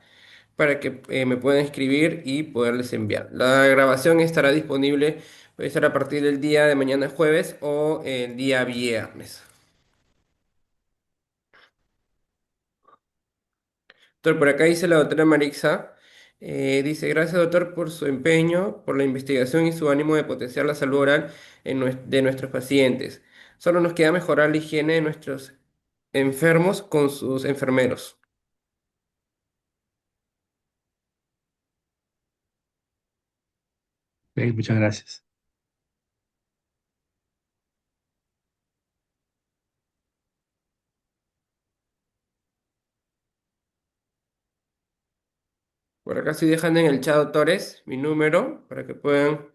para que me puedan escribir y poderles enviar. La grabación estará disponible, puede ser a partir del día de mañana jueves o el día viernes. Doctor, por acá dice la doctora Marixa, dice, gracias doctor por su empeño, por la investigación y su ánimo de potenciar la salud oral de nuestros pacientes. Solo nos queda mejorar la higiene de nuestros enfermos con sus enfermeros. Ok, muchas gracias. Por acá sí dejan en el chat, doctores, mi número para que puedan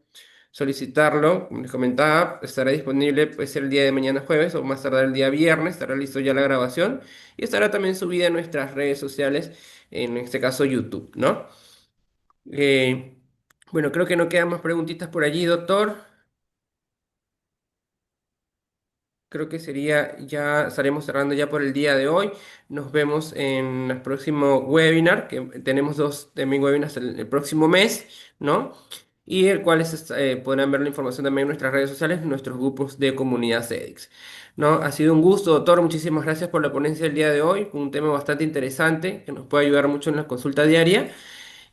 solicitarlo. Como les comentaba, estará disponible puede ser el día de mañana jueves o más tardar el día viernes. Estará listo ya la grabación y estará también subida en nuestras redes sociales, en este caso YouTube, ¿no? Eh, bueno, creo que no quedan más preguntitas por allí, doctor. Creo que sería ya, estaremos cerrando ya por el día de hoy. Nos vemos en el próximo webinar, que tenemos dos también webinars el próximo mes, ¿no? Y el cual podrán ver la información también en nuestras redes sociales, en nuestros grupos de comunidad CEDIX, ¿no? Ha sido un gusto, doctor. Muchísimas gracias por la ponencia del día de hoy, un tema bastante interesante que nos puede ayudar mucho en la consulta diaria.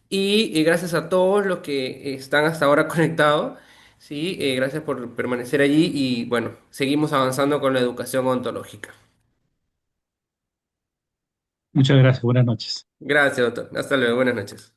Y gracias a todos los que están hasta ahora conectados, ¿sí? Gracias por permanecer allí y bueno, seguimos avanzando con la educación ontológica. Muchas gracias. Buenas noches. Gracias, doctor. Hasta luego. Buenas noches.